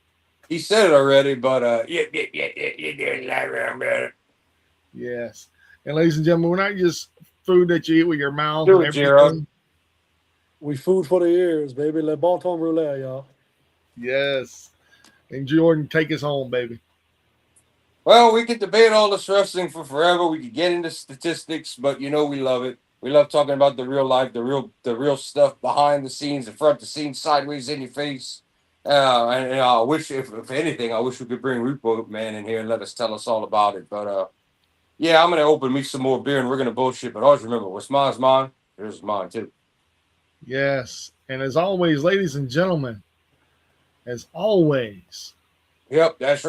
He said it already, but yeah, did better. yes. And ladies and gentlemen, we're not just food that you eat with your mouth Do and it, everything. Gerard. We food for the ears, baby. Le bon temps roulette, y'all. Yes. And Jordan, take us home, baby. Well, we could debate all this wrestling for forever. We could get into statistics, but you know we love it. We love talking about the real life, the real stuff behind the scenes, in front of the scenes, sideways in your face. And I wish, if anything, I wish we could bring Repo Man in here and let us tell us all about it. But yeah, I'm gonna open me some more beer and we're gonna bullshit. But always remember, what's mine's mine. Yours is mine too. Yes. And as always, ladies and gentlemen, as always, Yep, that's right.